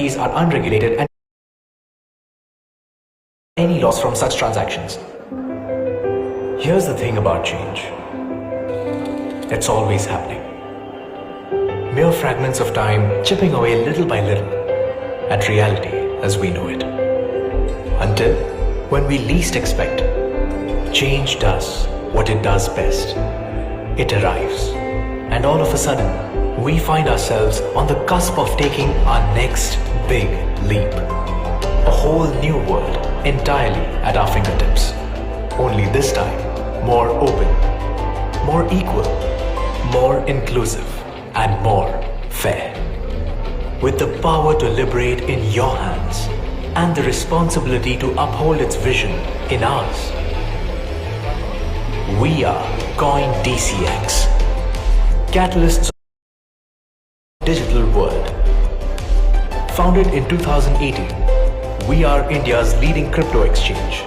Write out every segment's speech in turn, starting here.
NFTs are unregulated and any loss from such transactions. Here's the thing about change. It's always happening. Mere fragments of time chipping away little by little at reality as we know it. Until when we least expect, change does what it does best. It arrives, and all of a sudden, we find ourselves on the cusp of taking our next big leap. A whole new world entirely at our fingertips. Only this time, more open, more equal, more inclusive, and more fair. With the power to liberate in your hands and the responsibility to uphold its vision in ours. We are CoinDCX, catalysts of the digital world. Founded in 2018, we are India's leading crypto exchange.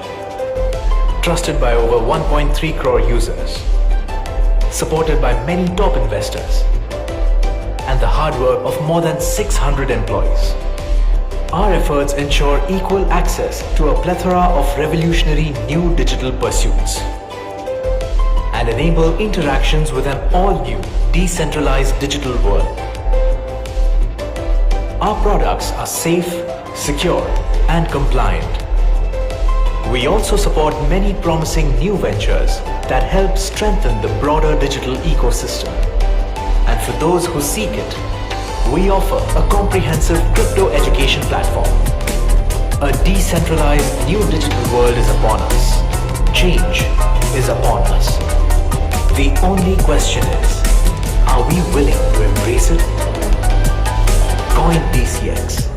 Trusted by over 1.3 crore users, supported by many top investors, and the hard work of more than 600 employees. Our efforts ensure equal access to a plethora of revolutionary new digital pursuits and enable interactions with an all-new decentralized digital world. Our products are safe, secure, and compliant. We also support many promising new ventures that help strengthen the broader digital ecosystem. And for those who seek it, we offer a comprehensive crypto education platform. A decentralized new digital world is upon us. Change is upon us. The only question is, are we willing to embrace it? CoinDCX.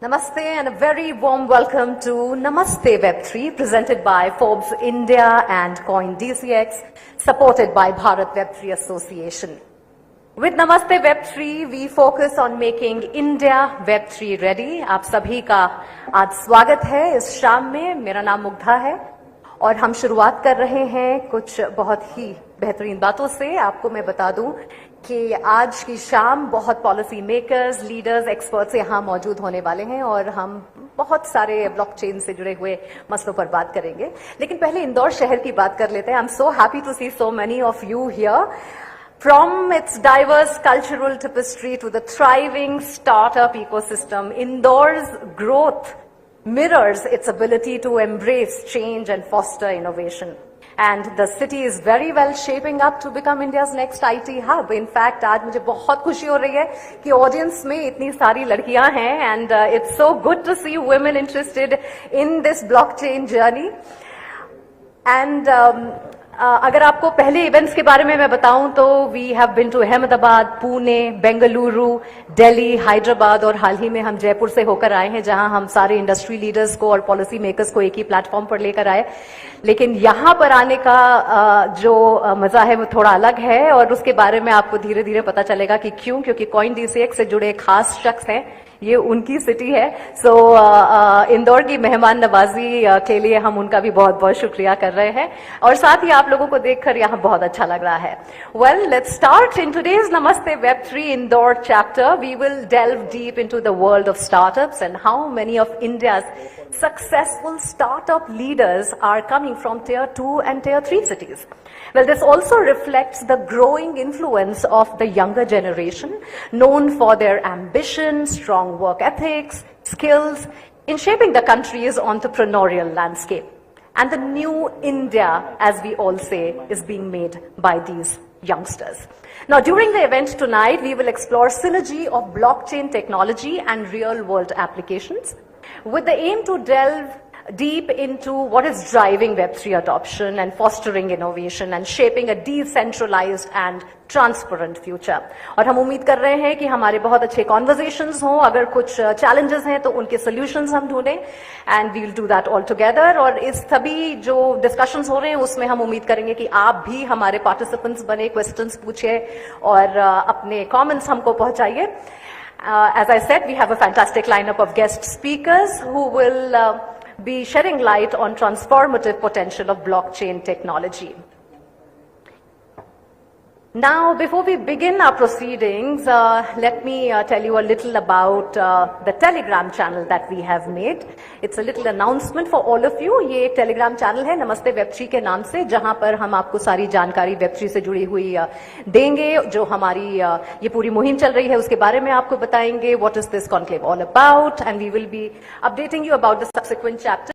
Namaste and a very warm welcome to Namaste Web3 presented by Forbes India and CoinDCX, supported by Bharat Web3 Association. With Namaste Web3, we focus on making India Web3 ready. आप सभी का आज स्वागत है इस शाम में. मेरा नाम मुग्धा है और हम शुरुआत कर रहे हैं कुछ बहुत ही बेहतरीन बातों से. आपको मैं बता दूं कि आज की शाम बहुत पॉलिसी मेकर्स, लीडर्स, एक्सपर्ट्स यहाँ मौजूद होने वाले हैं और हम बहुत सारे ब्लॉकचेन से जुड़े हुए मसलों पर बात करेंगे. लेकिन पहले इंदौर शहर की बात कर लेते हैं. I am so happy to see so many of you here. From its diverse cultural tapestry to the thriving startup ecosystem, Indore's growth mirrors its ability to embrace change and foster innovation. And the city is very well shaping up to become India's next IT hub. In fact, आज मुझे बहुत खुशी हो रही है कि audience में इतनी सारी लड़कियां हैं and it's so good to see women interested in this blockchain journey. And अगर आपको पहले इवेंट्स के बारे में मैं बताऊं तो we have been to Ahmedabad, Pune, Bengaluru, Delhi, Hyderabad और हाल ही में हम जयपुर से होकर आए हैं जहां हम सारे इंडस्ट्री लीडर्स को और पॉलिसी मेकर्स को एक ही प्लेटफॉर्म पर लेकर आए. लेकिन यहां पर आने का जो मजा है वो थोड़ा अलग है और उसके बारे में आपको धीरे धीरे पता चलेगा कि क्यों. क्योंकि CoinDCX से जुड़े खास शख्स हैं, ये उनकी सिटी है. सो इंदौर की मेहमान नवाजी के लिए हम उनका भी बहुत बहुत शुक्रिया कर रहे हैं और साथ ही आप लोगों को देखकर यहाँ बहुत अच्छा लग रहा है. Well, let's start. In today's Namaste Web3 Indore chapter we will delve deep into the world of startups and how many of India's successful startup leaders are coming from tier 2 and tier 3 cities. Well, this also reflects the growing influence of the younger generation, known for their ambition, strong work ethics, skills in shaping the country's entrepreneurial landscape. And the new India, as we all say, is being made by these youngsters. Now, during the event tonight, we will explore synergy of blockchain technology and real-world applications with the aim to delve deep into what is driving Web3 adoption and fostering innovation and shaping a decentralized and transparent future. और हम उम्मीद कर रहे हैं कि हमारे बहुत अच्छे conversations हों. अगर कुछ challenges हैं तो उनके solutions हम ढूंढें and we'll do that all together. और इस सभी जो discussions हो रहे हैं उसमें हम उम्मीद करेंगे कि आप भी हमारे participants बने, questions पूछे और अपने comments हमको पहुंचाइए. As I said, we have a fantastic lineup of guest speakers who will be shedding light on transformative potential of blockchain technology. Now, before we begin our proceedings, let me tell you a little about the Telegram channel that we have made. It's a little announcement for all of you. ये एक Telegram channel है नमस्ते Web3 के नाम से, जहां पर हम आपको सारी जानकारी Web3 से जुड़ी हुई देंगे. जो हमारी ये पूरी मुहिम चल रही है उसके बारे में आपको बताएंगे. What is this conclave all about? And we will be updating you about the subsequent chapters.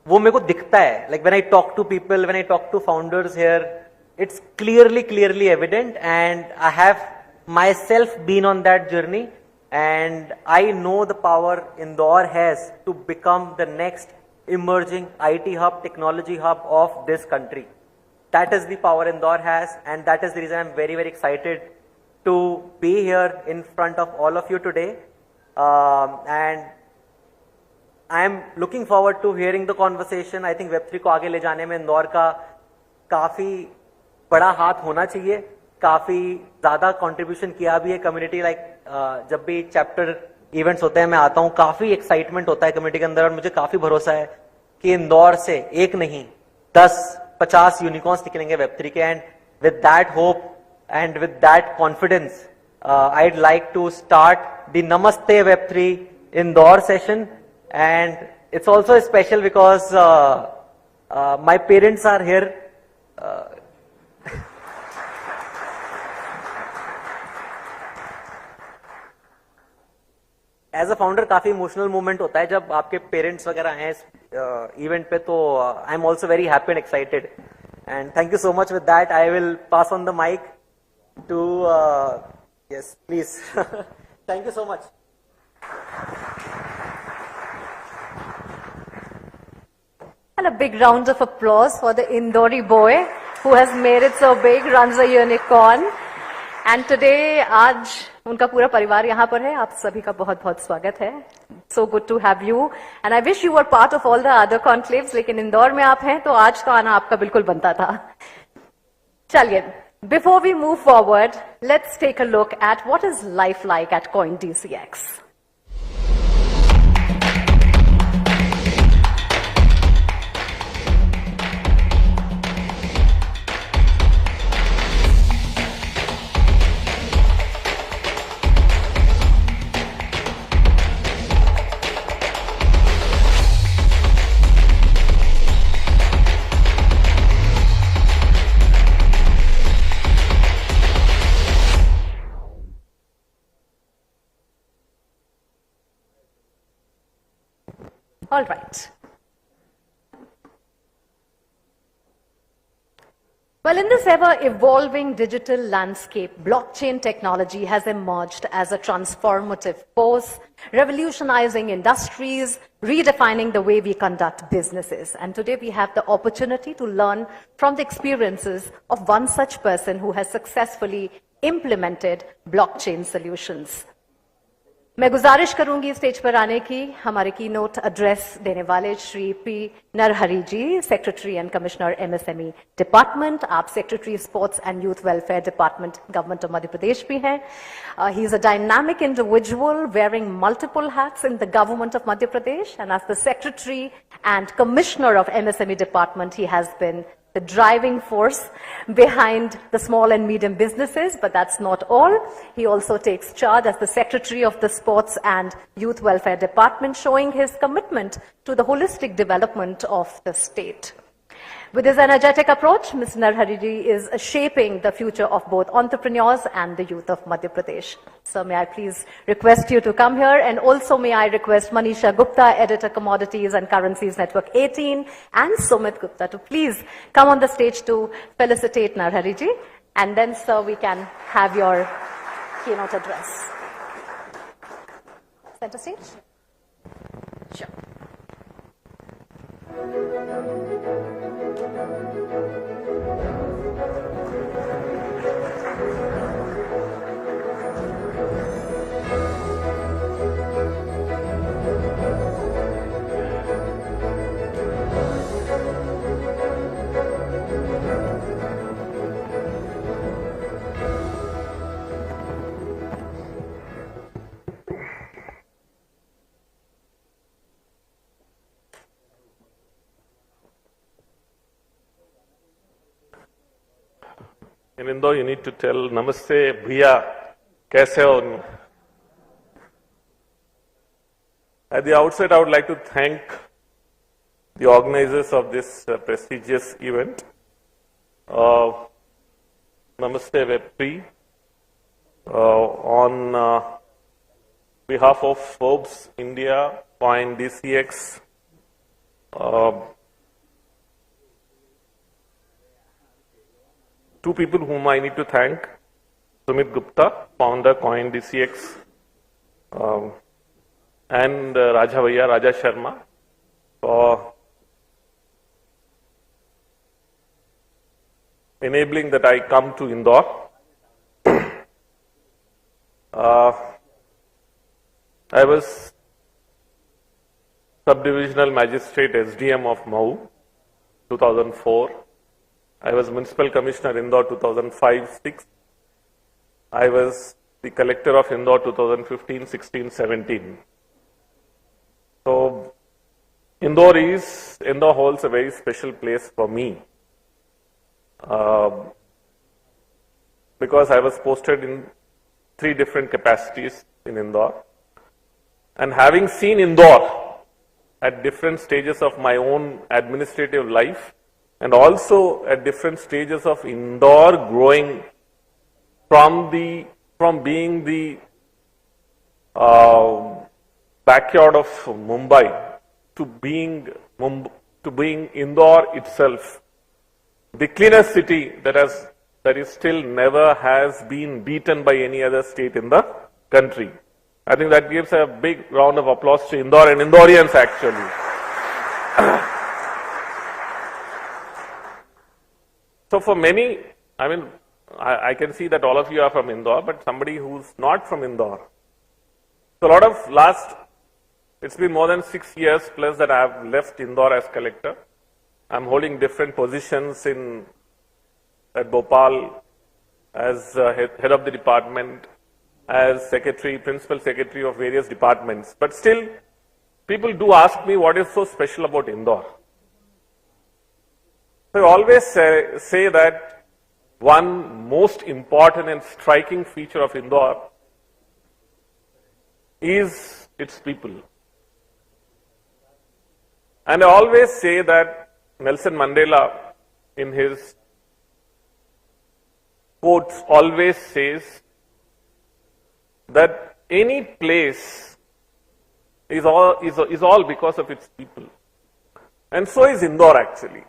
वो मेरे को दिखता है. Like when I talk to people, when I talk to founders here, it's clearly evident, and I have myself been on that journey, and I know the power Indore has to become the next emerging IT hub, technology hub of this country. That is the power Indore has, and that is the reason I'm very excited to be here in front of all of you today. And I am looking forward to hearing the conversation. I think Web3 को आगे ले जाने में इंदौर का काफी बड़ा हाथ होना चाहिए. काफी ज्यादा कंट्रीब्यूशन किया भी है कम्युनिटी. जब भी चैप्टर इवेंट्स होते हैं मैं आता हूँ, काफी एक्साइटमेंट होता है कम्युनिटी के अंदर, और मुझे काफी भरोसा है कि इंदौर से एक नहीं 10-50 यूनिकॉर्न्स निकलेंगे Web3 के. And with that hope and with that confidence I'd like to start the Namaste Web3 Indore session. And it's also special because my parents are here. As a founder काफी emotional moment होता है जब आपके parents वगैरह हैं इस event पे. तो I am also very happy and excited. And thank you so much. With that I will pass on the mike to yes, please. Thank you so much. And a big round of applause for the Indori boy who has made it so big, runs a unicorn. And today, आज उनका पूरा परिवार यहाँ पर है. आप सभी का बहुत बहुत स्वागत है. So good to have you. And I wish you were part of all the other conclaves. लेकिन इंदौर में आप हैं तो आज तो आना आपका बिल्कुल बनता था. चलिए, before we move forward, let's take a look at what is life like at CoinDCX. All right. Well, in this ever-evolving digital landscape, blockchain technology has emerged as a transformative force, revolutionizing industries, redefining the way we conduct businesses. And today we have the opportunity to learn from the experiences of one such person who has successfully implemented blockchain solutions. मैं गुजारिश करूंगी stage पर आने की हमारे की note address देने वाले Shri P Narahari ji, secretary and commissioner MSME department. आप secretary sports and youth welfare department government of Madhya Pradesh भी हैं. He is a dynamic individual wearing multiple hats in the government of Madhya Pradesh, and as the secretary and commissioner of MSME department he has been the driving force behind the small and medium businesses. But that's not all. He also takes charge as the Secretary of the Sports and Youth Welfare Department, showing his commitment to the holistic development of the state. With his energetic approach, Mr. Narhari ji is shaping the future of both entrepreneurs and the youth of Madhya Pradesh. So may I please request you to come here, and also may I request Manisha Gupta, Editor Commodities and Currencies Network 18, and Sumit Gupta to please come on the stage to felicitate Narhari ji, and then sir we can have your keynote address. Center stage? Sure. In Indore, you need to tell Namaste, Bhaiya, kaise ho? At the outset, I would like to thank the organizers of this prestigious event, Namaste Web3, on behalf of Forbes India, CoinDCX, two people whom I need to thank. Sumit Gupta, founder CoinDCX, and Raja Sharma for enabling that I come to Indore. I was Subdivisional Magistrate SDM of Mau, 2004. I was Municipal Commissioner Indore 2005-6. I was the Collector of Indore 2015-16-17. So Indore holds a very special place for me because I was posted in 3 different capacities in Indore, and having seen Indore at different stages of my own administrative life and also at different stages of Indore growing from being the backyard of Mumbai to being Indore itself, the cleanest city that is still never has been beaten by any other state in the country. I think that gives a big round of applause to Indore and Indoreans actually. So for many, I mean, I can see that all of you are from Indore, but somebody who's not from Indore. So a lot of it's been more than 6 years plus that I have left Indore as collector. I'm holding different positions at Bhopal as head of the department, as secretary, principal secretary of various departments. But still, people do ask me what is so special about Indore. So I always say that one most important and striking feature of Indore is its people. And I always say that Nelson Mandela in his quotes always says that any place is all because of its people. And so is Indore actually.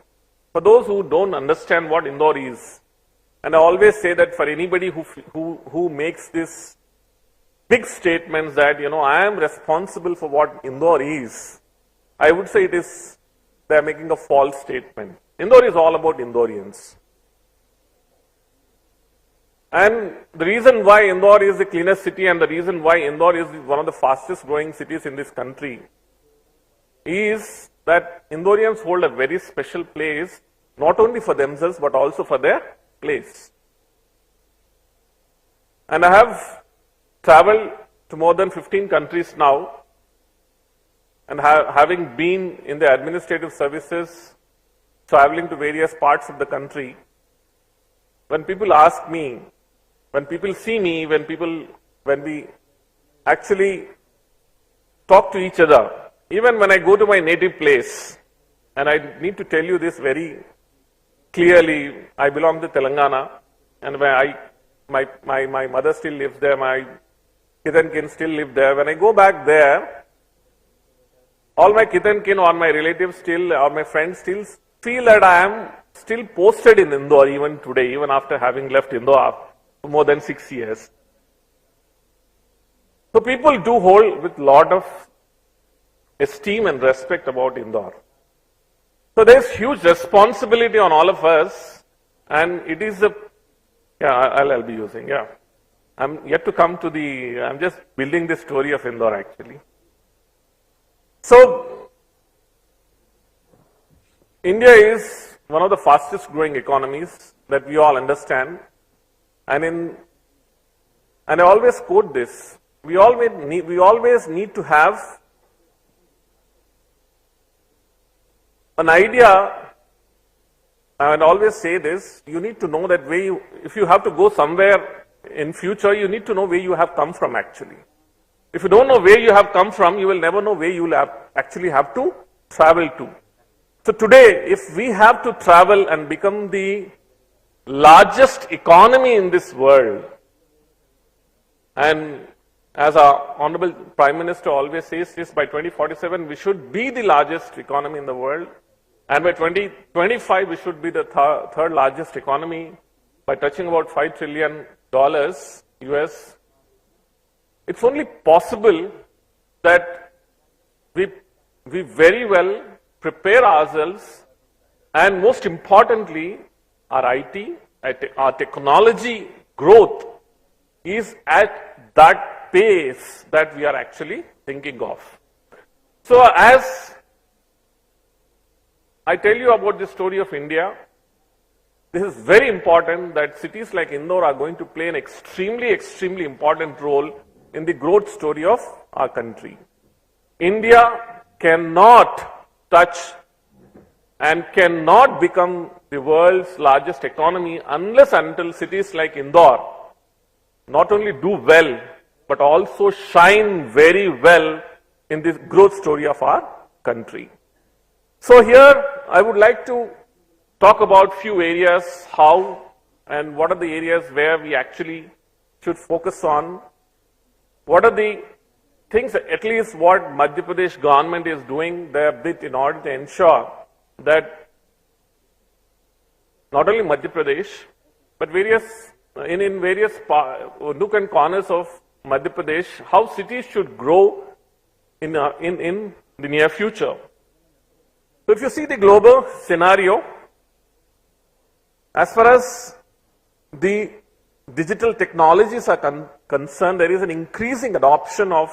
For those who don't understand what Indore is, and I always say that for anybody who makes this big statements that, I am responsible for what Indore is, I would say they are making a false statement. Indore is all about Indoreans. And the reason why Indore is the cleanest city and the reason why Indore is one of the fastest growing cities in this country is that Indoreans hold a very special place, not only for themselves but also for their place. And I have traveled to more than 15 countries now, and having been in the administrative services, traveling to various parts of the country, when people ask me, when people see me, when we actually talk to each other, even when I go to my native place, and I need to tell you this very clearly, I belong to Telangana, and my mother still lives there, my kith and kin still live there. When I go back there, all my kith and kin or my relatives or my friends still feel that I am still posted in Indore even today, even after having left Indore for more than 6 years. So people do hold with lot of esteem and respect about Indore. So there is huge responsibility on all of us, and it is I'll be using, I'm yet to come to I'm just building the story of Indore actually. So, India is one of the fastest growing economies that we all understand, and I always quote this, we always need to have an idea, and I always say this, you need to know that if you have to go somewhere in future, you need to know where you have come from actually. If you don't know where you have come from, you will never know where you will actually have to travel to. So today, if we have to travel and become the largest economy in this world, and as our Honorable Prime Minister always says, by 2047 we should be the largest economy in the world, and by 2025 we should be the third largest economy by touching about $5 trillion US, it's only possible that we very well prepare ourselves, and most importantly, our IT, our technology growth is at that pace that we are actually thinking of. So as I tell you about the story of India, this is very important that cities like Indore are going to play an extremely important role in the growth story of our country. India cannot touch and cannot become the world's largest economy unless until cities like Indore not only do well, but also shine very well in this growth story of our country. So here I would like to talk about few areas, how and what are the areas where we actually should focus on. What are the things, at least what Madhya Pradesh government is doing their bit in order to ensure that not only Madhya Pradesh, but in various nook and corners of Madhya Pradesh, how cities should grow in the near future. So if you see the global scenario, as far as the digital technologies are concerned, there is an increasing adoption of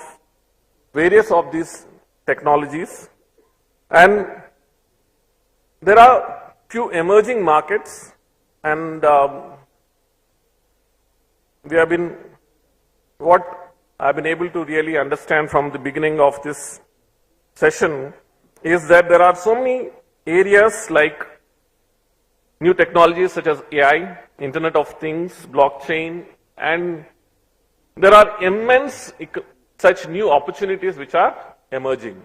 various of these technologies, and there are few emerging markets, and what I've been able to really understand from the beginning of this session is that there are so many areas like new technologies such as AI, Internet of Things, blockchain, and there are immense such new opportunities which are emerging.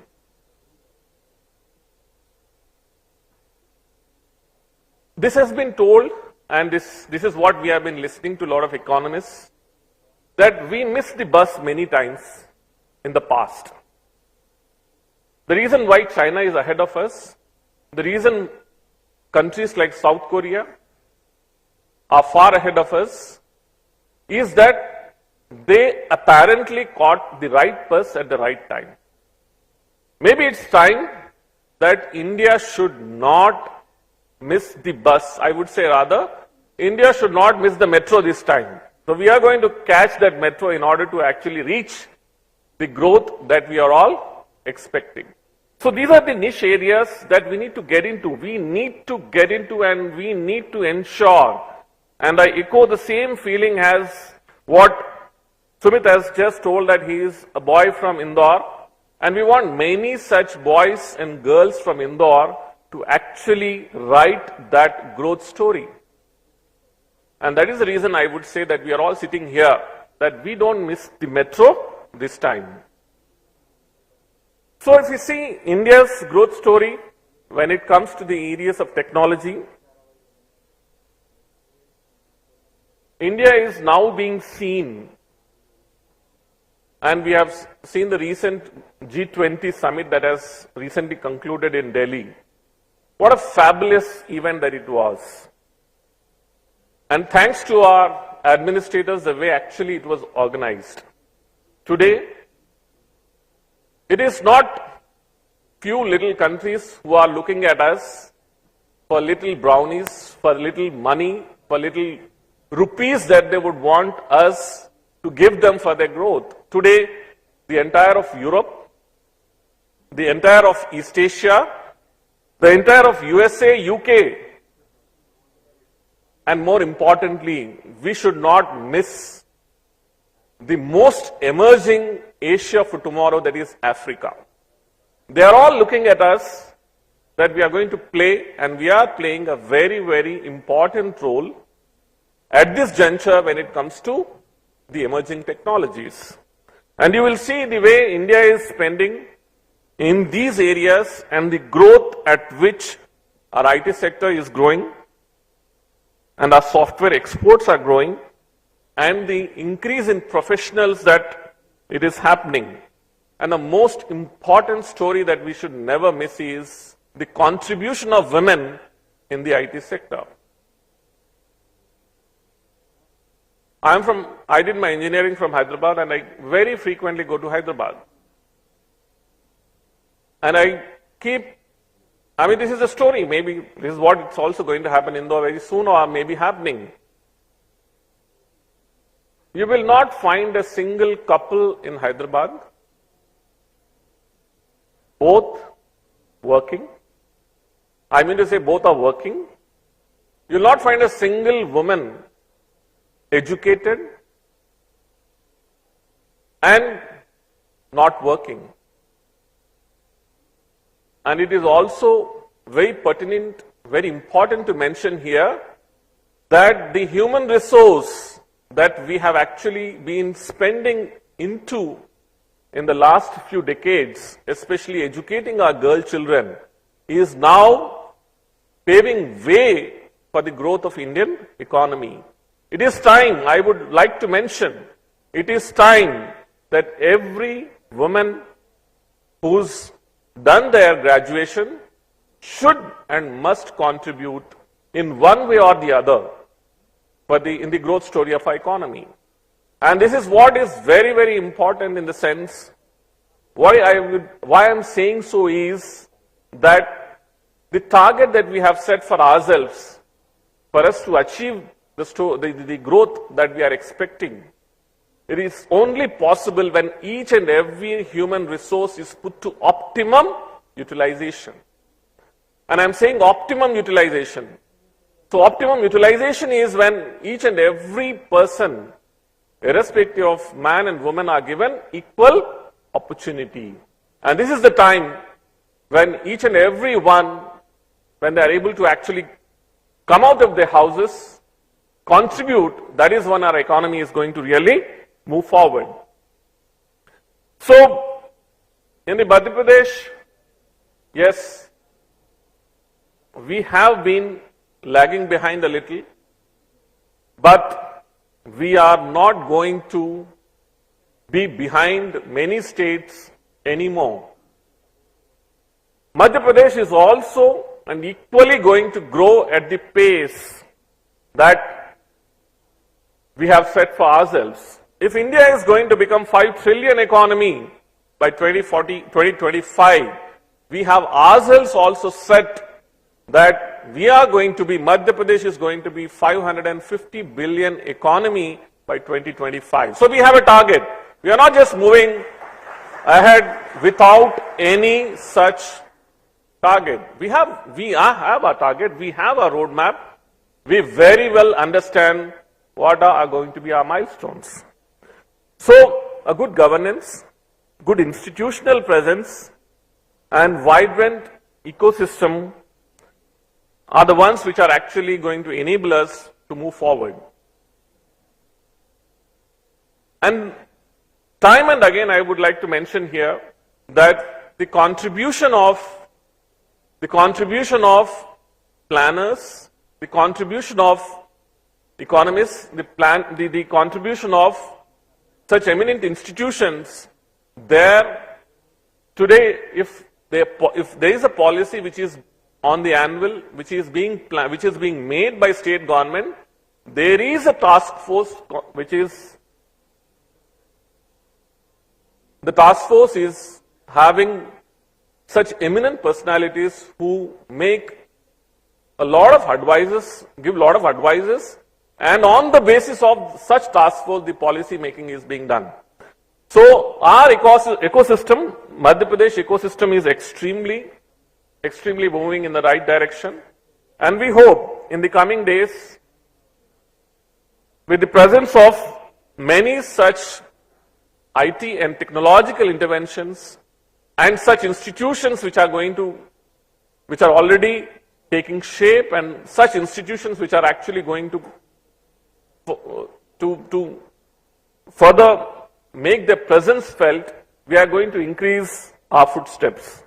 This has been told, and this is what we have been listening to a lot of economists, that we missed the bus many times in the past. The reason why China is ahead of us, the reason countries like South Korea are far ahead of us, is that they apparently caught the right bus at the right time. Maybe it's time that India should not miss the bus. I would say rather, India should not miss the metro this time. So we are going to catch that metro in order to actually reach the growth that we are all expecting. So these are the niche areas that we need to get into. We need to get into and we need to ensure. And I echo the same feeling as what Sumit has just told, that he is a boy from Indore. And we want many such boys and girls from Indore to actually write that growth story. And that is the reason I would say that we are all sitting here, that we don't miss the metro this time. So if you see India's growth story when it comes to the areas of technology, India is now being seen, and we have seen the recent G20 summit that has recently concluded in Delhi. What a fabulous event that it was. And thanks to our administrators, the way actually it was organized. Today, it is not few little countries who are looking at us for little brownies, for little money, for little rupees that they would want us to give them for their growth. Today, the entire of Europe, the entire of East Asia, the entire of USA, UK, and more importantly, we should not miss the most emerging Asia for tomorrow, that is Africa. They are all looking at us that we are going to play, and we are playing a very, very important role at this juncture when it comes to the emerging technologies. And you will see the way India is spending in these areas and the growth at which our IT sector is growing and our software exports are growing, and the increase in professionals that it is happening. And the most important story that we should never miss is the contribution of women in the IT sector. I did my engineering from Hyderabad, and I very frequently go to Hyderabad. And this is a story, maybe this is what it's also going to happen in Indore very soon, or maybe happening. You will not find a single couple in Hyderabad, both working. I mean to say both are working. You will not find a single woman educated and not working. And it is also very pertinent, very important to mention here that the human resource that we have actually been spending into in the last few decades, especially educating our girl children, is now paving way for the growth of Indian economy. It is time, I would like to mention, it is time that every woman who's done their graduation should and must contribute in one way or the other in the growth story of our economy. And this is what is very, very important in the sense, why I'm saying so is that the target that we have set for ourselves, for us to achieve the growth that we are expecting, it is only possible when each and every human resource is put to optimum utilization. And I'm saying optimum utilization. So optimum utilization is when each and every person, irrespective of man and woman, are given equal opportunity. And this is the time when each and every one, when they are able to actually come out of their houses, contribute, that is when our economy is going to really move forward. So, in the Madhya Pradesh, yes, we have been lagging behind a little, but we are not going to be behind many states anymore. Madhya Pradesh is also and equally going to grow at the pace that we have set for ourselves. If India is going to become 5 trillion economy by 2025, we have ourselves also set that we are going to be, Madhya Pradesh is going to be 550 billion economy by 2025. So we have a target. We are not just moving ahead without any such target. We have our target, we have a roadmap. We very well understand what are going to be our milestones. So, a good governance, good institutional presence, and vibrant ecosystem are the ones which are actually going to enable us to move forward. And time and again, I would like to mention here that the contribution of planners, the contribution of economists, the contribution of such eminent institutions, there today, if there is a policy which is on the anvil, which is being made by state government, there is a task force the task force is having such eminent personalities who make a lot of advices, give a lot of advices, and on the basis of such task force, the policy making is being done. So our ecosystem, Madhya Pradesh ecosystem, is extremely moving in the right direction. And we hope in the coming days, with the presence of many such IT and technological interventions and such institutions which are already taking shape, and such institutions which are actually going to further make their presence felt, we are going to increase our footsteps.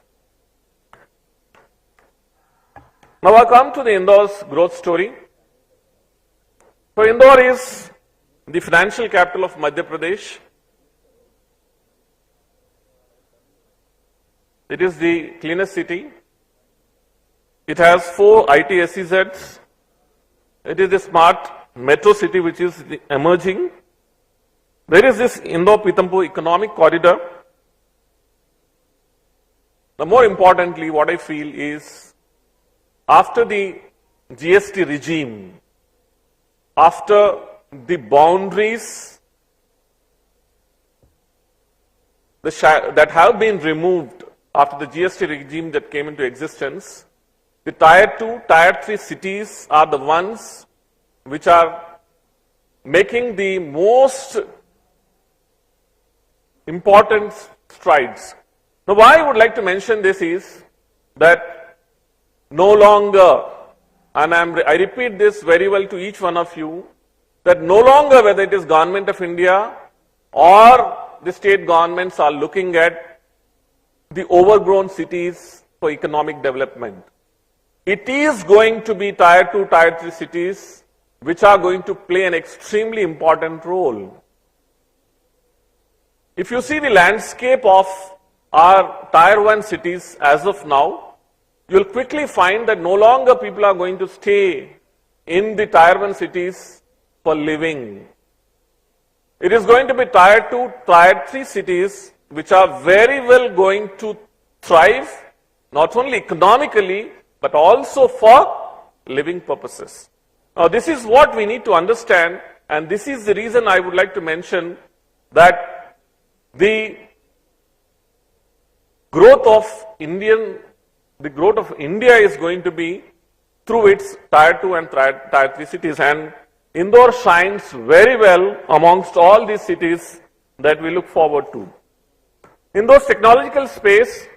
Now I come to the Indore's growth story. So Indore is the financial capital of Madhya Pradesh. It is the cleanest city. It has 4 IT SEZs. It is the smart metro city which is emerging. There is this Indore-Pithampur economic corridor. But more importantly, what I feel is, after the GST regime, after the boundaries that have been removed after the GST regime that came into existence, the Tier 2, Tier 3 cities are the ones which are making the most important strides. Now, why I would like to mention this is that no longer, and I repeat this very well to each one of you, that no longer whether it is Government of India or the state governments are looking at the overgrown cities for economic development. It is going to be Tier 2, Tier 3 cities which are going to play an extremely important role. If you see the landscape of our Tier 1 cities as of now, you will quickly find that no longer people are going to stay in the Tier 1 cities for living. It is going to be Tier 2, Tier 3 cities which are very well going to thrive, not only economically, but also for living purposes. Now, this is what we need to understand, and this is the reason I would like to mention that the growth of India is going to be through its Tier 2 and Tier 3 cities, and Indore shines very well amongst all these cities that we look forward to. Indore's technological space,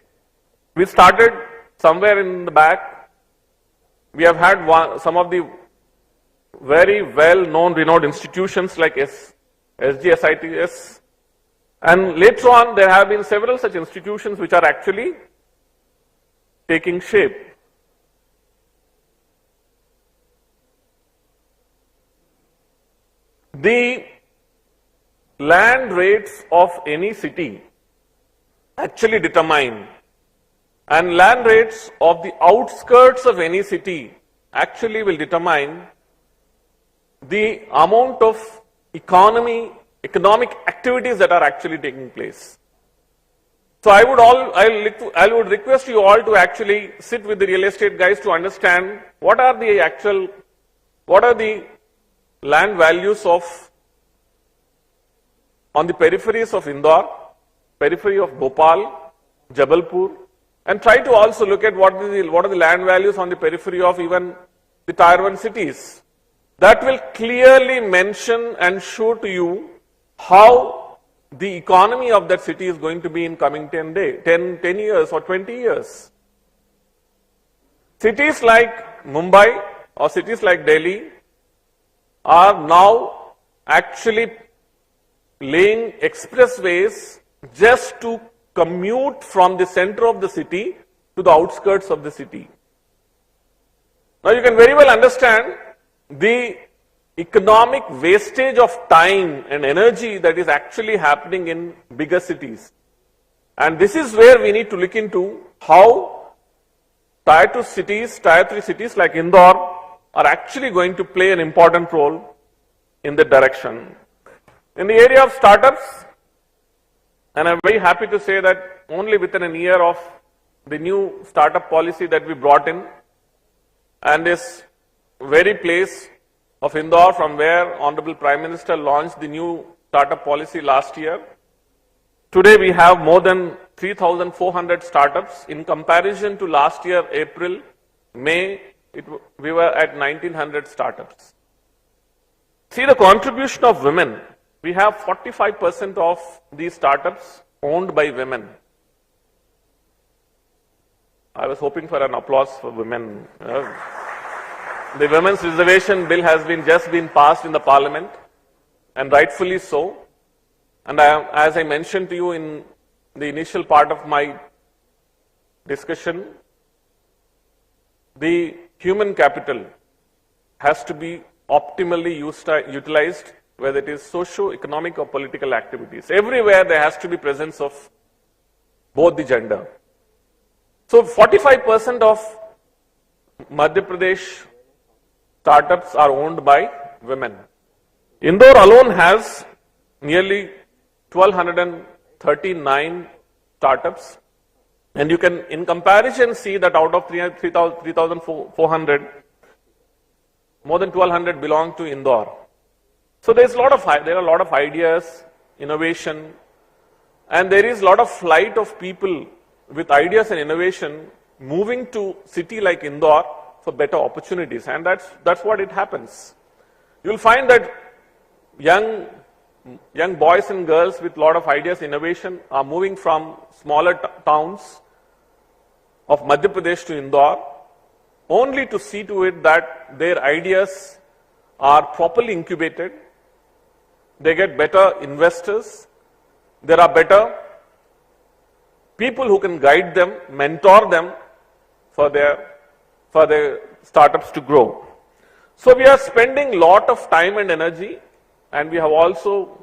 we started somewhere in the back. We have had some of the very well-known, renowned institutions like SGSITS, and later on there have been several such institutions which are actually taking shape. The land rates of any city actually determine, and land rates of the outskirts of any city actually will determine the amount of economic activities that are actually taking place. So I would request you all to actually sit with the real estate guys to understand what are the land values on the peripheries of Indore, periphery of Bhopal, Jabalpur, and try to also look at what are the land values on the periphery of even the Tier 1 cities. That will clearly mention and show to you how the economy of that city is going to be in coming 10 years or 20 years. Cities like Mumbai or cities like Delhi are now actually laying expressways just to commute from the center of the city to the outskirts of the city. Now you can very well understand the economic wastage of time and energy that is actually happening in bigger cities. And this is where we need to look into how Tier 2 cities, Tier 3 cities like Indore are actually going to play an important role in that direction. In the area of startups, and I'm very happy to say that only within a year of the new startup policy that we brought in, and this very place of Indore from where Honorable Prime Minister launched the new startup policy last year, today we have more than 3,400 startups. In comparison to last year, April, May, we were at 1,900 startups. See the contribution of women. We have 45% of these startups owned by women. I was hoping for an applause for women. The Women's Reservation Bill has just been passed in the Parliament, and rightfully so. And as I mentioned to you in the initial part of my discussion, the human capital has to be optimally utilized, whether it is socio-economic or political activities. Everywhere there has to be presence of both the gender. So 45% of Madhya Pradesh startups are owned by women. Indore alone has nearly 1,239 startups, and you can, in comparison, see that out of 3,400, more than 1,200 belong to Indore. So there are a lot of ideas, innovation, and there is a lot of flight of people with ideas and innovation moving to city like Indore for better opportunities, and that's what it happens. You'll find that young boys and girls with a lot of ideas, innovation are moving from smaller towns of Madhya Pradesh to Indore, only to see to it that their ideas are properly incubated, they get better investors, there are better people who can guide them, mentor them for their startups to grow. So we are spending a lot of time and energy, and we have also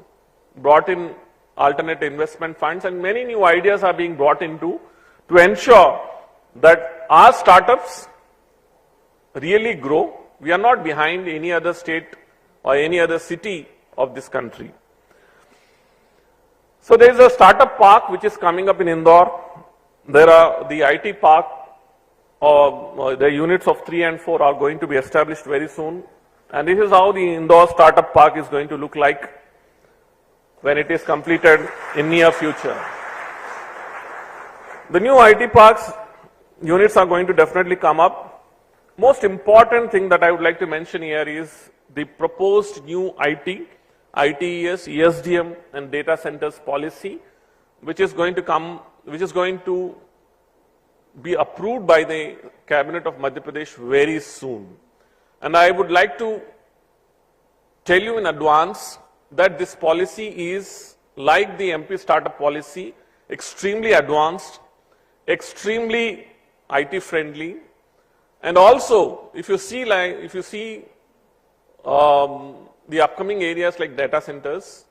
brought in alternate investment funds, and many new ideas are being brought into to ensure that our startups really grow. We are not behind any other state or any other city of this country. So there is a startup park which is coming up in Indore. There are the IT park, the units of 3 and 4 are going to be established very soon. And this is how the Indore startup park is going to look like when it is completed in near future. The new IT parks units are going to definitely come up. Most important thing that I would like to mention here is the proposed new ITES, ESDM and data centers policy, which is going to be approved by the Cabinet of Madhya Pradesh very soon. And I would like to tell you in advance that this policy is like the MP startup policy, extremely advanced, extremely IT friendly, and also if you see the upcoming areas like data centers,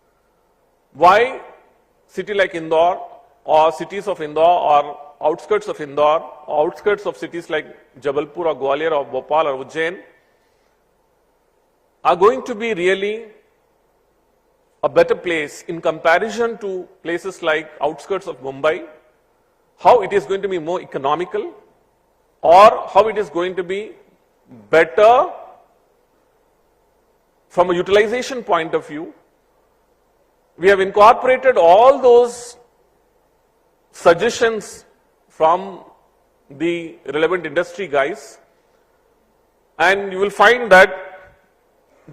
why city like Indore or cities of Indore or outskirts of Indore, outskirts of cities like Jabalpur or Gwalior or Bhopal or Ujjain are going to be really a better place in comparison to places like outskirts of Mumbai, how it is going to be more economical or how it is going to be better from a utilization point of view. We have incorporated all those suggestions from the relevant industry guys, and you will find that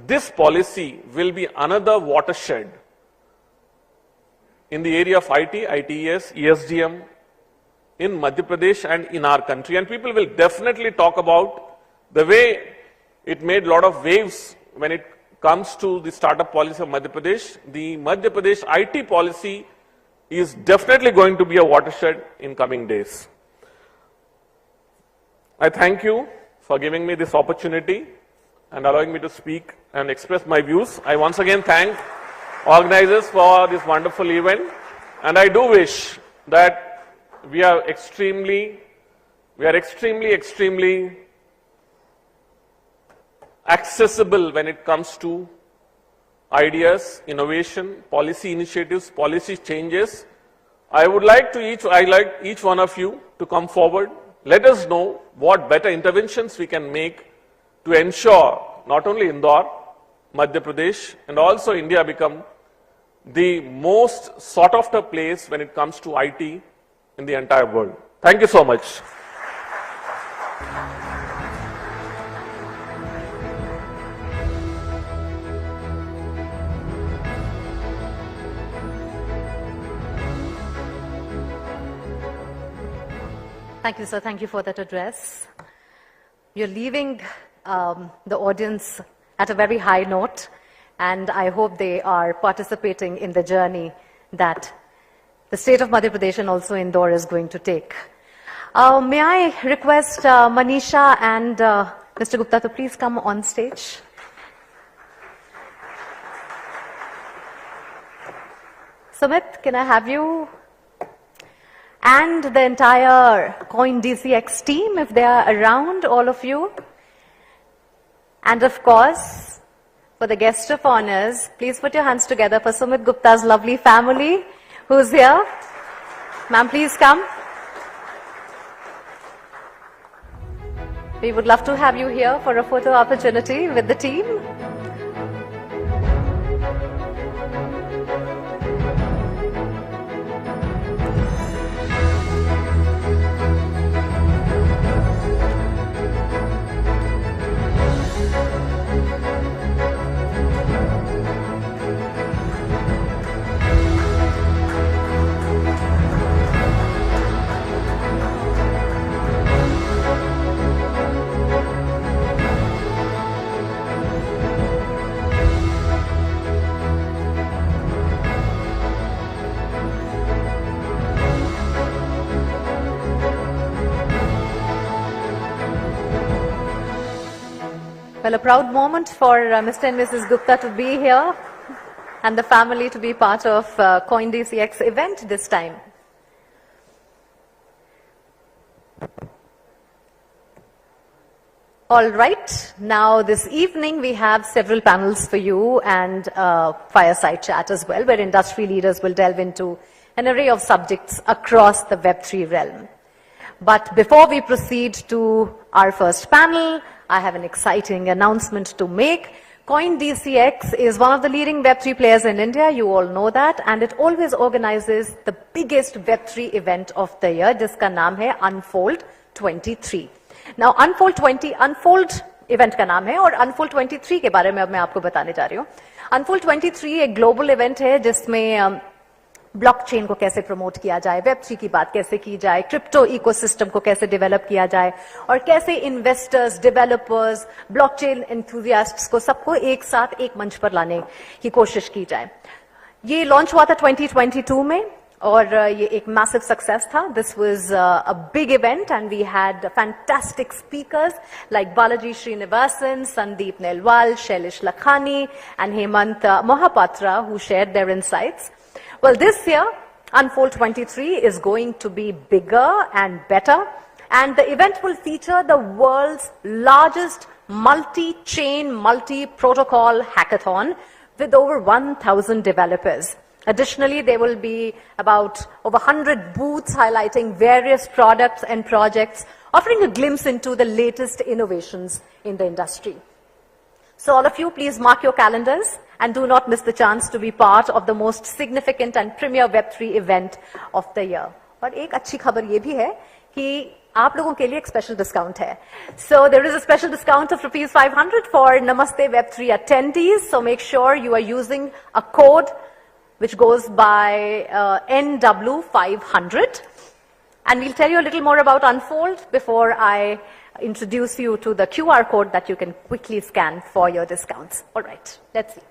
this policy will be another watershed in the area of IT, ITES, ESDM in Madhya Pradesh and in our country. And people will definitely talk about the way it made a lot of waves when it comes to the startup policy of Madhya Pradesh. The Madhya Pradesh IT policy is definitely going to be a watershed in coming days. I thank you for giving me this opportunity and allowing me to speak and express my views. I once again thank organizers for this wonderful event, and I do wish that we are extremely accessible when it comes to ideas, innovation, policy initiatives, policy changes. I like each one of you to come forward. Let us know what better interventions we can make to ensure not only Indore, Madhya Pradesh and also India become the most sought after place when it comes to IT in the entire world. Thank you so much. Thank you, sir. Thank you for that address. You're leaving the audience at a very high note, and I hope they are participating in the journey that the state of Madhya Pradesh and also Indore is going to take. May I request Manisha and Mr. Gupta to please come on stage. Sumit, can I have you? And the entire CoinDCX team, if they are around, all of you. And of course, for the guest of honors. Please put your hands together for Sumit Gupta's lovely family who's here. Ma'am, please come. We would love to have you here for a photo opportunity with the team. Well, a proud moment for Mr. and Mrs. Gupta to be here and the family to be part of CoinDCX event this time. All right, now this evening we have several panels for you and fireside chat as well, where industry leaders will delve into an array of subjects across the Web3 realm. But before we proceed to our first panel, I have an exciting announcement to make. CoinDCX is one of the leading Web3 players in India, you all know that, and it always organizes the biggest Web3 event of the year, जिसका नाम है Unfold 23. Now, Unfold event का नाम है और Unfold 23 के बारे में अब मैं आपको बताने जा रही हूँ. Unfold 23 एक global event है जिसमें ब्लॉकचेन को कैसे प्रमोट किया जाए, वेब3 की बात कैसे की जाए, क्रिप्टो इकोसिस्टम को कैसे डेवलप किया जाए और कैसे इन्वेस्टर्स, डेवलपर्स, ब्लॉकचेन एंथुसियास्ट्स को सबको एक साथ एक मंच पर लाने की कोशिश की जाए. ये लॉन्च हुआ था 2022 में और ये एक मैसिव सक्सेस था. This was a big event and we had fantastic speakers like Balaji Srinivasan, Sandeep Nailwal, Shailesh Lakhani and Hemant Mohapatra who shared their insights. Well, this year, Unfold 23 is going to be bigger and better, and the event will feature the world's largest multi-chain, multi-protocol hackathon with over 1,000 developers. Additionally, there will be about over 100 booths highlighting various products and projects, offering a glimpse into the latest innovations in the industry. So all of you, please mark your calendars and do not miss the chance to be part of the most significant and premier Web3 event of the year. और एक अच्छी खबर ये भी है कि आप लोगों के लिए एक special discount है. So there is a special discount of rupees 500 for Namaste Web3 attendees. So make sure you are using a code which goes by NW500. And we'll tell you a little more about Unfold before I introduce you to the QR code that you can quickly scan for your discounts. All right, let's see.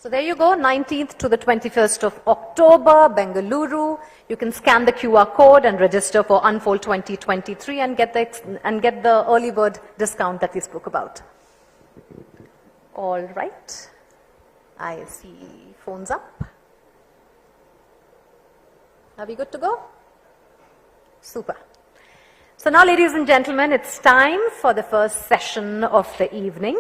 So there you go, 19th to the 21st of October, Bengaluru. You can scan the QR code and register for Unfold 2023 and get the early bird discount that we spoke about. All right. I see phones up. Are we good to go? Super. So now, ladies and gentlemen, it's time for the first session of the evening.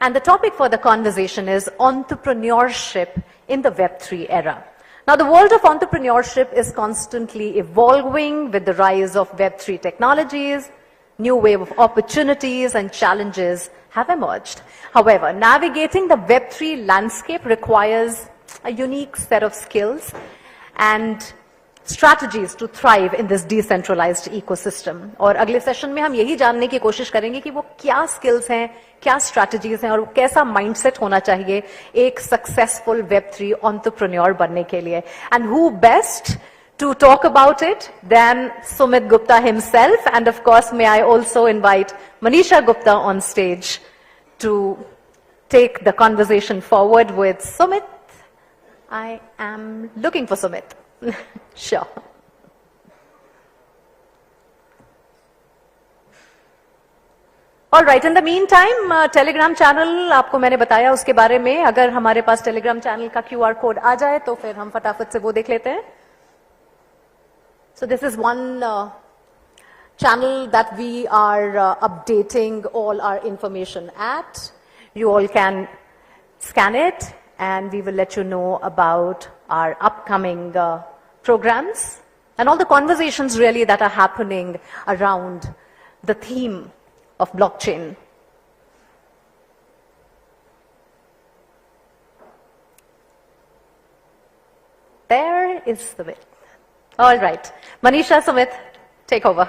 And the topic for the conversation is entrepreneurship in the Web3 era. Now, the world of entrepreneurship is constantly evolving with the rise of Web3 technologies. New wave of opportunities and challenges have emerged. However, navigating the Web3 landscape requires a unique set of skills and strategies to thrive in this decentralized ecosystem. और अगले session में हम यही जानने की कोशिश करेंगे कि वो क्या स्किल्स हैं, क्या स्ट्रैटेजीज हैं और कैसा माइंडसेट होना चाहिए एक सक्सेसफुल Web3 एंटरप्रेन्योर बनने के लिए. And who best to talk about it than Sumit Gupta himself, and of course may I also invite Manisha Gupta on stage to take the conversation forward with Sumit. I am looking for Sumit. Sure. All right, in the meantime, Telegram channel आपको मैंने बताया उसके बारे में. अगर हमारे पास Telegram channel का QR code आ जाए तो फिर हम फटाफट से वो देख लेते हैं. So this is one channel that we are updating all our information at. You all can scan it and we will let you know about our upcoming programs and all the conversations really that are happening around the theme of blockchain. There is the bit. All right. Manisha, Sumit, take over.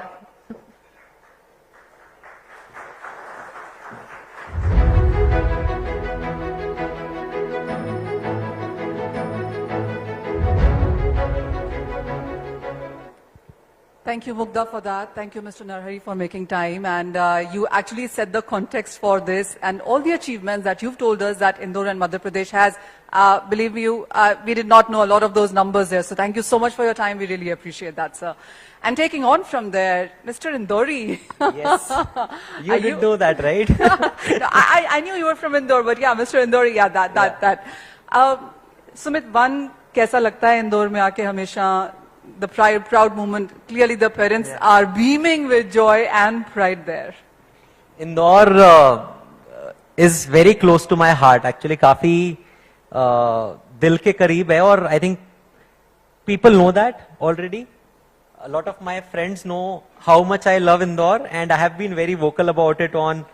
Thank you, Mugdha, for that. Thank you, Mr. Narhari, for making time. And you actually set the context for this and all the achievements that you've told us that Indore and Madhya Pradesh has. Believe me, we did not know a lot of those numbers there. So thank you so much for your time. We really appreciate that, sir. And taking on from there, Mr. Indore. Yes. You did know that, right? No, I knew you were from Indore, but yeah, Mr. Indore, yeah, that. Sumit, one, कैसा लगता है इंदौर में आके हमेशा the proud moment? Clearly the parents are beaming with joy and pride there. Indore is very close to my heart. Actually, काफी दिल के करीब है और I think people know that already. A lot of my friends know how much I love Indore and I have been very vocal about it on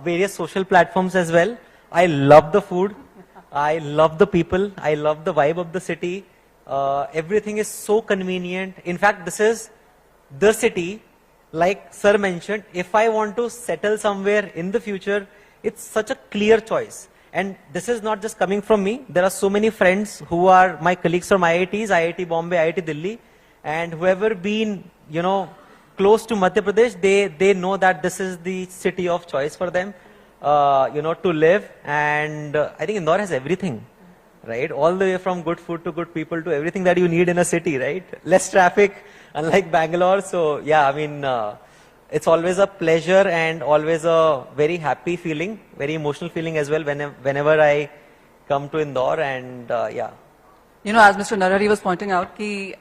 various social platforms as well. I love the food. I love the people. I love the vibe of the city. Everything is so convenient. In fact, this is the city, like sir mentioned, if I want to settle somewhere in the future, it's such a clear choice. And this is not just coming from me. There are so many friends who are my colleagues from IITs, IIT Bombay, IIT Delhi, and whoever been, close to Madhya Pradesh, they know that this is the city of choice for them, to live. And I think Indore has everything. Right? All the way from good food to good people to everything that you need in a city, right? Less traffic, unlike Bangalore. So yeah, I mean, it's always a pleasure and always a very happy feeling, very emotional feeling as well whenever I come to Indore and yeah. As Mr. Narhari was pointing out, कि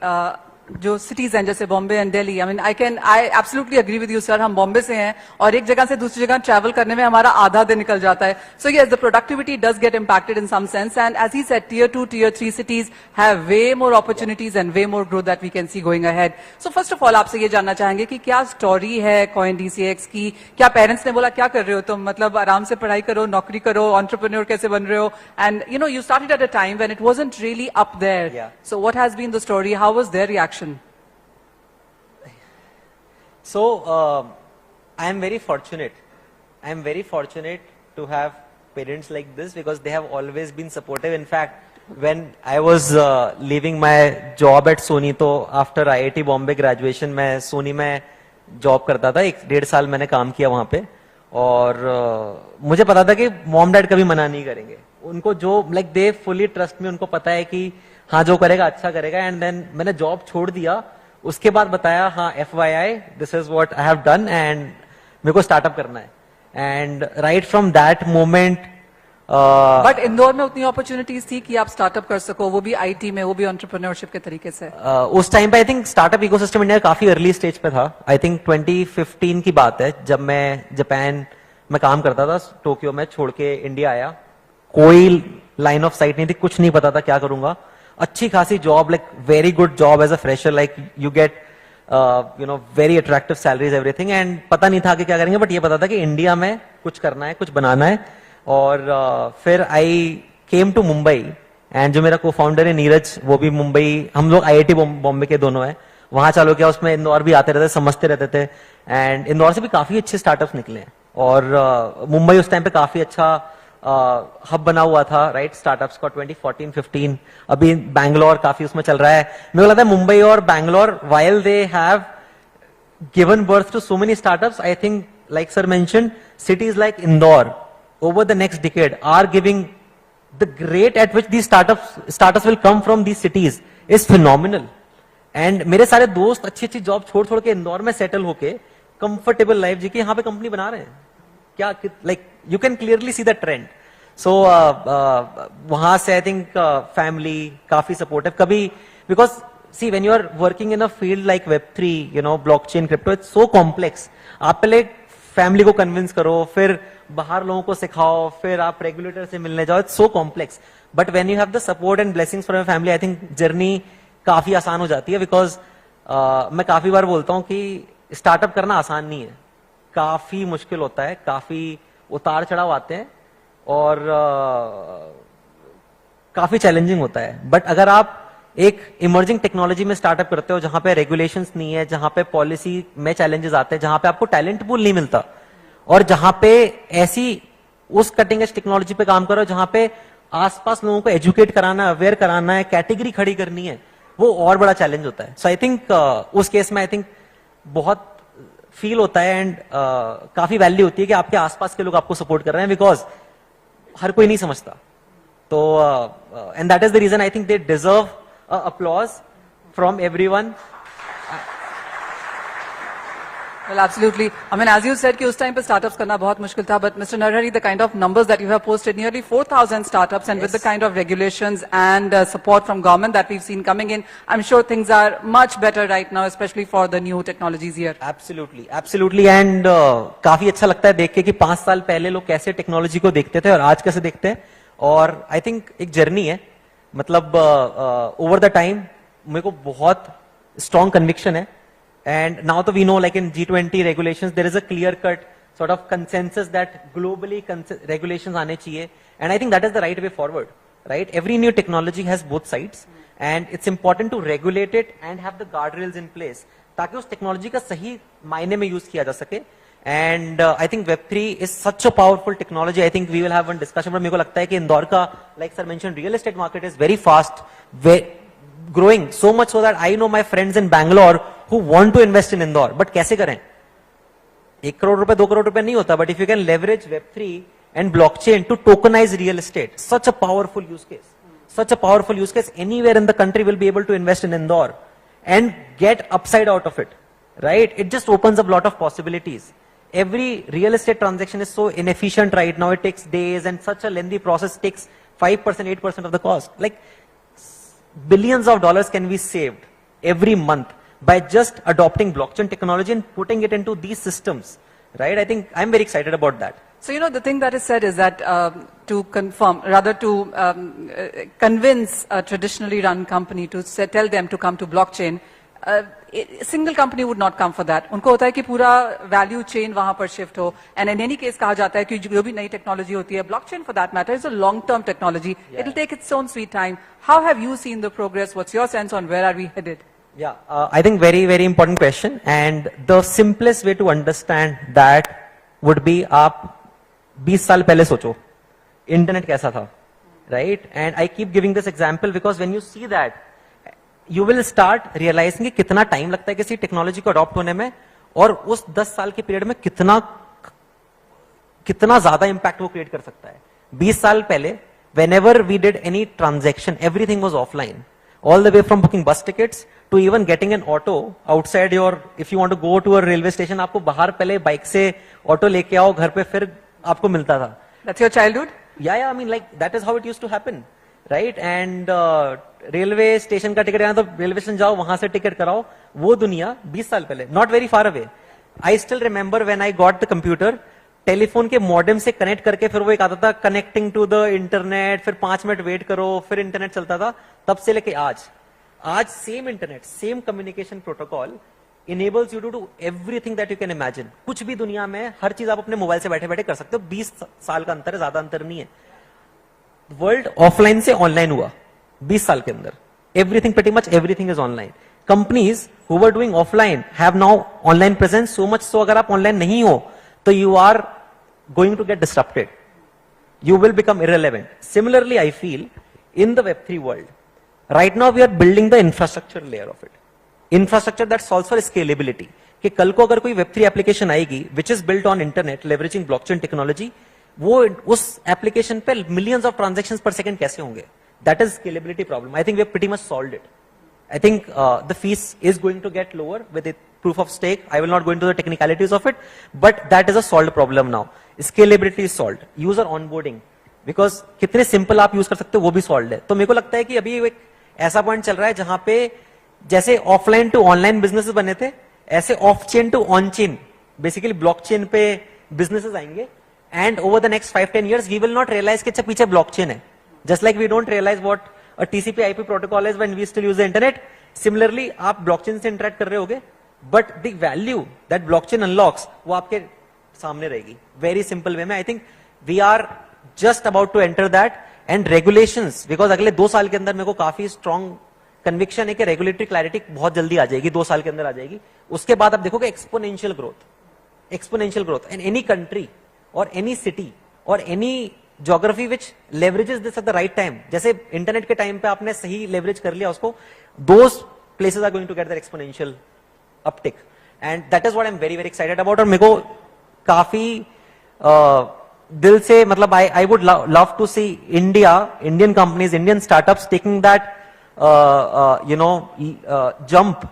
जो cities हैं जैसे Bombay and Delhi, I mean, I absolutely agree with you, sir. हम Bombay से हैं और एक जगह से दूसरी जगह travel करने में हमारा आधा दिन निकल जाता है. So yes, the productivity does get impacted in some sense. And as he said, tier 2, tier 3 cities have way more opportunities and way more growth that we can see going ahead. So first of all, आपसे ये जानना चाहेंगे कि क्या story है CoinDCX की? क्या parents ने बोला क्या कर रहे हो तुम? मतलब आराम से पढ़ाई करो, नौकरी करो, entrepreneur कैसे बन रहे हो? And you started at a time when it wasn't really up there. Yeah. So what has been the story? How was their reaction? So, I am very fortunate. I am very fortunate to have parents like this because they have always been supportive. In fact, when I was leaving my job at Sony, तो after IIT Bombay graduation, मैं Sony में job करता था. 1.5 साल मैंने काम किया वहाँ पे और मुझे पता था कि mom dad कभी मना नहीं करेंगे. उनको जो like they fully trust me, उनको पता है कि हाँ जो करेगा अच्छा करेगा. And then मैंने job छोड़ दिया. उसके बाद बताया हाँ FYI, this is what I have done and मेरे को startup करना है. And right from that moment, but Indore में उतनी अपॉर्चुनिटीज थी कि आप स्टार्टअप कर सको, वो भी आईटी में, वो भी एंटरप्रेन्योरशिप के तरीके से? उस टाइम पे I think startup ecosystem India काफी अर्ली स्टेज पे था. आई थिंक 2015 की बात है, जब मैं जापान में काम करता था, टोक्यो में छोड़ के इंडिया आया. कोई लाइन ऑफ साइट नहीं थी, कुछ नहीं पता था क्या करूंगा. अच्छी खासी job, like very good job as a fresher, like you get very attractive salaries everything, एंड पता नहीं था कि क्या करेंगे, बट ये पता था कि इंडिया में कुछ करना है, कुछ बनाना है. और फिर आई केम टू मुंबई, एंड जो मेरा को फाउंडर है नीरज, वो भी मुंबई, हम लोग IIT बॉम्बे के दोनों हैं, वहां चालू किया. उसमें इंदौर भी आते रहते, समझते रहते थे, एंड इंदौर से भी काफी अच्छे स्टार्टअप्स निकले हैं. और मुंबई उस टाइम पे काफी अच्छा हब बना हुआ था, राइट, स्टार्टअप्स का 2014-15. अभी बैंगलोर काफी उसमें चल रहा है. मेरे को लगता है मुंबई और Bangalore, while they have given birth to so many startups, I think, like sir mentioned, cities like Indore over the next decade are giving the rate at which these startups will come from these cities is phenomenal. And मेरे सारे दोस्त अच्छी अच्छी job छोड़ के इंदौर में settle होके comfortable life जी के यहाँ पे कंपनी बना रहे हैं. क्या, like you can clearly see the trend. So वहां से आई थिंक फैमिली काफी सपोर्टिव. कभी, because see when you are working in a field like Web3, you know, blockchain, crypto, it's so complex. आप पहले फैमिली को convince करो, फिर बाहर लोगों को सिखाओ, फिर आप रेगुलेटर से मिलने जाओ. It's so complex. But when you have the support and blessings from your family, I think journey काफी आसान हो जाती है. बिकॉज मैं काफी बार बोलता हूं कि स्टार्टअप करना आसान नहीं है, काफी मुश्किल होता है, काफी उतार चढ़ाव आते हैं, और काफी चैलेंजिंग होता है. बट अगर आप एक इमर्जिंग टेक्नोलॉजी में स्टार्टअप करते हो, जहां पे रेगुलेशंस नहीं है, जहां पे पॉलिसी में चैलेंजेस आते हैं, जहां पे आपको टैलेंट पूल नहीं मिलता, और जहां पे ऐसी उस कटिंग एज टेक्नोलॉजी पे काम करो जहां पे आसपास लोगों को एजुकेट कराना है, अवेयर कराना है, कैटेगरी खड़ी करनी है, वो और बड़ा चैलेंज होता है. सो आई थिंक उस केस में आई थिंक बहुत फील होता है, एंड काफी वैल्यू होती है कि आपके आसपास के लोग आपको सपोर्ट कर रहे हैं, बिकॉज हर कोई नहीं समझता. तो and that is the reason I think they deserve applause from everyone. Well, absolutely. I mean, as you said, कि उस time पे startups करना बहुत मुश्किल था, but Mr. Narhari, the kind of numbers that you have posted, nearly 4,000 startups, and with the kind of regulations and support from government that we've seen coming in, I'm sure things are much better right now, especially for the new technologies here. Absolutely, absolutely, and काफी अच्छा लगता है देख के कि 5 साल पहले लोग कैसे टेक्नोलॉजी को देखते थे और आज कैसे देखते हैं. और आई थिंक एक जर्नी है, मतलब ओवर द टाइम मेरे को बहुत स्ट्रॉन्ग कन्विक्शन है. एंड नाउ तो we know, like in G20 regulations there is a clear cut sort of consensus that globally regulations आने चाहिए, and I think that is the right way forward, right? Every new technology has both sides, and it's important to regulate it and have the guardrails in place ताकि उस technology का सही मायने में use किया जा सके. And I think Web3 is such a powerful technology. I think we will have one discussion. But मेरे को लगता है कि इंदौर का, like sir mentioned, real estate market is very fast, growing so much so that I know my friends in Bangalore who want to invest in Indore. But कैसे करें? 1 करोड़ रुपए, 2 करोड़ रुपए नहीं होता. But if you can leverage Web3 and blockchain to tokenize real estate, such a powerful use case. Such a powerful use case. Anywhere in the country will be able to invest in Indore and get upside out of it, right? It just opens up a lot of possibilities. Every real estate transaction is so inefficient right now. It takes days, and such a lengthy process takes 5%, 8% of the cost. Like billions of dollars can be saved every month by just adopting blockchain technology and putting it into these systems, right? I think I'm very excited about that. So, you know, the thing that is said is that to confirm, rather to convince a traditionally run company to tell them to come to blockchain, single company would not come for that. उनको होता है कि पूरा value chain वहां पर shift हो. And in any case कहा जाता है कि जो भी नई टेक्नोलॉजी होती है, blockchain for that matter, is a long term technology. It will take its own sweet time. How have you seen the progress? What's your sense on where are we headed? I think very, very important question, and the simplest way to understand that would be आप 20 साल पहले सोचो internet कैसा था, right? And I keep giving this example because when you see that, you will start realizing कि कितना time लगता है किसी टेक्नोलॉजी को अडॉप्ट होने में, और उस 10 साल के पीरियड में कितना ज्यादा इंपैक्ट वो क्रिएट कर सकता है. 20 साल पहले whenever we did any transaction, everything was offline, all the way from booking bus tickets to even getting an auto outside your, if you want to go to a railway station, आपको बाहर पहले bike से auto लेके आओ घर पे, फिर आपको मिलता था. That's your childhood? Yeah, I mean, like, that is how it used to happen, right? And railway station का टिकट, तो रेलवे स्टेशन जाओ, वहां से टिकट कराओ, वो दुनिया 20 साल पहले, not very far away. I still remember when I got the computer, telephone के मॉडेम से कनेक्ट करके फिर वो एक आता था कनेक्टिंग टू द इंटरनेट, फिर 5 मिनट वेट करो, फिर इंटरनेट चलता था. तब से लेके आज same internet, same communication protocol enables you to do everything that you can imagine. कुछ भी दुनिया में हर चीज आप अपने मोबाइल से बैठे बैठे कर सकते हो. 20 साल का अंतर है, ज्यादा अंतर नहीं है. वर्ल्ड ऑफलाइन से ऑनलाइन हुआ 20 साल के अंदर. Everything, pretty much everything is online. Companies who were doing offline have now online presence, so much so अगर आप ऑनलाइन नहीं हो तो you are going to get disrupted. You will become irrelevant. Similarly, I feel in the Web3 world, right now we are building the infrastructure layer of it. Infrastructure that solves for scalability. कि कल को अगर कोई Web3 application आएगी which is built on internet leveraging blockchain technology, वो उस application पे millions of transactions per second कैसे होंगे? That is scalability problem. I think we have pretty much solved it. I think the fees is going to get lower with the proof of stake. I will not go into the technicalities of it, but that is a solved problem now. Scalability is solved. User onboarding, because कितने simple आप use कर सकते हो वो भी solved है. तो मेरे को लगता है कि अभी एक ऐसा पॉइंट चल रहा है जहां पे जैसे ऑफलाइन टू ऑनलाइन बिजनेसेस बने थे, ऐसे off chain to on chain, basically blockchain पे बिजनेसेस आएंगे. And over the next 5-10 years we will not realise कि अच्छा पीछे ब्लॉकचेन है. Just like we don't realise what a TCP IP protocol is when we still use the internet. Similarly आप blockchain से interact कर रहे होगे, but the value that blockchain unlocks वो आपके सामने रहेगी. वेरी सिंपल वे में I think we are just about to enter that. And regulations, because अगले 2 साल के अंदर मेरे को काफी स्ट्रॉन्ग कन्विक्शन है कि रेगुलेटरी क्लैरिटी बहुत जल्दी आ जाएगी, 2 साल के अंदर आ जाएगी. उसके बाद आप देखोगे exponential growth and any country और एनी सिटी और any geography which leverages this at the right time. जैसे इंटरनेट के टाइम पे आपने सही लेवरेज कर लिया उसको, those places are going to get that exponential uptick. And that is what I am very very excited about. और मेरे को काफी दिल से, मतलब I would love to see Indian companies, Indian startups taking that jump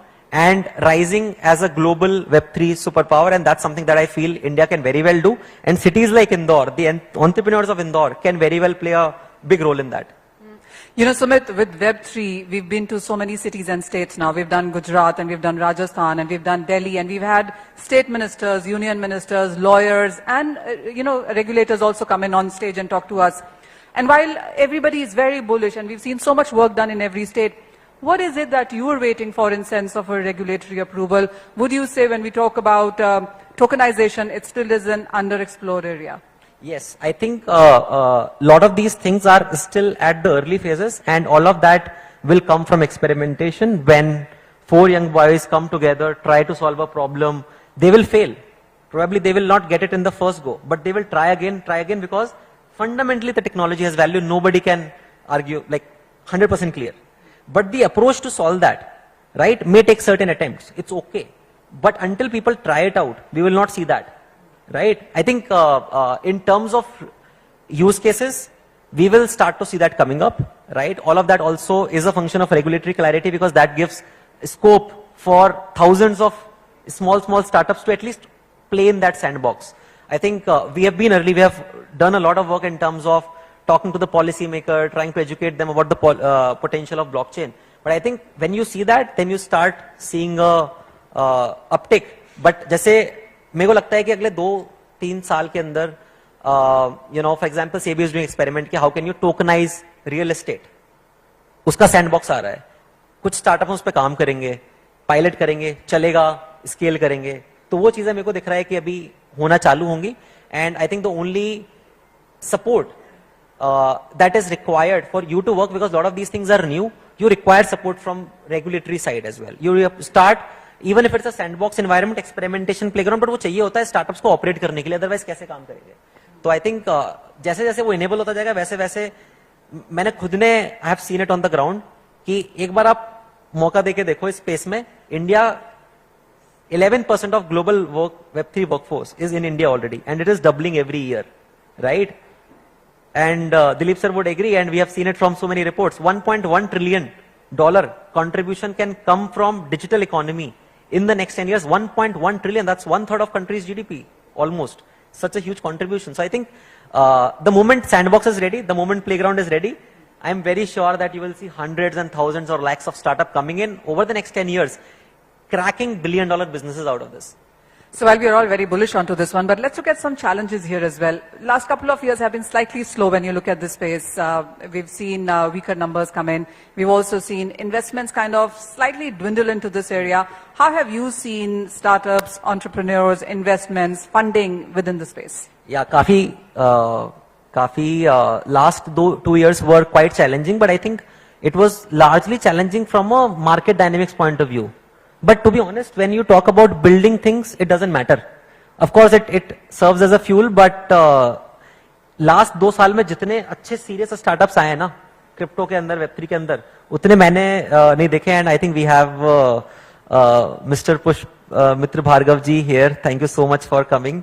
and rising as a global Web3 superpower, and that's something that I feel India can very well do. And cities like Indore, the entrepreneurs of Indore can very well play a big role in that. You know, Sumit, with Web3, we've been to so many cities and states now. We've done Gujarat and we've done Rajasthan and we've done Delhi, and we've had state ministers, union ministers, lawyers, and, regulators also come in on stage and talk to us. And while everybody is very bullish and we've seen so much work done in every state, what is it that you are waiting for in sense of a regulatory approval? Would you say when we talk about tokenization, it still is an underexplored area? Yes, I think lot of these things are still at the early phases, and all of that will come from experimentation. When 4 young boys come together, try to solve a problem, they will fail. Probably they will not get it in the first go, but they will try again, because fundamentally the technology has value. Nobody can argue, like 100% clear. But the approach to solve that, right, may take certain attempts. It's okay. But until people try it out, we will not see that, right? I think in terms of use cases, we will start to see that coming up, right? All of that also is a function of regulatory clarity, because that gives scope for thousands of small startups to at least play in that sandbox. I think we have been early. We have done a lot of work in terms of talking to the policymaker, trying to educate them about the potential of blockchain. But I think when you see that, then you start seeing a uptick. But जैसे मेरे को लगता है कि अगले 2-3 साल के अंदर, for example, SEBI is doing experiment कि how can you tokenize real estate. उसका sandbox आ रहा है. कुछ स्टार्टअप उस पर काम करेंगे, पायलट करेंगे, चलेगा, स्केल करेंगे. तो वो चीजें मेरे को दिख रहा है कि अभी होना चालू होंगी. And I think the only support that is required for you to work, because a lot of these things are new, you require support from regulatory side as well. You start, even if it's a sandbox environment, experimentation playground, but वो चाहिए होता है startups को operate करने के लिए, otherwise कैसे काम करेंगे. तो आई थिंक जैसे जैसे वो इनेबल होता जाएगा, वैसे वैसे मैंने खुद ने I have seen it on the ground कि एक बार आप मौका देके देखो इस स्पेस में. India 11% of global Web3 workforce is in India already, and it is doubling every year, right? And Dilip sir would agree, and we have seen it from so many reports. $1.1 trillion contribution can come from digital economy in the next 10 years. 1.1 trillion, that's 1/3 of country's GDP, almost. Such a huge contribution. So I think the moment sandbox is ready, the moment playground is ready, I'm very sure that you will see hundreds and thousands or lakhs of startup coming in over the next 10 years, cracking billion-dollar businesses out of this. So while we are all very bullish onto this one, but let's look at some challenges here as well. Last couple of years have been slightly slow when you look at this space. We've seen weaker numbers come in. We've also seen investments kind of slightly dwindle into this area. How have you seen startups, entrepreneurs, investments, funding within the space? Yeah, last 2 years were quite challenging, but I think it was largely challenging from a market dynamics point of view. But to be honest, when you talk about building things, it doesn't matter. Of course, it serves as a fuel, but last 2 साल में जितने अच्छे serious startups आए हैं ना, crypto के अंदर, Web3 के अंदर, उतने मैंने नहीं देखे. And I think we have Mr. Mitra Bhargav ji here. Thank you so much for coming.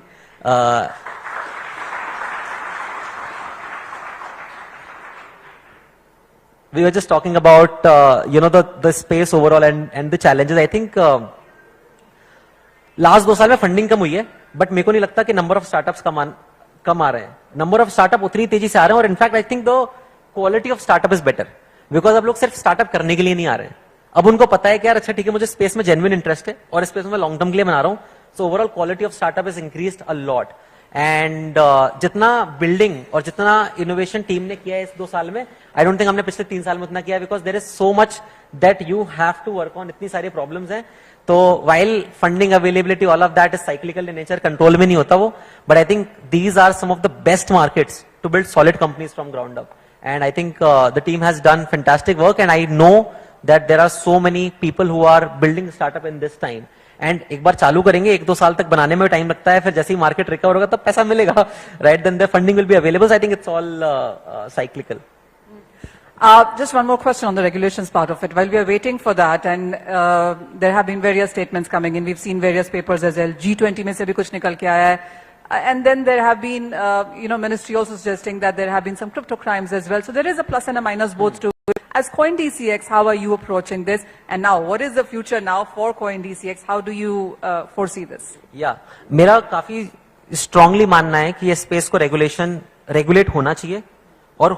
We were just talking about, the space overall and the challenges. I think last 2 साल में funding कम हुई है, but मेरे को नहीं लगता कि number of startups कम आ रहे हैं. Number of startup उतनी तेजी से आ रहे हैं और in fact I think the quality of startup is better because अब लोग सिर्फ startup करने के लिए नहीं आ रहे हैं. अब उनको पता है कि यार अच्छा ठीक है मुझे space में genuine interest है और space में long term के लिए बना रहा हूँ. So overall quality of startup is increased a lot. And जितना बिल्डिंग और जितना इनोवेशन टीम ने किया है इस 2 साल में, आई डोंट थिंक हमने पिछले 3 साल में उतना किया, because there is so much that you have to work on. इतनी सारी प्रॉब्लम्स हैं. तो while funding availability all of that is cyclical in nature, control में नहीं होता वो, but I think these are some of the best markets to build solid companies from ground up. And I think the team has done fantastic work and I know that there are so many people who are building startup in this time. And एक बार चालू करेंगे 1-2 साल तक बनाने में time लगता है, फिर जैसे ही मार्केट रिकवर होगा तब पैसा मिलेगा, right? Then the funding will be available. I think it's all cyclical. Just one more question on the regulations part of it. While we are waiting for that, and there have been various statements coming in, we've seen various papers as well. G20 में से भी कुछ निकल के आया है. And then there have been, ministry also suggesting that there have been some crypto crimes as well. So there is a plus and a minus both to it. As CoinDCX, how are you approaching this? And now, what is the future now for CoinDCX? How do you foresee this? Yeah, मेरा काफी strongly मानना है कि ये space को regulate होना चाहिए और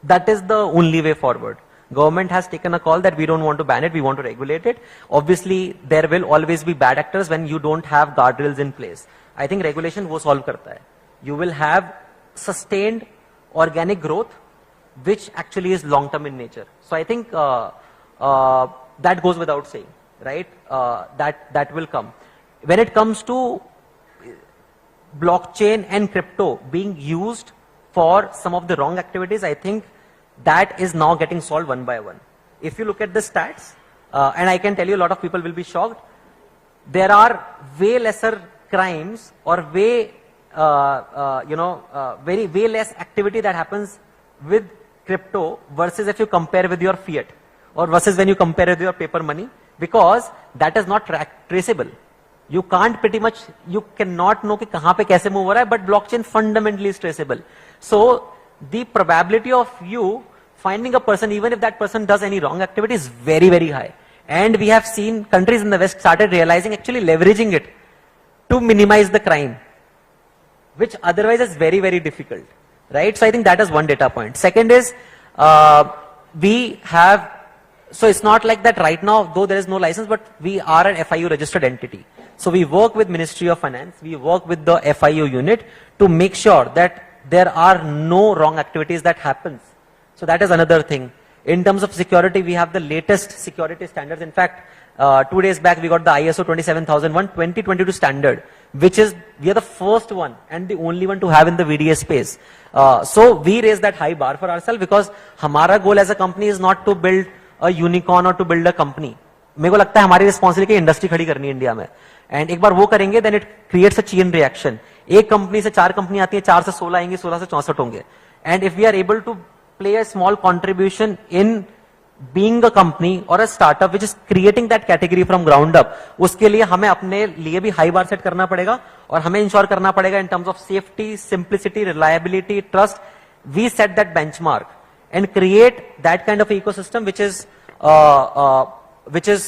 that is the only way forward. Government has taken a call that we don't want to ban it, we want to regulate it. Obviously, there will always be bad actors when you don't have guardrails in place. I think regulation वो solve करता है. You will have sustained organic growth, which actually is long term in nature. So I think that goes without saying, right? That will come. When it comes to blockchain and crypto being used for some of the wrong activities, I think that is now getting solved one by one. If you look at the stats, and I can tell you a lot of people will be shocked, there are way lesser crimes or way less activity that happens with crypto versus if you compare with your fiat or versus when you compare with your paper money, because that is not traceable. You can't you cannot know कि कहाँ पे कैसे move हो रहा है, but blockchain fundamentally is traceable. So the probability of you finding a person, even if that person does any wrong activity, is very, very high. And we have seen countries in the West started realizing, actually leveraging it to minimize the crime, which otherwise is very, very difficult, right? So I think that is one data point. Second is, so it's not like that right now, though there is no license, but we are an FIU registered entity. So we work with Ministry of Finance, we work with the FIU unit to make sure that there are no wrong activities that happens. So that is another thing. In terms of security, we have the latest security standards. In fact, 2 days back, we got the ISO 27001 2022 standard, which is, we are the first one and the only one to have in the VDA space. So we raise that high bar for ourselves because हमारा goal as a company is not to build a unicorn or to build a company. मेरे को लगता है हमारी responsibility industry खड़ी करनी है India में, एंड एक बार वो करेंगे then it creates a chain reaction. एक कंपनी से 4 कंपनी आती है, 4 से 16 आएंगे, 16 से 64 होंगे. And if we are able to play a small contribution in being a company और a startup which is creating that category from ground up, उसके लिए हमें अपने लिए भी हाई बार सेट करना पड़ेगा और हमें इंश्योर करना पड़ेगा in terms of safety, simplicity, reliability, trust. We set that benchmark and create that kind of ecosystem which is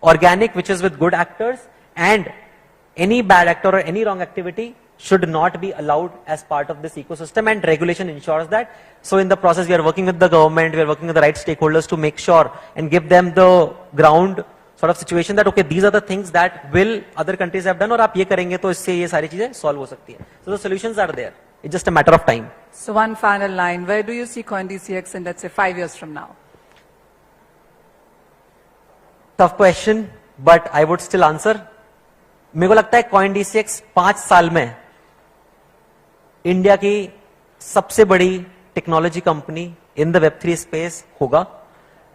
organic, which is with good actors, and any bad actor or any wrong activity should not be allowed as part of this ecosystem, and regulation ensures that. So in the process, we are working with the government, we are working with the right stakeholders to make sure and give them the ground sort of situation that, okay, these are the things that will other countries have done, और आप ये करेंगे तो इससे ये सारी चीजें solve हो सकती है. So the solutions are there. It's just a matter of time. So one final line, where do you see CoinDCX in, let's say, 5 years from now? Tough question, but I would still answer. मेरे को लगता है CoinDCX 5 साल में India की सबसे बड़ी technology company in the Web3 space होगा.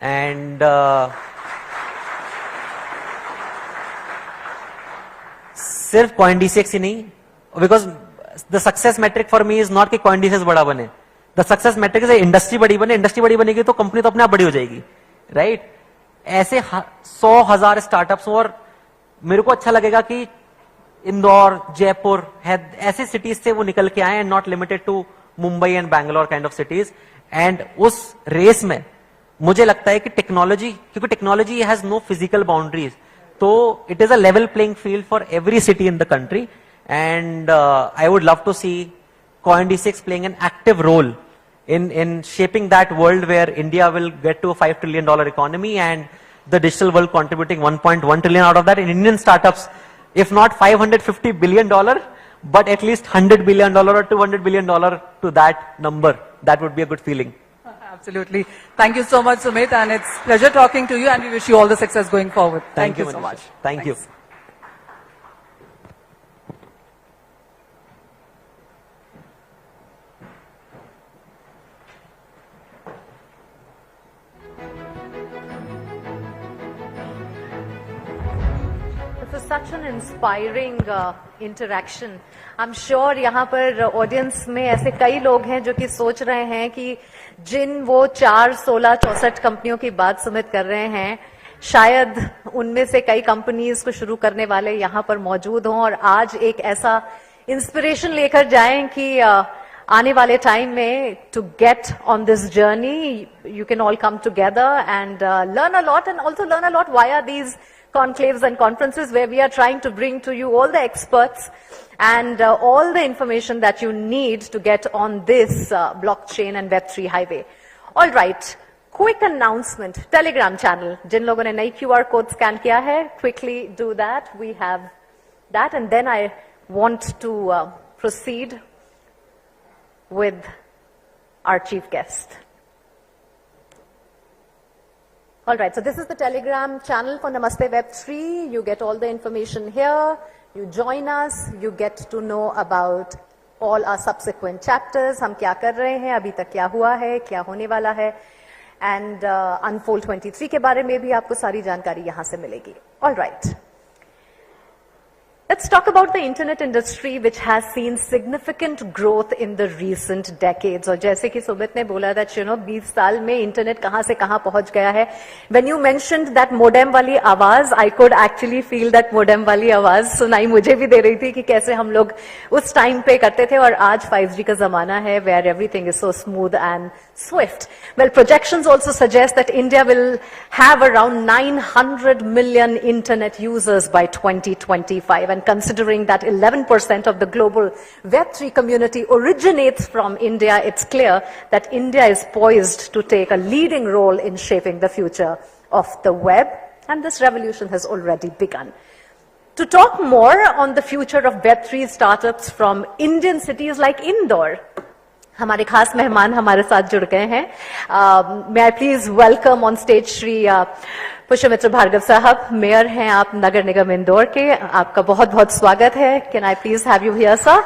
एंड सिर्फ CoinDCX ही नहीं, because the success metric for me is not कि CoinDCX बड़ा बने. द सक्सेस मेट्रिक से इंडस्ट्री बड़ी बने. इंडस्ट्री बड़ी बनेगी तो कंपनी तो अपने आप बड़ी हो जाएगी, राइट? ऐसे 100,000 स्टार्टअप्स, और मेरे को अच्छा लगेगा कि इंदौर, जयपुर, ऐसे सिटीज से वो निकल के आए, and not limited to Mumbai and Bangalore kind of cities. And उस रेस में मुझे लगता है कि टेक्नोलॉजी, क्योंकि technology has no physical boundaries, तो it is a level playing field for every city in the country. And I would love to see CoinDCX playing an active role in shaping that world where India will get to a $5 trillion economy, and the digital world contributing 1.1 trillion out of that, and Indian startups, if not $550 billion, but at least $100 billion or $200 billion to that number. That would be a good feeling. Absolutely. Thank you so much, Sumit, and it's a pleasure talking to you, and we wish you all the success going forward. Thank you so Manisha. much. Thank you. This is such an inspiring interaction. I'm sure यहाँ पर audience में ऐसे कई लोग हैं जो कि सोच रहे हैं कि जिन वो 4, 16, 64 कंपनियों की बात सुमित कर रहे हैं, शायद उनमें से कई कंपनीज को शुरू करने वाले यहाँ पर मौजूद हों, और आज एक ऐसा इंस्पिरेशन लेकर जाएं कि आने वाले टाइम में to get on this journey you can all come together and learn a lot, and also learn a lot via these conclaves and conferences where we are trying to bring to you all the experts and all the information that you need to get on this blockchain and Web3 highway. All right, quick announcement, Telegram channel. जिन लोगों ने नई QR code scan किया है, quickly do that. We have that, and then I want to proceed with our chief guest. All right, so this is the Telegram channel for Namaste Web3. You get all the information here. You join us. You get to know about all our subsequent chapters. हम क्या कर रहे हैं, अभी तक क्या हुआ है, क्या होने वाला है, and Unfold 23 के बारे में भी आपको सारी जानकारी यहाँ से मिलेगी. All right. Let's talk about the internet industry, which has seen significant growth in the recent decades. और जैसे कि सुमित ने बोला that 20 साल में इंटरनेट कहाँ से कहाँ पहुँच गया है. When you mentioned that modem वाली आवाज, I could actually feel that modem वाली आवाज सुनाई मुझे भी दे रही थी कि कैसे हम लोग उस टाइम पे करते थे, और आज 5G का जमाना है where everything is so smooth and swift. Well, projections also suggest that India will have around 900 million internet users by 2025, and considering that 11% of the global Web3 community originates from India, it's clear that India is poised to take a leading role in shaping the future of the web, and this revolution has already begun. To talk more on the future of Web3 startups from Indian cities like Indore, हमारे खास मेहमान हमारे साथ जुड़ गए हैं. May I please welcome on stage Shri Pushyamitra Bhargava साहब, mayor हैं आप नगर निगम इंदौर के. आपका बहुत बहुत स्वागत है. Can I please have you here, sir?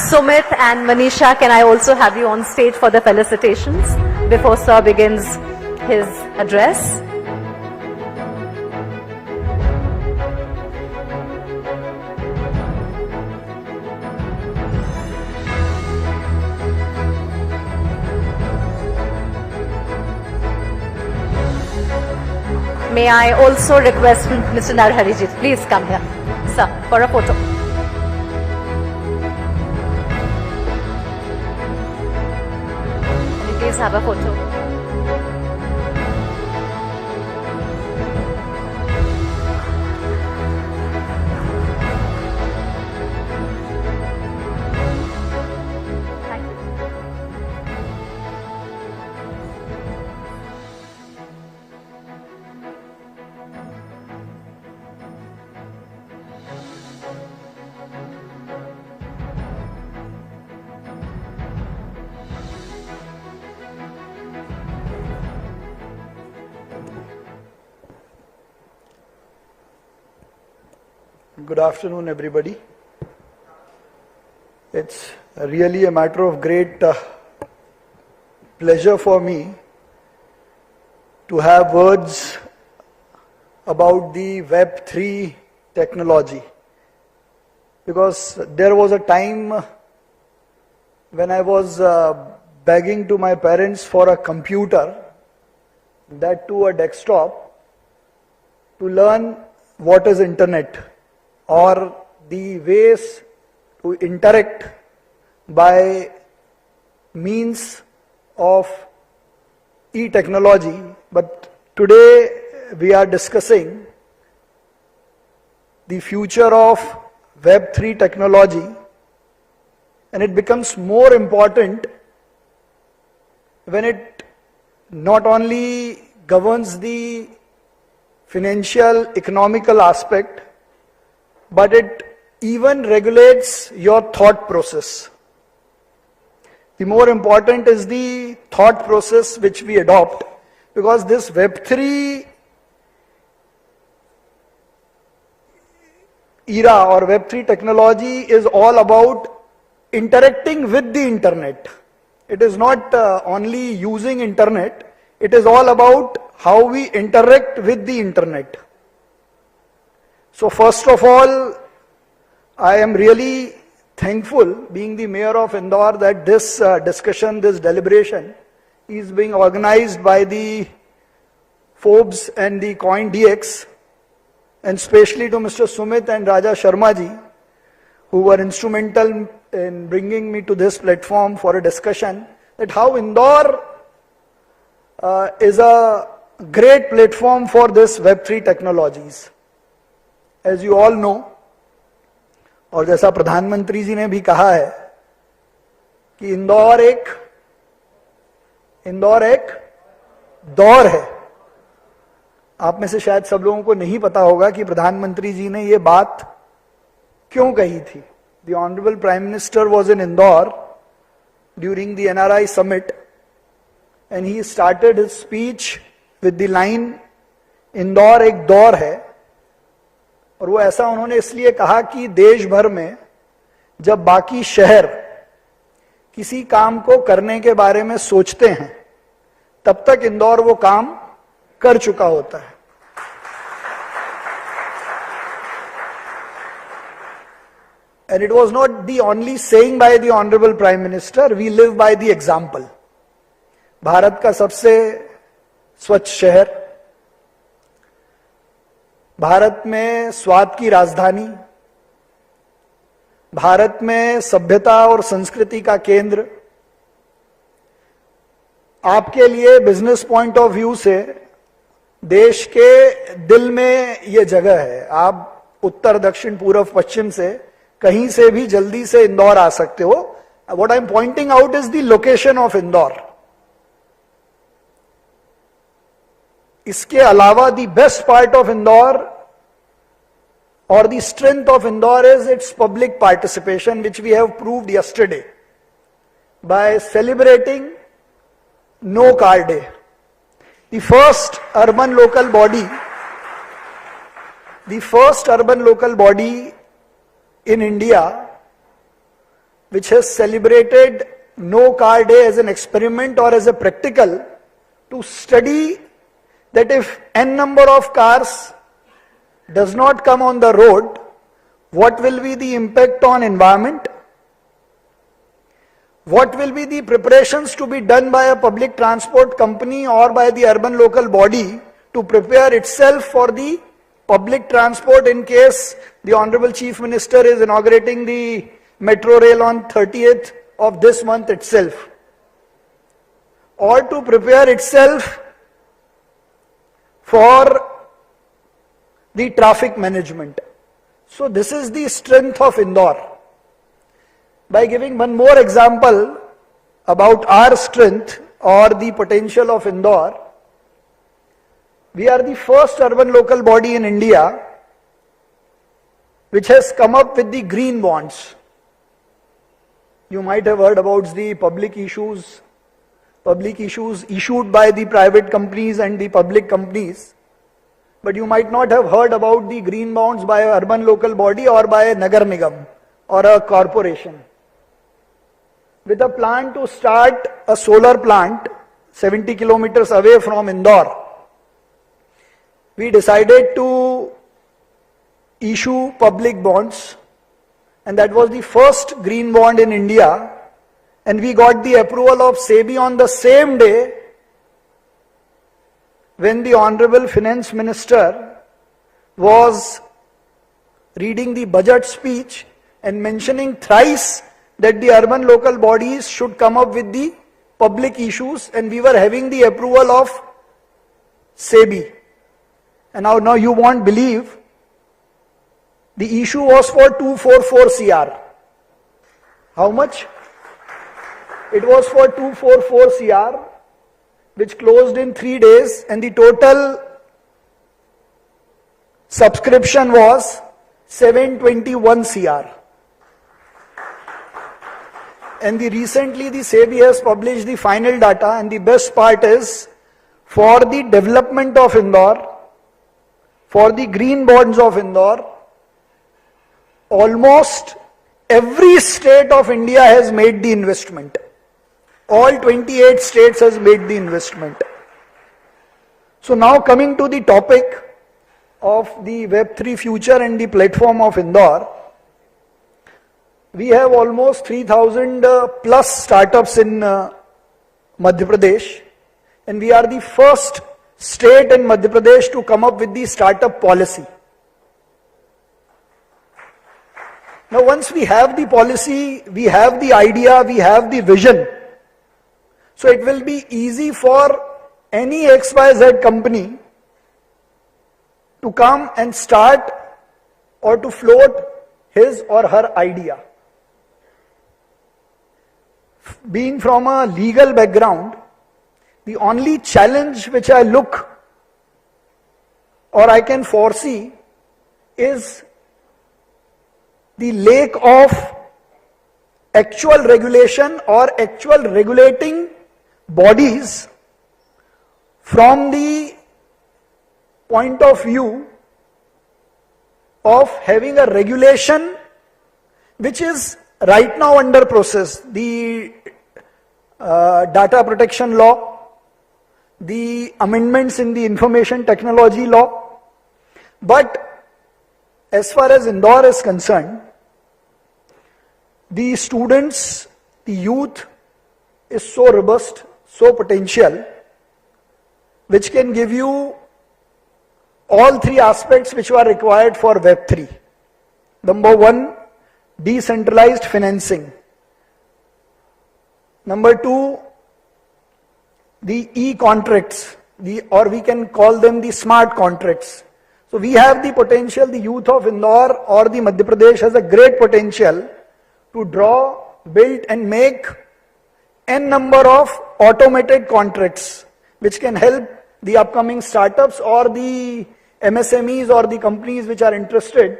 Sumit and Manisha, can I also have you on stage for the felicitations before sir begins his address? May I also request Mr. Narhari ji, please come here, sir, for a photo. Can you please have a photo? Good afternoon, everybody. It's really a matter of great pleasure for me to have words about the Web3 technology, because there was a time when I was begging to my parents for a computer, that too a desktop, to learn what is internet or the ways to interact by means of e-technology. But today we are discussing the future of Web3 technology, and it becomes more important when it not only governs the financial, economical aspect, but it even regulates your thought process. The more important is the thought process which we adopt, because this Web3 era or Web3 technology is all about interacting with the internet. It is not only using internet, it is all about how we interact with the internet. So first of all, I am really thankful, being the mayor of Indore, that this discussion, this deliberation is being organized by the Forbes and the CoinDCX, and especially to Mr. Sumit and Raja Sharma ji, who were instrumental in bringing me to this platform for a discussion, that how Indore is a great platform for this Web3 technologies. As you all know, और जैसा प्रधानमंत्री जी ने भी कहा है कि इंदौर एक दौर है. आप में से शायद सब लोगों को नहीं पता होगा कि प्रधानमंत्री जी ने ये बात क्यों कही थी. The Honorable Prime Minister was in Indore during the NRI summit, and he started his speech with the line Indore एक दौर है. और वो ऐसा उन्होंने इसलिए कहा कि देश भर में जब बाकी शहर किसी काम को करने के बारे में सोचते हैं, तब तक इंदौर वो काम कर चुका होता है. And it was not the only saying by the Honorable Prime Minister, we live by the example. Bharat का सबसे स्वच्छ शहर, भारत में स्वाद की राजधानी, भारत में सभ्यता और संस्कृति का केंद्र. आपके लिए बिजनेस पॉइंट ऑफ व्यू से देश के दिल में ये जगह है. आप उत्तर, दक्षिण, पूर्व, पश्चिम से कहीं से भी जल्दी से इंदौर आ सकते हो. What I am pointing out is the location of Indore. इसके अलावा the best part of Indore or the strength of Indore is its public participation, which we have proved yesterday by celebrating No Car Day. The first urban local body in India which has celebrated No Car Day as an experiment or as a practical to study that if n number of cars does not come on the road, what will be the impact on environment? What will be the preparations to be done by a public transport company or by the urban local body to prepare itself for the public transport in case the Honorable Chief Minister is inaugurating the metro rail on 30th of this month itself, or to prepare itself for the traffic management. So this is the strength of Indore. By giving one more example about our strength or the potential of Indore, we are the first urban local body in India which has come up with the green bonds. You might have heard about the public issues issued by the private companies and the public companies, but you might not have heard about the green bonds by an urban local body or by a Nagar Nigam or a corporation. With a plan to start a solar plant 70 kilometers away from Indore, we decided to issue public bonds, and that was the first green bond in India, and we got the approval of SEBI on the same day when the Honorable Finance Minister was reading the budget speech and mentioning thrice that the urban local bodies should come up with the public issues, and we were having the approval of SEBI. And now you won't believe, the issue was for 244 CR. How much? It was for 244 CR, which closed in 3 days, and the total subscription was 721 CR. And recently the SEBI has published the final data, and the best part is, for the development of Indore, for the green bonds of Indore, almost every state of India has made the investment. All 28 states has made the investment. So now coming to the topic of the Web3 future and the platform of Indore, we have almost 3,000 plus startups in Madhya Pradesh, and we are the first state in Madhya Pradesh to come up with the startup policy. Now once we have the policy, we have the idea, we have the vision, so it will be easy for any XYZ company to come and start or to float his or her idea. Being from a legal background, the only challenge which I look or I can foresee is the lack of actual regulation or actual regulating bodies from the point of view of having a regulation which is right now under process. The data protection law, the amendments in the information technology law. But as far as Indore is concerned, the students, the youth is so robust, so potential, which can give you all three aspects which are required for Web3. Number one, decentralized financing. Number two, the e-contracts, or we can call them the smart contracts. So we have the potential, the youth of Indore or the Madhya Pradesh has a great potential to draw, build and make n number of automated contracts which can help the upcoming startups or the MSMEs or the companies which are interested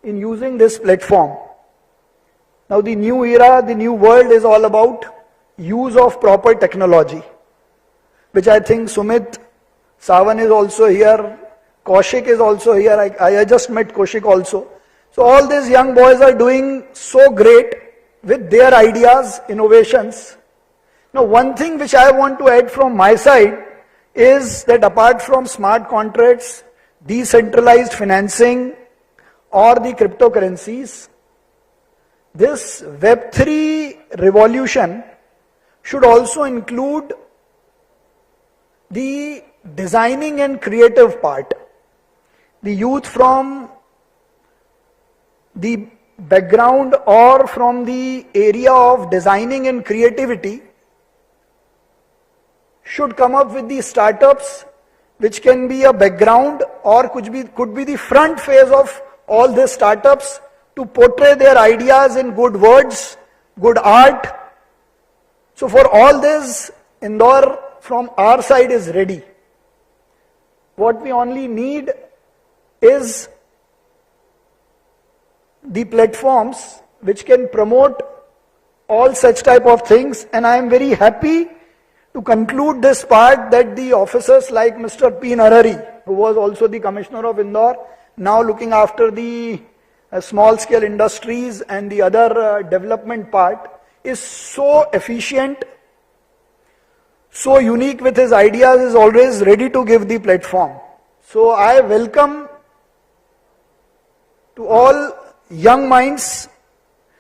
in using this platform. Now the new era, the new world is all about use of proper technology, which I think Sumit Sawan is also here, Kaushik is also here, I just met Kaushik also. So all these young boys are doing so great with their ideas, innovations. Now one thing which I want to add from my side is that apart from smart contracts, decentralized financing or the cryptocurrencies, this Web3 revolution should also include the designing and creative part. The youth from the background or from the area of designing and creativity should come up with the startups which can be a background or could be the front face of all these startups to portray their ideas in good words, good art. So for all this, Indore from our side is ready. What we only need is the platforms which can promote all such type of things, and I am very happy to conclude this part, that the officers like Mr. P. Narari, who was also the Commissioner of Indore, now looking after the small scale industries and the other development part, is so efficient, so unique with his ideas, is always ready to give the platform. So I welcome to all young minds,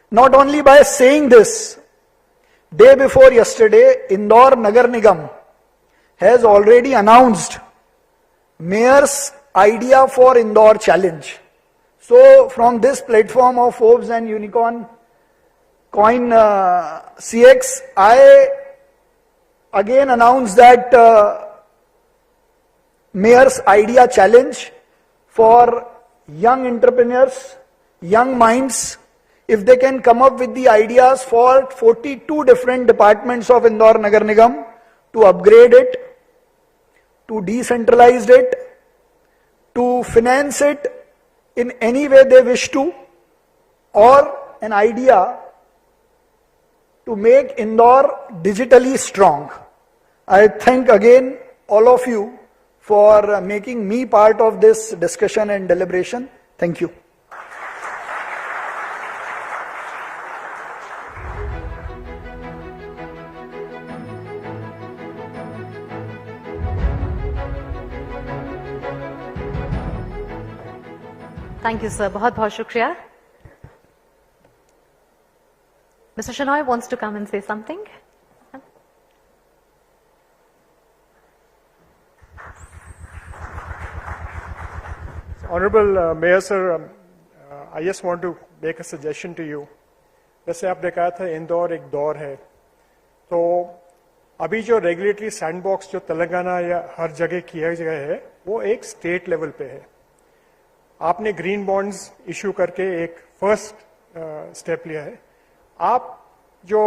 not only by saying this. Day before yesterday, Indore Nagar Nigam has already announced Mayor's Idea for Indore Challenge. So from this platform of Forbes and Unicorn CoinCX, I again announce that Mayor's Idea Challenge for young entrepreneurs, young minds. If they can come up with the ideas for 42 different departments of Indore Nagar Nigam to upgrade it, to decentralize it, to finance it in any way they wish to, or an idea to make Indore digitally strong. I thank again all of you for making me part of this discussion and deliberation. Thank you. Thank you, sir. बहुत बहुत शुक्रिया. Mr. Shenoy wants to come and say something. Honorable Mayor Sir, I just want to make a suggestion to you. जैसे आपने कहा था इंदौर एक दौर है, तो अभी जो रेगुलेटरी सैंडबॉक्स जो तेलंगाना या हर जगह किया गया है, वो एक स्टेट लेवल पे है. आपने ग्रीन बॉन्ड्स इशू करके एक फर्स्ट स्टेप लिया है. आप जो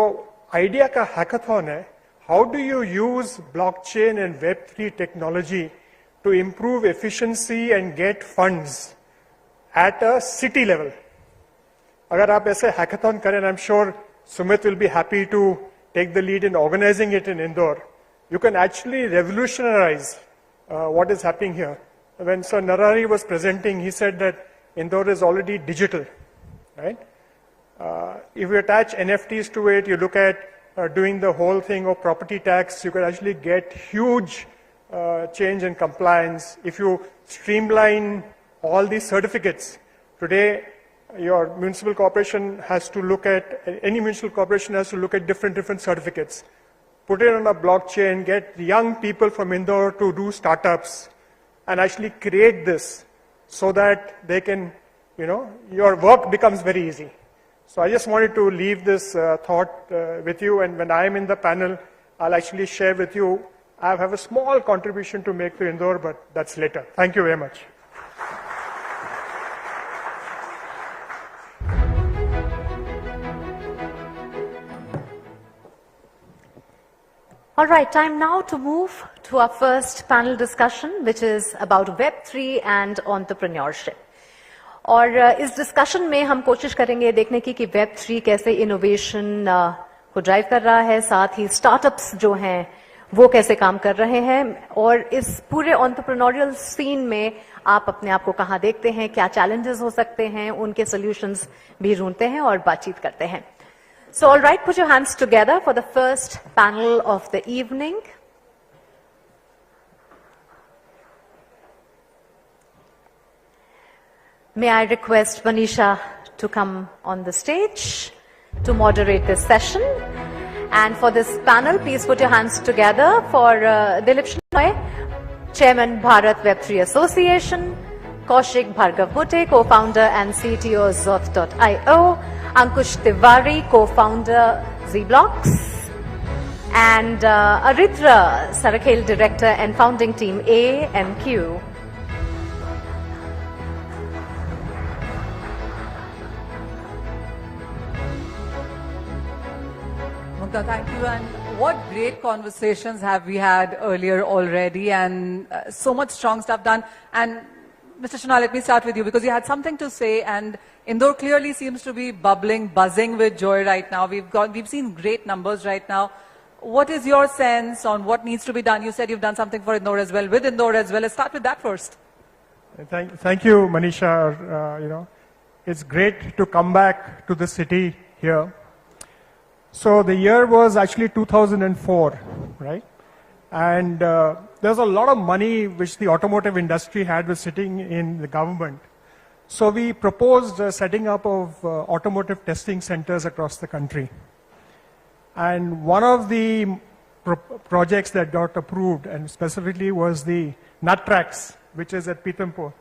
आइडिया का हैकाथॉन है, how do you use blockchain and वेब3 technology to improve efficiency and get funds at a city level? अगर आप ऐसे हैकाथॉन करें, I am sure Sumit will be happy to take the lead in organizing it in Indore. You can actually revolutionize what is happening here. When Sir Narari was presenting, he said that Indore is already digital, right? If you attach NFTs to it, you look at doing the whole thing of property tax, you could actually get huge change in compliance. If you streamline all these certificates, today your municipal corporation has to look at, any municipal corporation has to look at different certificates. Put it on a blockchain, get young people from Indore to do startups and actually create this so that they can, your work becomes very easy. So I just wanted to leave this thought with you, and when I am in the panel, I'll actually share with you. I have a small contribution to make to Indore, but that's later. Thank you very much. All right, time now to move to our first panel discussion, which is about Web3 and entrepreneurship. और इस discussion में हम कोशिश करेंगे देखने की कि Web3 कैसे इनोवेशन को ड्राइव कर रहा है, साथ ही स्टार्टअप्स जो हैं वो कैसे काम कर रहे हैं, और इस पूरे एंटरप्रेन्योरियल सीन में आप अपने आप को कहाँ देखते हैं, क्या चैलेंजेस हो सकते हैं, उनके सॉल्यूशंस भी ढूंढते हैं और बातचीत करते हैं. So all right, put your hands together for the first panel of the evening. May I request Manisha to come on the stage to moderate this session. And for this panel, please put your hands together for Dilip Shenoy, Chairman Bharat Web3 Association, Kaushik Bhargav Mutte, co-founder and CTO Zoth.io, Ankush Tiwari, co-founder ZBlocks, and Aritra Sarakhel, director and founding team AMQ. Mukta, thank you. And what great conversations have we had earlier already, and so much strong stuff done. And Mr. Shenoy, let me start with you because you had something to say, and Indore clearly seems to be bubbling, buzzing with joy right now. We've seen great numbers right now. what is your sense on what needs to be done? You said you've done something for Indore as well, with Indore as well. Let's start with that first. Thank you, Manisha. It's great to come back to the city here. So the year was actually 2004, right? And there's a lot of money which the automotive industry had was sitting in the government. So we proposed setting up of automotive testing centers across the country. And one of the projects that got approved, and specifically, was the nut tracks, which is at Pithampur.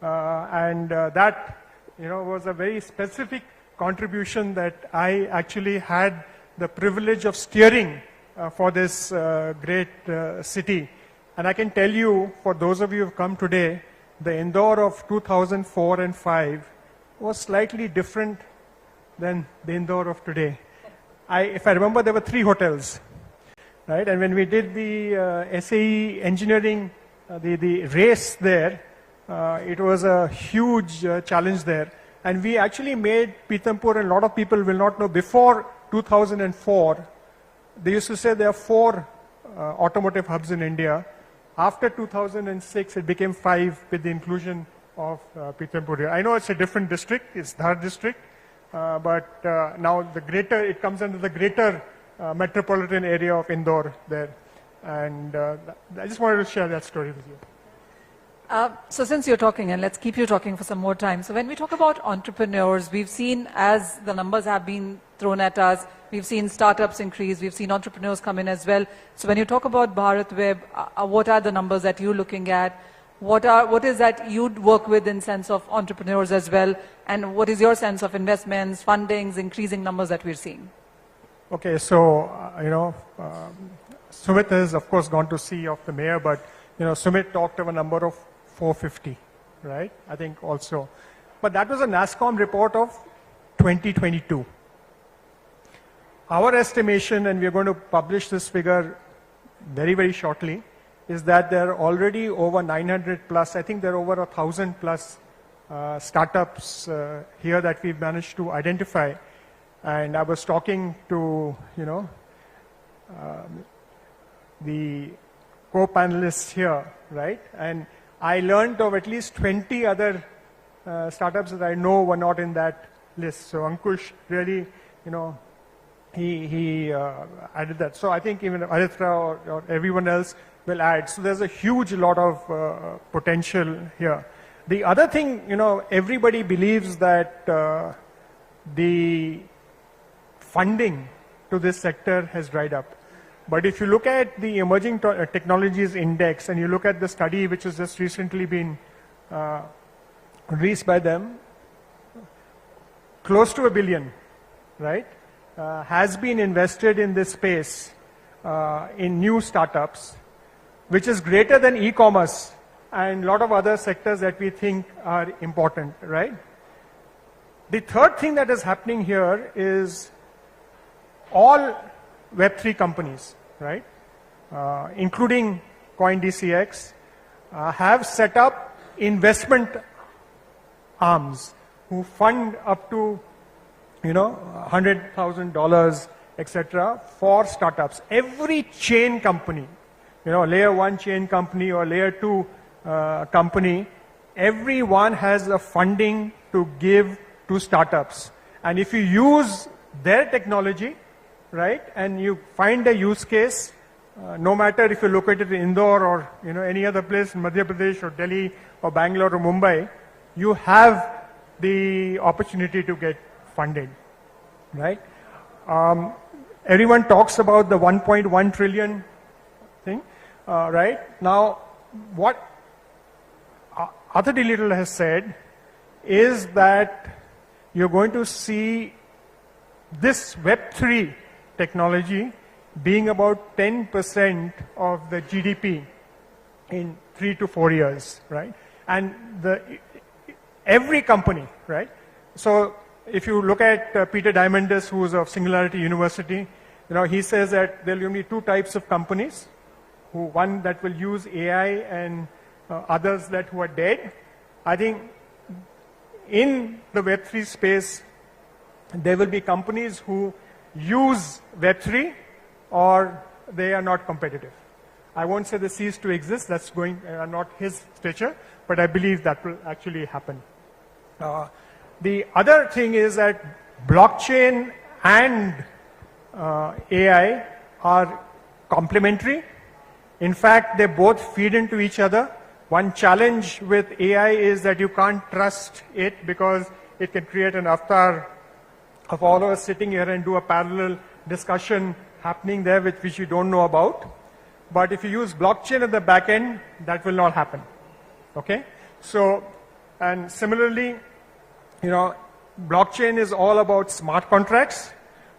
That was a very specific contribution that I actually had the privilege of steering for this great city. And I can tell you, for those of you who have come today, the Indore of 2004 and 5 was slightly different than the Indore of today. If I remember, there were 3 hotels, right? And when we did the SAE engineering, the race there, it was a huge challenge there. And we actually made Pithampur, and a lot of people will not know, before 2004, they used to say there are 4 automotive hubs in India. After 2006, it became 5 with the inclusion of Pithampur. I know it's a different district, it's Dhar district, but now it comes under the greater metropolitan area of Indore there. And I just wanted to share that story with you. So since you're talking, and let's keep you talking for some more time. So when we talk about entrepreneurs, we've seen, as the numbers have been thrown at us, we've seen startups increase, we've seen entrepreneurs come in as well. So when you talk about Bharat Web, what are the numbers that you're looking at? What is that you'd work with in sense of entrepreneurs as well? And what is your sense of investments, fundings, increasing numbers that we're seeing? Okay, so, Sumit has, of course, gone to see of the mayor, but, Sumit talked of a number of 450, right? I think also. But that was a NASSCOM report of 2022. Our estimation, and we're going to publish this figure very, very shortly, is that there are already over 900 plus, I think there are over 1,000 plus startups here that we've managed to identify. And I was talking to, the co-panelists here, right? And I learned of at least 20 other startups that I know were not in that list. So Ankush really, he added that. So I think even Aritra or everyone else will add. So there's a huge lot of potential here. The other thing, everybody believes that the funding to this sector has dried up. But if you look at the Emerging Technologies Index and you look at the study which has just recently been released by them, close to $1 billion, right, has been invested in this space in new startups, which is greater than e-commerce and a lot of other sectors that we think are important, right? The third thing that is happening here is all Web3 companies, right, including CoinDCX, have set up investment arms who fund up to, $100,000, etc., for startups. Every chain company, layer 1 chain company or layer 2 company, everyone has a funding to give to startups. And if you use their technology, right, and you find a use case, no matter if you're located in Indore or any other place in Madhya Pradesh or Delhi or Bangalore or Mumbai, you have the opportunity to get funded, right? Everyone talks about the 1.1 trillion thing, right? Now, what Aditi Little has said is that you're going to see this Web3 technology being about 10% of the GDP in 3 to 4 years, right? And every company, right? So if you look at Peter Diamandis, who's of Singularity University, he says that there will be 2 types of companies, one that will use AI and others who are dead. I think in the Web3 space, there will be companies who use Web3 or they are not competitive. I won't say they cease to exist, that's going not his stature, but I believe that will actually happen. The other thing is that blockchain and AI are complementary. In fact, they both feed into each other. One challenge with AI is that you can't trust it because it can create an avatar of all of us sitting here and do a parallel discussion happening there which you don't know about. But if you use blockchain at the back end, that will not happen. Okay? So, and similarly, you know, blockchain is all about smart contracts,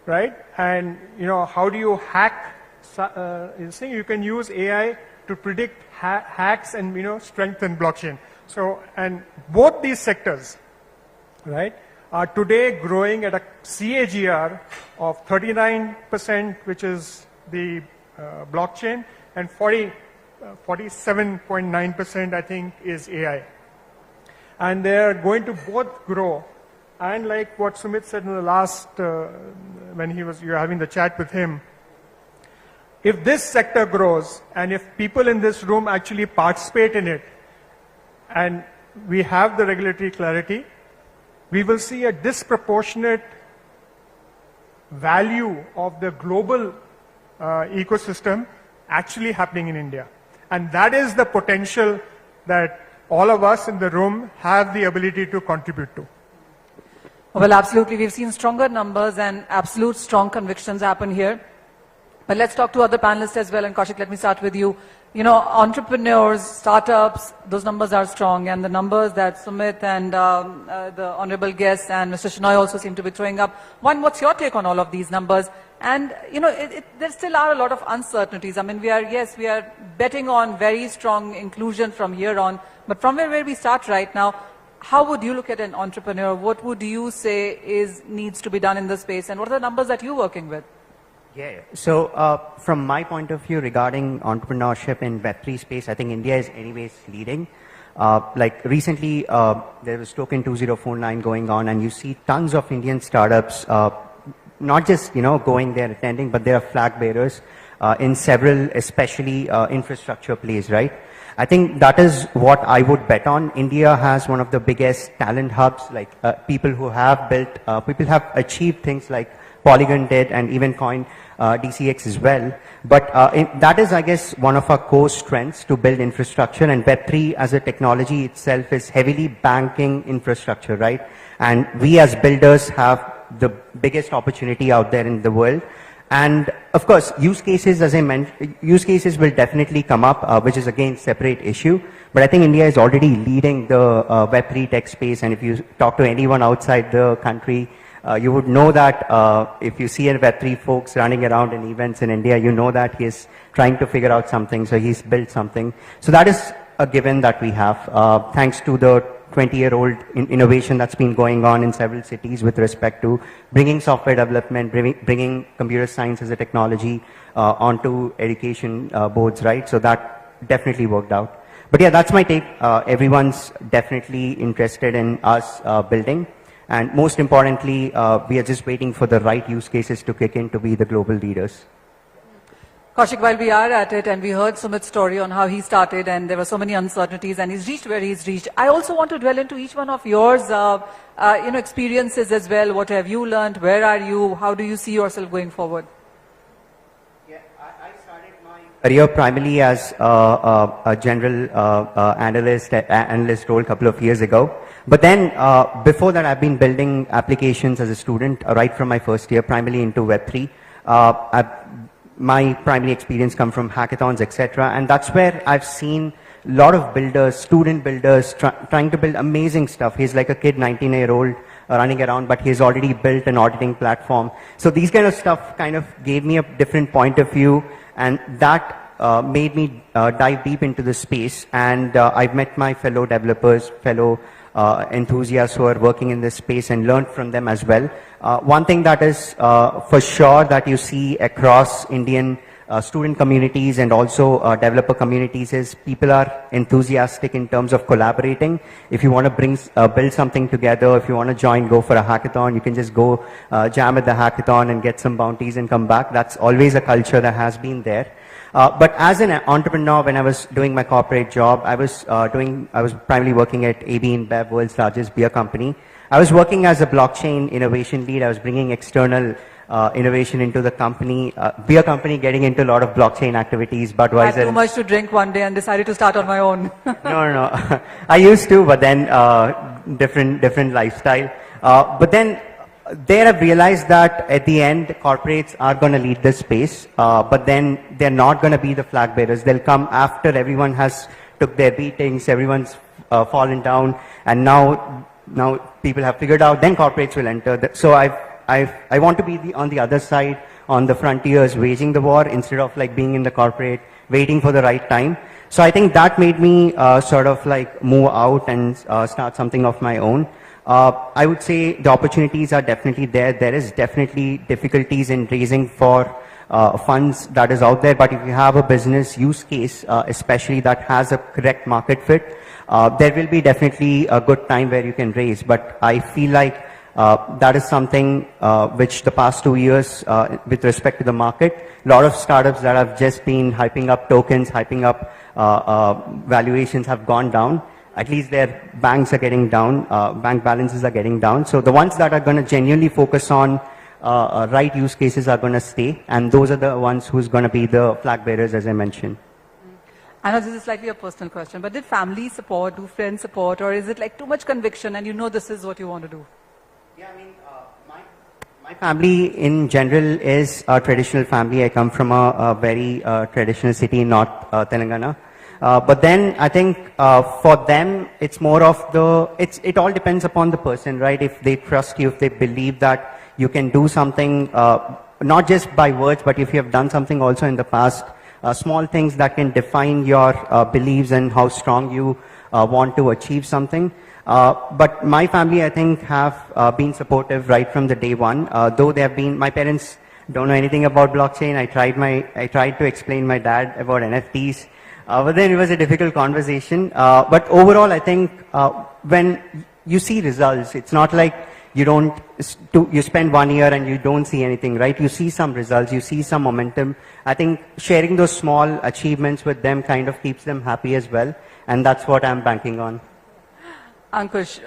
right? And, you know, how do you hack? You can use AI to predict hacks and, you know, strengthen blockchain. So, and both these sectors, right, are today growing at a CAGR of 39%, which is the blockchain, and 47.9%, I think, is AI. And they're going to both grow. And like what Sumit said in the last, when you were having the chat with him, if this sector grows, and if people in this room actually participate in it, and we have the regulatory clarity, we will see a disproportionate value of the global ecosystem actually happening in India. And that is the potential that all of us in the room have the ability to contribute to. Well, absolutely. We've seen stronger numbers and absolute strong convictions happen here. But let's talk to other panelists as well. And Kaushik, let me start with you. You know, entrepreneurs, startups, those numbers are strong. And the numbers that Sumit and the honorable guest and Mr. Shenoy also seem to be throwing up. One, what's your take on all of these numbers? And, you know, there still are a lot of uncertainties. I mean, we are betting on very strong inclusion from here on. But from where we start right now, how would you look at an entrepreneur? What would you say needs to be done in this space? And what are the numbers that you're working with? Yeah. So from my point of view regarding entrepreneurship in Web3 space, I think India is anyways leading. Like recently, there was Token 2049 going on, and you see tons of Indian startups, not just, you know, going there attending, but they are flag bearers in several, especially infrastructure plays, right? I think that is what I would bet on. India has one of the biggest talent hubs, like people who have built, people have achieved things like Polygon did and even CoinDCX as well. But that is, I guess, one of our core strengths to build infrastructure, and Web3 as a technology itself is heavily banking infrastructure, right? And we as builders have the biggest opportunity out there in the world. And of course, use cases, as I mentioned, use cases will definitely come up, which is again separate issue. But I think India is already leading the Web3 tech space. And if you talk to anyone outside the country, you would know that if you see a Web3 folks running around in events in India, you know that he's trying to figure out something, so he's built something. So that is a given that we have, thanks to the 20-year-old innovation that's been going on in several cities with respect to bringing software development, bringing computer science as a technology onto education boards, right? So that definitely worked out. But yeah, that's my take. Everyone's definitely interested in us building. And most importantly, we are just waiting for the right use cases to kick in to be the global leaders. Kaushik, while we are at it, and we heard Sumit's story on how he started, and there were so many uncertainties, and he's reached where he's reached, I also want to dwell into each one of yours, you know, experiences as well. What have you learned? Where are you? How do you see yourself going forward? Yeah, I started my career primarily as a general analyst role a couple of years ago. But then, before that, I've been building applications as a student right from my first year, primarily into Web3. My primary experience come from hackathons, etc. And that's where I've seen a lot of builders, student builders, trying to build amazing stuff. He's like a kid, 19-year-old, running around, but he's already built an auditing platform. So these kind of stuff kind of gave me a different point of view, and that made me dive deep into the space. And I've met my fellow developers, fellow enthusiasts who are working in this space, and learned from them as well. One thing that is for sure that you see across Indian student communities and also developer communities is people are enthusiastic in terms of collaborating. If you want to build something together, if you want to go for a hackathon, you can just go jam at the hackathon and get some bounties and come back. That's always a culture that has been there. But as an entrepreneur, when I was doing my corporate job, I was primarily working at AB InBev, world's largest beer company. I was working as a blockchain innovation lead. I was bringing external innovation into the company, beer company getting into a lot of blockchain activities, Budweiser. I had too much to drink one day and decided to start on my own. No. I used to, but then different lifestyle. But then there I've realized that at the end, corporates are going to lead this space, but then they're not going to be the flag bearers. They'll come after everyone has took their beatings, everyone's fallen down, and now people have figured out, then corporates will enter. So I want to be on the other side, on the frontiers, waging the war instead of like being in the corporate, waiting for the right time. So I think that made me sort of like move out and start something of my own. I would say the opportunities are definitely there. There is definitely difficulties in raising for funds that is out there, but if you have a business use case, especially that has a correct market fit, there will be definitely a good time where you can raise. But I feel like that is something which the past 2 years, with respect to the market, a lot of startups that have just been hyping up tokens, hyping up valuations have gone down. At least their banks are getting down, bank balances are getting down. So the ones that are going to genuinely focus on right use cases are going to stay, and those are the ones who's going to be the flag bearers, as I mentioned. I know this is slightly a personal question, but did family support, do friends support, or is it like too much conviction and you know this is what you want to do? Yeah, I mean, my family in general is a traditional family. I come from a very traditional city in North Telangana. But then I think for them, it's more of it all depends upon the person, right? If they trust you, if they believe that you can do something, not just by words, but if you have done something also in the past, small things that can define your beliefs and how strong you want to achieve something. But my family, I think, have been supportive right from the day one. Though they have been, my parents don't know anything about blockchain. I tried to explain my dad about NFTs. But then it was a difficult conversation. But overall, I think when you see results, it's not like you spend 1 year and you don't see anything, right? You see some results, you see some momentum. I think sharing those small achievements with them kind of keeps them happy as well. And that's what I'm banking on. Ankush,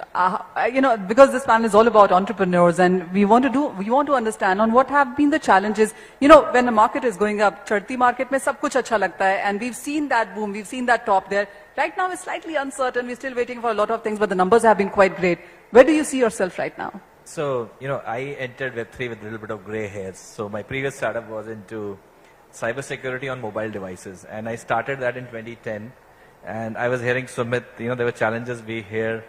because this panel is all about entrepreneurs and we want to understand on what have been the challenges. When the market is going up, charti market mein sab kuch acha lagta hai, and we've seen that boom, we've seen that top there. Right now it's slightly uncertain, we're still waiting for a lot of things, but the numbers have been quite great. Where do you see yourself right now? So, I entered Web3 with a little bit of gray hairs. So my previous startup was into cybersecurity on mobile devices, and I started that in 2010. And I was hearing Sumit, there were challenges we hear.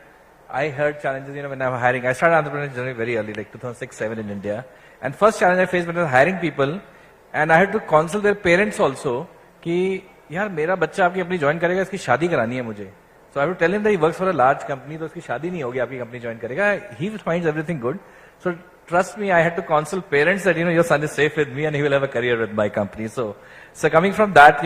I heard challenges, when I was hiring. I started entrepreneurship journey very early, like 2006-07 in India. And first challenge I faced when I was hiring people, and I had to consult their parents also, कि यार मेरा बच्चा आपकी company join करेगा, इसकी शादी करानी है मुझे. So I would tell him that he works for a large company, तो उसकी शादी नहीं होगी, आपकी कंपनी ज्वाइन करेगा. He finds everything good. So trust me, I had to consult parents that, your son is safe with me and he will have a career with my company. So coming from that,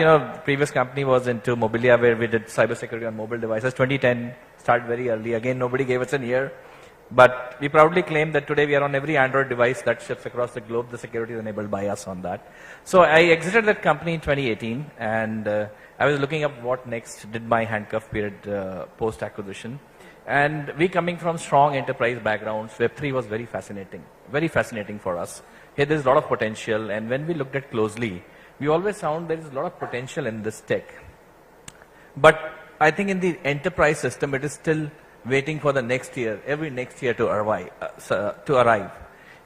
previous company was into Mobilia, where we did cybersecurity on mobile devices. 2010 started very early. Again, nobody gave us a year, but we proudly claim that today we are on every Android device that ships across the globe. The security is enabled by us on that. So I exited that company in 2018, and I was looking up what next. Did my handcuff period post acquisition. And we coming from strong enterprise backgrounds, Web3 was very fascinating for us. Here there's a lot of potential, and when we looked at closely, we always found there is a lot of potential in this tech. But I think in the enterprise system, it is still waiting for the next year, every next year to arrive.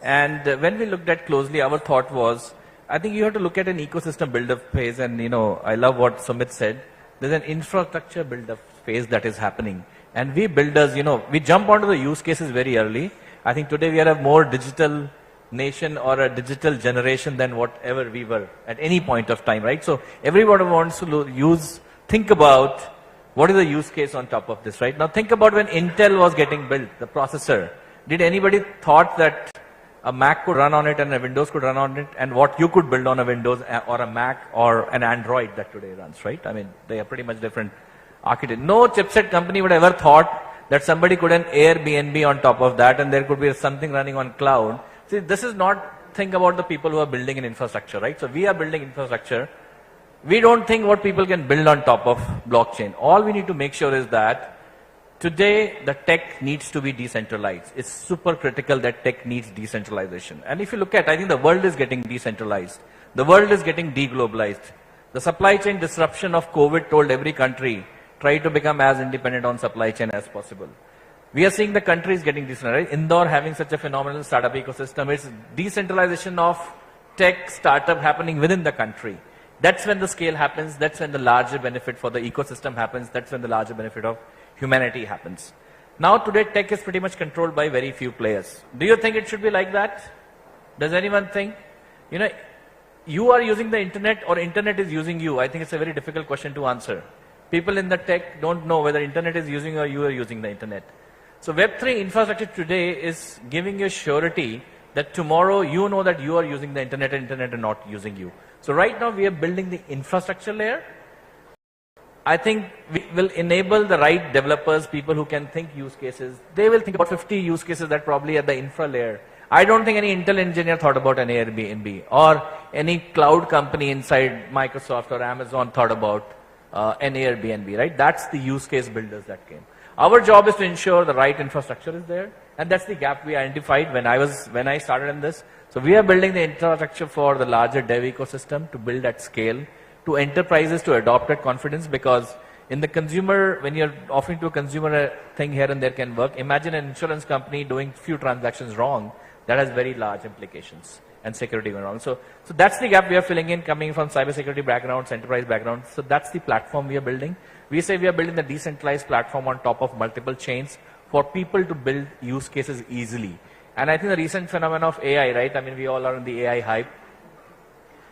And when we looked at closely, our thought was, I think you have to look at an ecosystem build-up phase, and I love what Sumit said. There's an infrastructure build-up phase that is happening. And we builders, we jump onto the use cases very early. I think today we are a more digital nation or a digital generation than whatever we were at any point of time, right? So everybody wants to think about what is the use case on top of this, right? Now think about when Intel was getting built, the processor. Did anybody thought that a Mac could run on it and a Windows could run on it, and what you could build on a Windows or a Mac or an Android that today runs, right? I mean, they are pretty much different architecture. No chipset company would ever thought that somebody could an Airbnb on top of that and there could be something running on cloud. See, this is not think about the people who are building an infrastructure, right? So we are building infrastructure. We don't think what people can build on top of blockchain. All we need to make sure is that today the tech needs to be decentralized. It's super critical that tech needs decentralization. And if you look at, I think the world is getting decentralized. The world is getting deglobalized. The supply chain disruption of COVID told every country, try to become as independent on supply chain as possible. We are seeing the countries getting decentralized. Indore having such a phenomenal startup ecosystem. It's decentralization of tech startup happening within the country. That's when the scale happens. That's when the larger benefit for the ecosystem happens. That's when the larger benefit of humanity happens. Now today tech is pretty much controlled by very few players. Do you think it should be like that? Does anyone think? You know, you are using the internet or internet is using you. I think it's a very difficult question to answer. People in the tech don't know whether internet is using or you are using the internet. So Web3 infrastructure today is giving you surety that tomorrow you know that you are using the internet and internet is not using you. So right now we are building the infrastructure layer. I think we will enable the right developers, people who can think use cases. They will think about 50 use cases that probably at the infra layer. I don't think any Intel engineer thought about an Airbnb or any cloud company inside Microsoft or Amazon thought about an Airbnb, right? That's the use case builders that came. Our job is to ensure the right infrastructure is there, and that's the gap we identified when I started in this. So we are building the infrastructure for the larger dev ecosystem to build at scale, to enterprises to adopt at confidence, because in the consumer, when you're offering to a consumer a thing here and there can work, imagine an insurance company doing few transactions wrong, that has very large implications and security going wrong. So that's the gap we are filling in, coming from cybersecurity backgrounds, enterprise backgrounds. So that's the platform we are building. We say we are building the decentralized platform on top of multiple chains for people to build use cases easily. And I think the recent phenomenon of AI, right? I mean, we all are in the AI hype.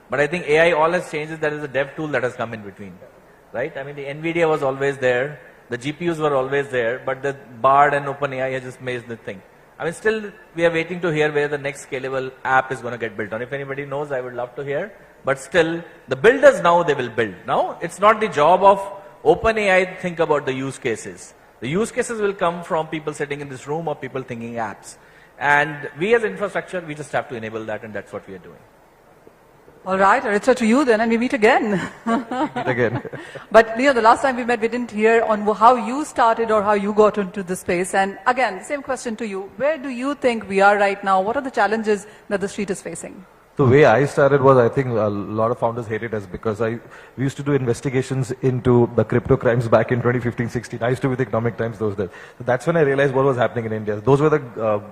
But I think AI all has changed is there is a dev tool that has come in between, right? I mean, the NVIDIA was always there. The GPUs were always there, but the Bard and OpenAI has just made the thing. I mean, still, we are waiting to hear where the next scalable app is going to get built on. If anybody knows, I would love to hear. But still, the builders now, they will build. Now, it's not the job of OpenAI to think about the use cases. The use cases will come from people sitting in this room or people thinking apps. And we as infrastructure, we just have to enable that, and that's what we are doing. All right, Aritza, to you then, and we meet again. Meet again. But the last time we met, we didn't hear on how you started or how you got into the space. And again, same question to you. Where do you think we are right now? What are the challenges that the street is facing? The way I started was, I think a lot of founders hated us because we used to do investigations into the crypto crimes back in 2015-16. I used to be with Economic Times those days. So that's when I realized what was happening in India. Those were the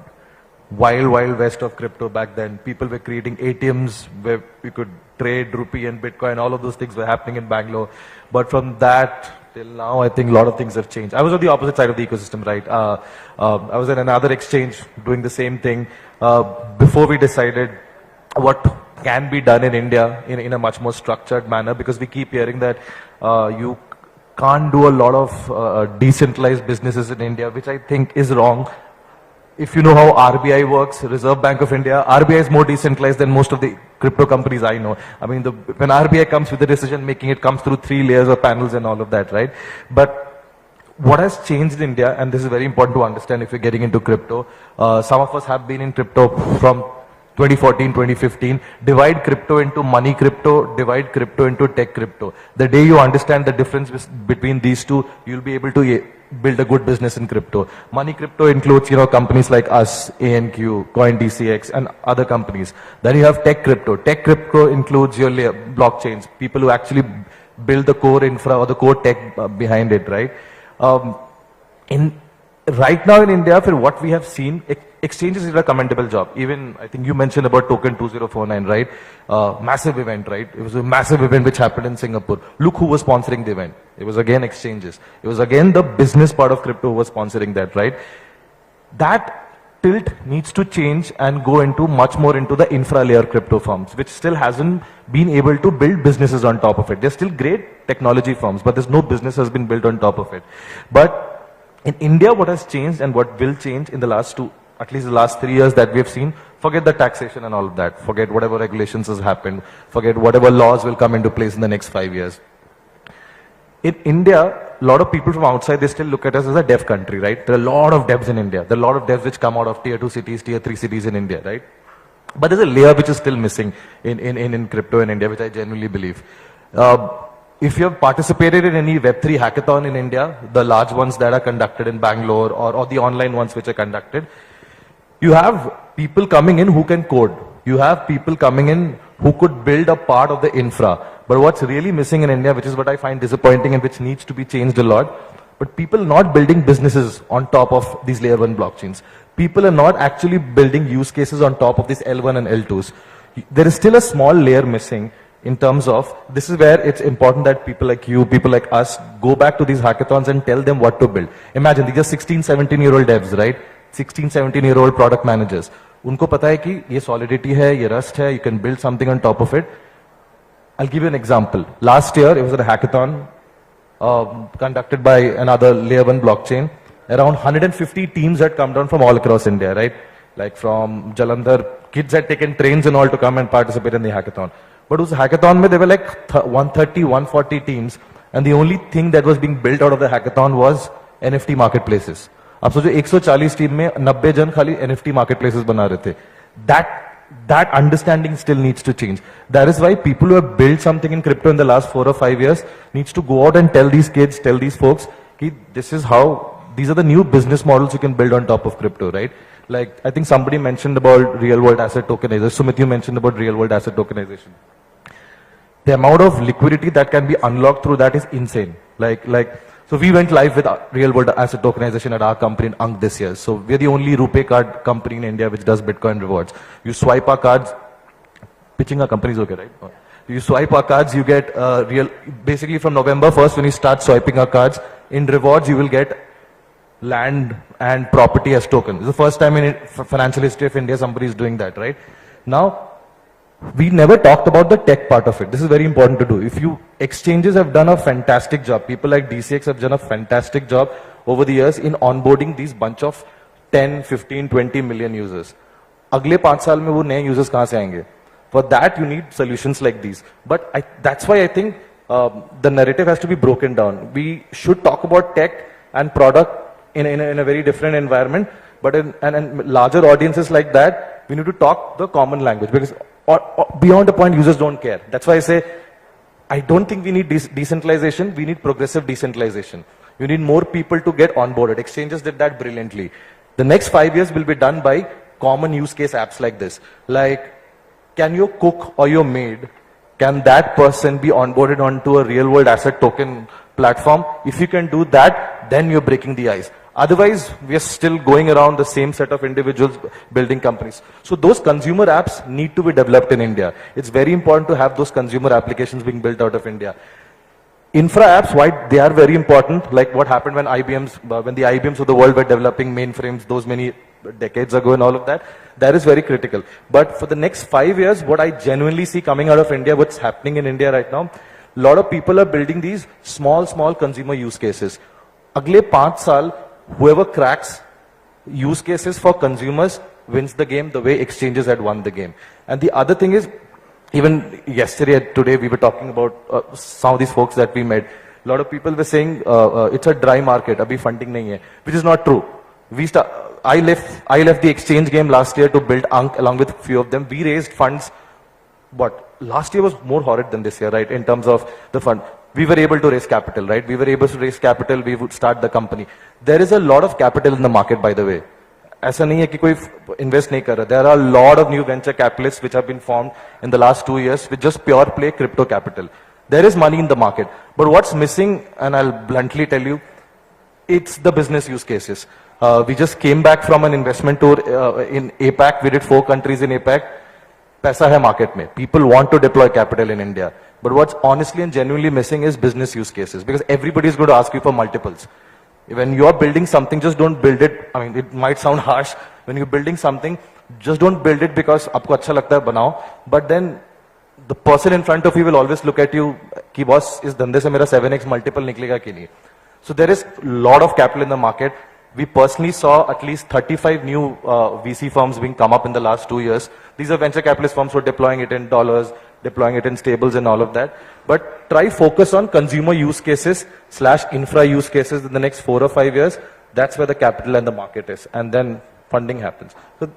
wild west of crypto back then. People were creating ATMs where you could trade rupee and Bitcoin. All of those things were happening in Bangalore. But from that till now, I think a lot of things have changed. I was on the opposite side of the ecosystem, right? I was in another exchange doing the same thing before we decided what can be done in India in a much more structured manner, because we keep hearing that you can't do a lot of decentralized businesses in India, which I think is wrong. If you know how RBI works, Reserve Bank of India, RBI is more decentralized than most of the crypto companies I know. I mean, when RBI comes with the decision making, it comes through 3 layers of panels and all of that, right? But what has changed in India, and this is very important to understand if you're getting into crypto, some of us have been in crypto from 2014, 2015, divide crypto into money crypto, divide crypto into tech crypto. The day you understand the difference between these two, you'll be able to build a good business in crypto. Money crypto includes, companies like us, ANQ, CoinDCX, and other companies. Then you have tech crypto. Tech crypto includes your blockchains, people who actually build the core infra or the core tech behind it, right? Right now in India, for what we have seen, exchanges did a commendable job. Even, I think you mentioned about token 2049, right? Massive event, right? It was a massive event which happened in Singapore. Look who was sponsoring the event. It was again exchanges. It was again the business part of crypto who was sponsoring that, right? That tilt needs to change and go into much more into the infra layer crypto firms, which still hasn't been able to build businesses on top of it. They're still great technology firms, but there's no business has been built on top of it. But in India, what has changed and what will change in the last at least the last 3 years that we have seen, Forget the taxation and all of that. Forget whatever regulations has happened. Forget whatever laws will come into place in the next 5 years. In India, a lot of people from outside, they still look at us as a dev country, right? There are a lot of devs in India. There are a lot of devs which come out of tier 2 cities, tier 3 cities in India, right? But there's a layer which is still missing in crypto in India, which I genuinely believe. If you have participated in any Web3 hackathon in India, the large ones that are conducted in Bangalore or the online ones which are conducted, you have people coming in who can code. You have people coming in who could build a part of the infra. But what's really missing in India, which is what I find disappointing and which needs to be changed a lot, but people not building businesses on top of these layer 1 blockchains. People are not actually building use cases on top of these L1 and L2s. There is still a small layer missing in terms of, this is where it's important that people like you, people like us, go back to these hackathons and tell them what to build. Imagine, these are 16, 17-year-old devs, right? 16, 17-year-old product managers. उनको पता है कि ये solidity है, ये Rust है, you can build something on top of it. I'll give you an example. Last year, it was a hackathon conducted by another layer 1 blockchain. Around 150 teams had come down from all across India, right? Like from Jalandhar, kids had taken trains and all to come and participate in the hackathon. But उस hackathon में there were like 130, 140 teams, and the only thing that was being built out of the hackathon was NFT marketplaces. अब सोचो 140 team में 90 जन खाली NFT marketplaces बना रहे थे. That understanding still needs to change. That is why people who have built something in crypto in the last 4 or 5 years needs to go out and tell these kids, tell these folks, कि this is how, these are the new business models you can build on top of crypto, right? Like, I think somebody mentioned about real world asset tokenization. Sumit, you mentioned about real world asset tokenization. The amount of liquidity that can be unlocked through that is insane. So we went live with real world asset tokenization at our company in Ankh this year. So we're the only RuPay card company in India which does Bitcoin rewards. You swipe our cards, pitching our companies okay, right? You swipe our cards, you get basically from November 1st when you start swiping our cards, in rewards you will get land and property as token. It's the first time in financial history of India somebody is doing that, right? Now, we never talked about the tech part of it. This is very important to do. Exchanges have done a fantastic job. People like DCX have done a fantastic job over the years in onboarding these bunch of 10, 15, 20 million users. अगले 5 साल में वो नए users कहाँ से आएंगे? For that you need solutions like these. But that's why I think the narrative has to be broken down. We should talk about tech and product in a very different environment, but in larger audiences like that, we need to talk the common language, because beyond a point, users don't care. That's why I say, I don't think we need decentralization, we need progressive decentralization. You need more people to get onboarded. Exchanges did that brilliantly. The next 5 years will be done by common use case apps like this. Like, can your cook or your maid, can that person be onboarded onto a real world asset token platform? If you can do that, then you're breaking the ice. Otherwise, we are still going around the same set of individuals building companies. So those consumer apps need to be developed in India. It's very important to have those consumer applications being built out of India. Infra apps, why they are very important, like what happened when the IBMs of the world were developing mainframes those many decades ago and all of that, that is very critical. But for the next 5 years, what I genuinely see coming out of India, what's happening in India right now, a lot of people are building these small consumer use cases. Agle 5 saal, whoever cracks use cases for consumers wins the game the way exchanges had won the game. And the other thing is, even today we were talking about some of these folks that we met. A lot of people were saying it's a dry market, abhi funding nahi hai, which is not true. I left the exchange game last year to build Ankh along with a few of them. We raised funds, but last year was more horrid than this year, right? In terms of the fund. We were able to raise capital, right? We were able to raise capital, we would start the company. There is a lot of capital in the market, by the way. ऐसा नहीं है कि कोई invest नहीं कर रहा. There are a lot of new venture capitalists which have been formed in the last 2 years with just pure play crypto capital. There is money in the market. But what's missing, and I'll bluntly tell you, it's the business use cases. We just came back from an investment tour in APAC. We did 4 countries in APAC. Paisa hai market mein. People want to deploy capital in India. But what's honestly and genuinely missing is business use cases, because everybody is going to ask you for multiples. When you're building something, just don't build it. I mean, it might sound harsh. When you're building something, just don't build it because aapko acha lagta hai, banao. But then the person in front of you will always look at you, ki boss, is dhande se mera 7x multiple niklega ki nahi. So there is a lot of capital in the market. We personally saw at least 35 new VC firms being come up in the last 2 years. These are venture capitalist firms who are deploying it in dollars, deploying it in stables and all of that. But try focus on consumer use cases / infra use cases in the next 4 or 5 years. That's where the capital and the market is. And then funding happens. So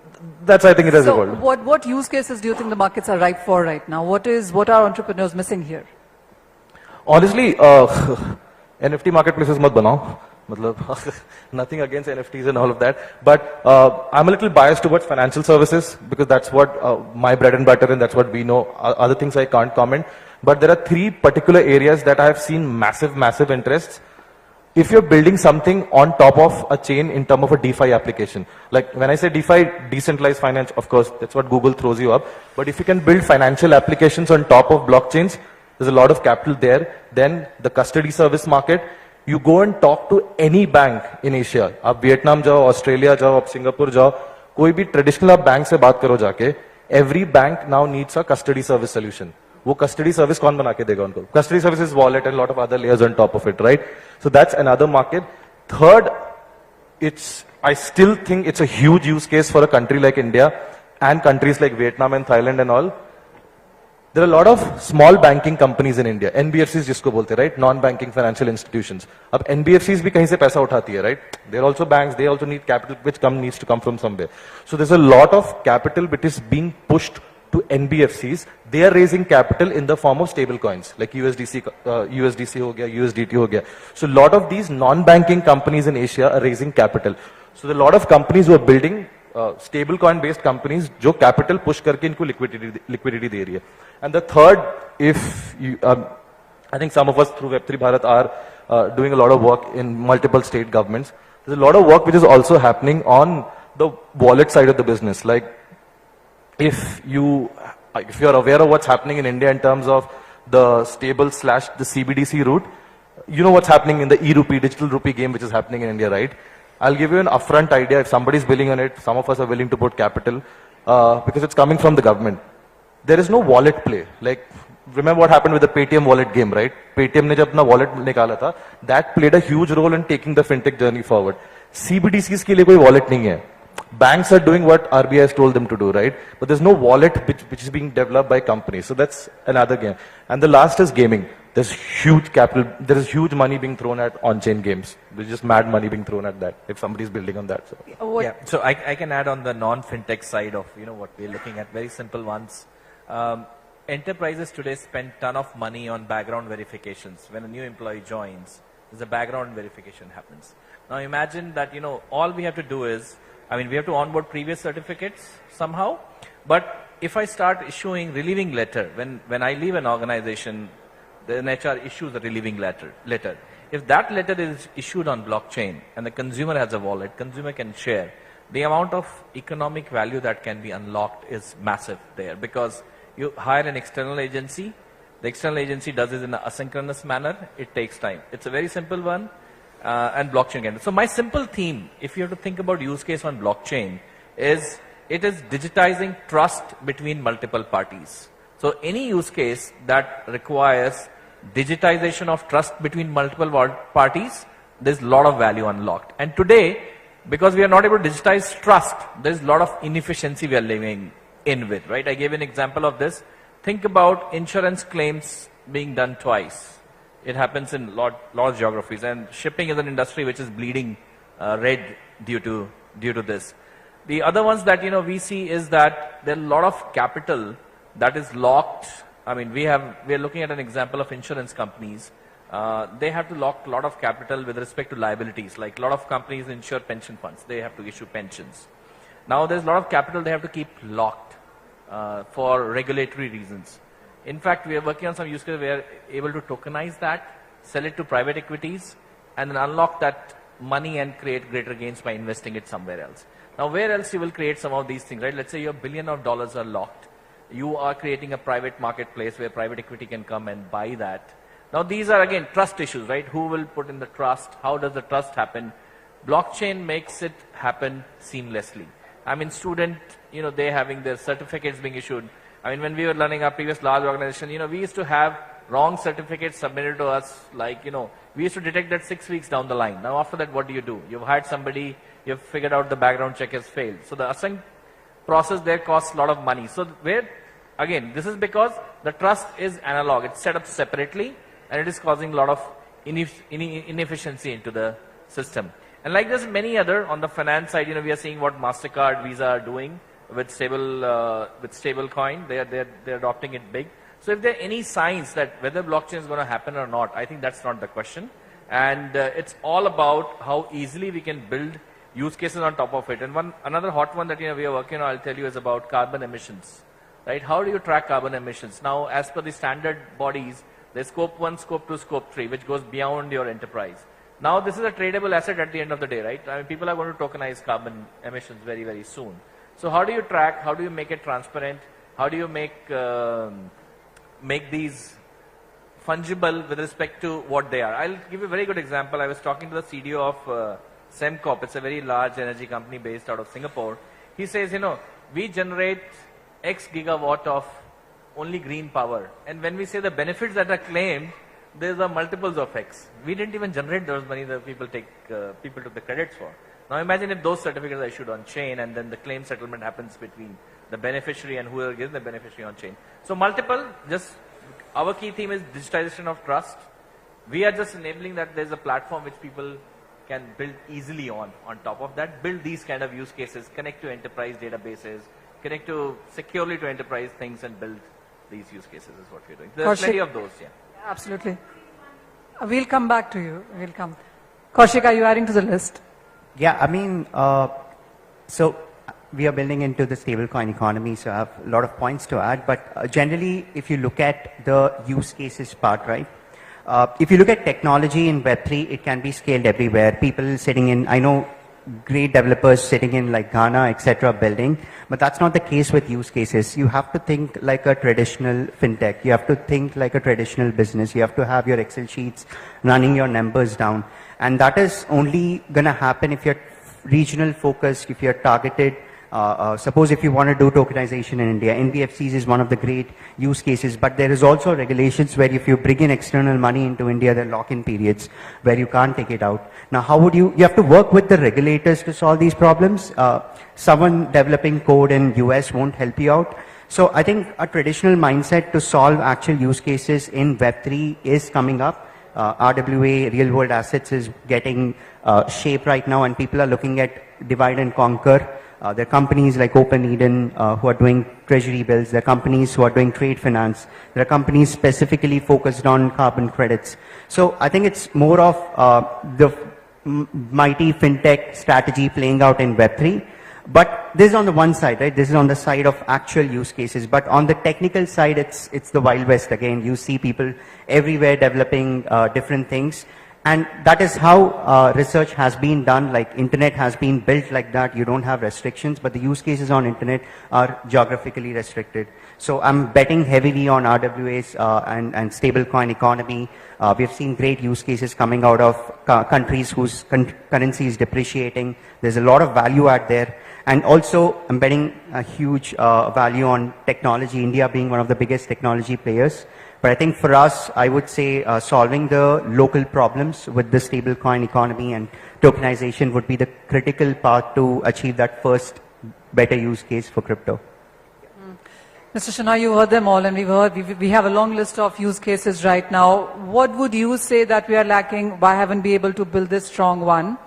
that's, I think, it has evolved. What use cases do you think the markets are ripe for right now? What are entrepreneurs missing here? Honestly, NFT marketplaces mat banao. Matlab, nothing against NFTs and all of that. But I'm a little biased towards financial services because that's what my bread and butter and that's what we know. Other things I can't comment. But there are 3 particular areas that I have seen massive interests. If you're building something on top of a chain in terms of a DeFi application, like when I say DeFi, decentralized finance, of course, that's what Google throws you up. But if you can build financial applications on top of blockchains, there's a lot of capital there. Then the custody service market, you go and talk to any bank in Asia. आप Vietnam जाओ, Australia जाओ, आप Singapore जाओ, कोई भी traditional आप bank से बात करो जाके, every bank now needs a custody service solution. वो custody service कौन बना के देगा उनको? Custody service is wallet and a lot of other layers on top of it, right? So that's another market. Third, I still think it's a huge use case for a country like India and countries like Vietnam and Thailand and all. There are a lot of small banking companies in India, NBFCs जिसको बोलते हैं, right? Non-banking financial institutions. अब NBFCs भी कहीं से पैसा उठाती है, right? They're also banks, they also need capital which needs to come from somewhere. So there's a lot of capital which is being pushed to NBFCs. They are raising capital in the form of stable coins, like USDC हो गया, USDT हो गया. So a lot of these non-banking companies in Asia are raising capital. So there are a lot of companies who are building stable coin based companies जो capital push करके इनको liquidity दे रही है. And the third, I think some of us through Web3 Bharat are doing a lot of work in multiple state governments. There's a lot of work which is also happening on the wallet side of the business. Like if you're aware of what's happening in India in terms of the stable / the CBDC route, you know what's happening in the e-rupee, digital rupee game which is happening in India, right? I'll give you an upfront idea. If somebody's billing on it, some of us are willing to put capital because it's coming from the government. There is no wallet play. Like, remember what happened with the Paytm wallet game, right? Paytm ने जब अपना wallet निकाला था, that played a huge role in taking the fintech journey forward. CBDCs के लिए कोई wallet नहीं है. Banks are doing what RBI has told them to do, right? But there's no wallet which is being developed by companies. So that's another game. And the last is gaming. There's huge capital, there is huge money being thrown at on-chain games. There's just mad money being thrown at that if somebody's building on that. So. Yeah, so I can add on the non-fintech side of what we're looking at, very simple ones. Enterprises today spend ton of money on background verifications. When a new employee joins, there's a background verification happens. Now imagine that, all we have to do is, we have to onboard previous certificates somehow, but if I start issuing relieving letter, when I leave an organization, the HR issues a relieving letter. If that letter is issued on blockchain and the consumer has a wallet, consumer can share, the amount of economic value that can be unlocked is massive there because you hire an external agency, the external agency does it in an asynchronous manner, it takes time. It's a very simple one and blockchain can. So my simple theme, if you have to think about use case on blockchain, is it is digitizing trust between multiple parties. So any use case that requires digitization of trust between multiple parties, there's a lot of value unlocked. And today, because we are not able to digitize trust, there's a lot of inefficiency we are living in with, right? I gave an example of this. Think about insurance claims being done twice. It happens in lot of geographies, and shipping is an industry which is bleeding red due to this. The other ones that we see is that there are a lot of capital that is locked. We are looking at an example of insurance companies. They have to lock a lot of capital with respect to liabilities. Like a lot of companies insure pension funds. They have to issue pensions. Now there's a lot of capital they have to keep locked for regulatory reasons. In fact, we are working on some use cases where we are able to tokenize that, sell it to private equities, and then unlock that money and create greater gains by investing it somewhere else. Now, where else you will create some of these things, right? Let's say your $1 billion are locked. You are creating a private marketplace where private equity can come and buy that. Now, these are again trust issues, right? Who will put in the trust? How does the trust happen? Blockchain makes it happen seamlessly. Student, they having their certificates being issued. When we were running our previous large organization, we used to have wrong certificates submitted to us, like, we used to detect that 6 weeks down the line. Now after that, what do? You've hired somebody, you've figured out the background check has failed. So the async process there costs a lot of money. So again, this is because the trust is analog. It's set up separately and it is causing a lot of inefficiency into the system. And like there's many other, on the finance side, we are seeing what MasterCard, Visa are doing with stable coin. They're adopting it big. So if there are any signs that whether blockchain is going to happen or not, I think that's not the question. And it's all about how easily we can build use cases on top of it. And another hot one that we are working on, I'll tell you, is about carbon emissions. Right? How do you track carbon emissions? Now, as per the standard bodies, there's scope 1, scope 2, scope 3, which goes beyond your enterprise. Now, this is a tradable asset at the end of the day, right? I mean, people are going to tokenize carbon emissions very, very soon. So how do you track? How do you make it transparent? How do you make these fungible with respect to what they are? I'll give you a very good example. I was talking to the CDO of Semcorp. It's a very large energy company based out of Singapore. He says, we generate X gigawatt of only green power. And when we say the benefits that are claimed, there's a multiples of X. We didn't even generate those money that people took the credits for. Now imagine if those certificates are issued on chain and then the claim settlement happens between the beneficiary and whoever gives the beneficiary on chain. So our key theme is digitization of trust. We are just enabling that there's a platform which people can build easily on top of that, build these kind of use cases, connect to enterprise databases, connect to securely to enterprise things and build these use cases is what we're doing. There's plenty of those, yeah. Absolutely. We'll come back to you. We'll come. Kaushik, are you adding to the list? Yeah, I mean, so we are building into the stablecoin economy, so I have a lot of points to add. But generally, if you look at the use cases part, right? If you look at technology in Web3, it can be scaled everywhere. People sitting in, I know great developers sitting in like Ghana, etc., building, but that's not the case with use cases. You have to think like a traditional fintech. You have to think like a traditional business. You have to have your Excel sheets running your numbers down. And that is only going to happen if you're regional focused, if you're targeted. Suppose if you want to do tokenization in India, NBFCs is one of the great use cases, but there is also regulations where if you bring in external money into India, there are lock-in periods where you can't take it out. Now, how would you have to work with the regulators to solve these problems. Someone developing code in US won't help you out. So I think a traditional mindset to solve actual use cases in Web3 is coming up. RWA, real world assets, is getting shape right now, and people are looking at divide and conquer. There are companies like OpenEden who are doing treasury bills. There are companies who are doing trade finance. There are companies specifically focused on carbon credits. So I think it's more of the mighty fintech strategy playing out in Web3. But this is on the one side, right? This is on the side of actual use cases. But on the technical side, it's the Wild West again. You see people everywhere developing different things. And that is how research has been done. Like internet has been built like that. You don't have restrictions, but the use cases on internet are geographically restricted. So I'm betting heavily on RWAs and stablecoin economy. We've seen great use cases coming out of countries whose currency is depreciating. There's a lot of value add there. And also, I'm betting a huge value on technology, India being one of the biggest technology players. But I think for us, I would say solving the local problems with the stablecoin economy and tokenization would be the critical path to achieve that first better use case for crypto. Mr. Shana, you heard them all, and we have a long list of use cases right now. What would you say that we are lacking? Why haven't we able to build this strong one?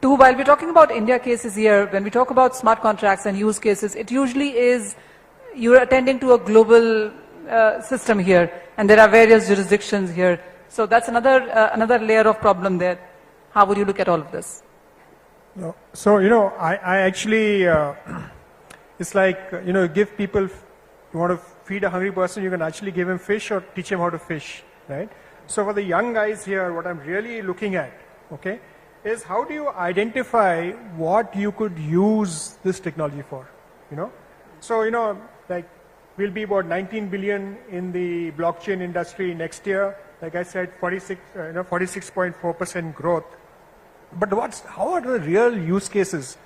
Two, while we're talking about India cases here, when we talk about smart contracts and use cases, it usually is you're attending to a global system here, and there are various jurisdictions here. So that's another layer of problem there. How would you look at all of this? No. So, I actually, it's like, give people, you want to feed a hungry person, you can actually give him fish or teach him how to fish, right? So for the young guys here, what I'm really looking at, okay, is how do you identify what you could use this technology for, So, like, we'll be about 19 billion in the blockchain industry next year. Like I said, 46.4% growth. But how are the real use cases?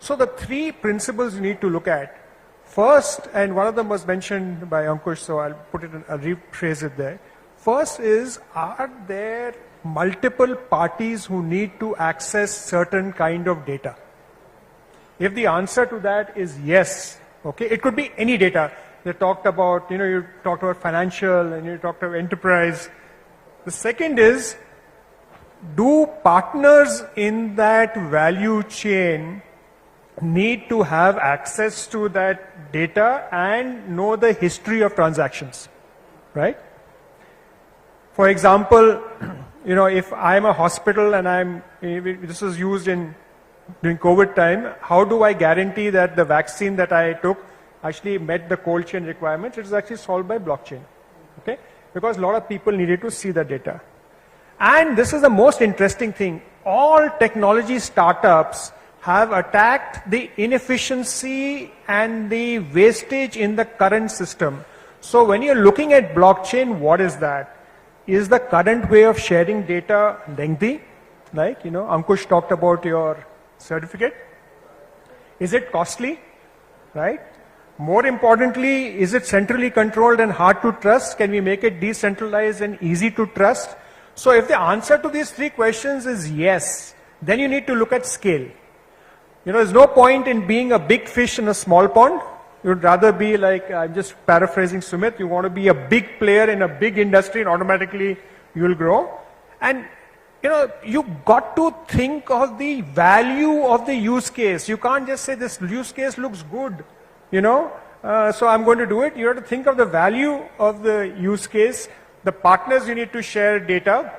So the three principles you need to look at. First, and one of them was mentioned by Ankush, so I'll rephrase it there. First is, are there multiple parties who need to access certain kind of data? If the answer to that is yes, okay, it could be any data. They talked about, you talked about financial and you talked about enterprise. The second is, do partners in that value chain need to have access to that data and know the history of transactions, right? For example, if I'm a hospital and this was used during COVID time, how do I guarantee that the vaccine that I took actually met the cold chain requirements? It is actually solved by blockchain, okay? Because a lot of people needed to see the data. And this is the most interesting thing. All technology startups have attacked the inefficiency and the wastage in the current system. So when you're looking at blockchain, what is that? Is the current way of sharing data lengthy? Like, Ankush talked about your certificate. Is it costly? Right? More importantly, is it centrally controlled and hard to trust? Can we make it decentralized and easy to trust? So if the answer to these three questions is yes, then you need to look at scale. There's no point in being a big fish in a small pond. You'd rather be like, I'm just paraphrasing Sumit, you want to be a big player in a big industry and automatically you'll grow. And, you got to think of the value of the use case. You can't just say this use case looks good, so I'm going to do it. You have to think of the value of the use case, the partners you need to share data,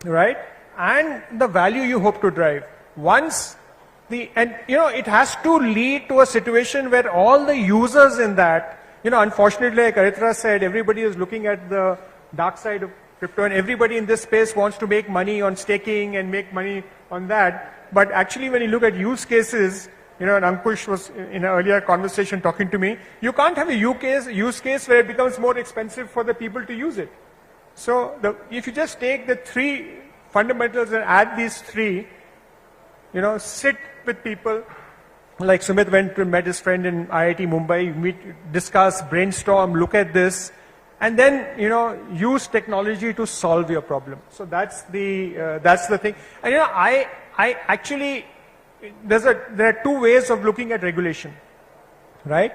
right? And the value you hope to drive. It has to lead to a situation where all the users in that, unfortunately, like Aritra said, everybody is looking at the dark side of crypto and everybody in this space wants to make money on staking and make money on that. But actually, when you look at use cases, and Ankush was in an earlier conversation talking to me, you can't have a use case where it becomes more expensive for the people to use it. So if you just take the three fundamentals and add these three, sit with people, like Sumit went to met his friend in IIT Mumbai, discuss, brainstorm, look at this, and then, use technology to solve your problem. So that's the thing. And, I actually, there are two ways of looking at regulation, right?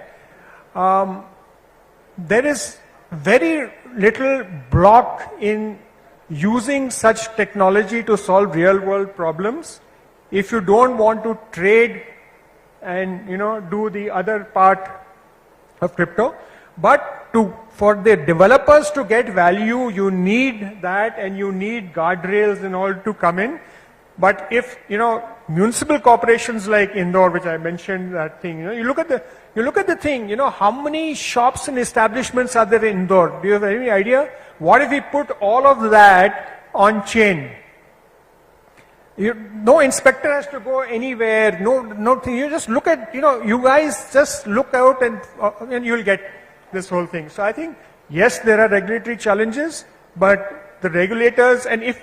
There is very little block in using such technology to solve real world problems if you don't want to trade and do the other part of crypto. But for the developers to get value, you need that and you need guardrails in order to come in. But if municipal corporations like Indore, which I mentioned that thing, you look at the thing, how many shops and establishments are there in Indore? Do you have any idea? What if we put all of that on chain? No inspector has to go anywhere. No thing. You just look at, you guys just look out and you'll get this whole thing. So I think, yes, there are regulatory challenges, but the regulators, and if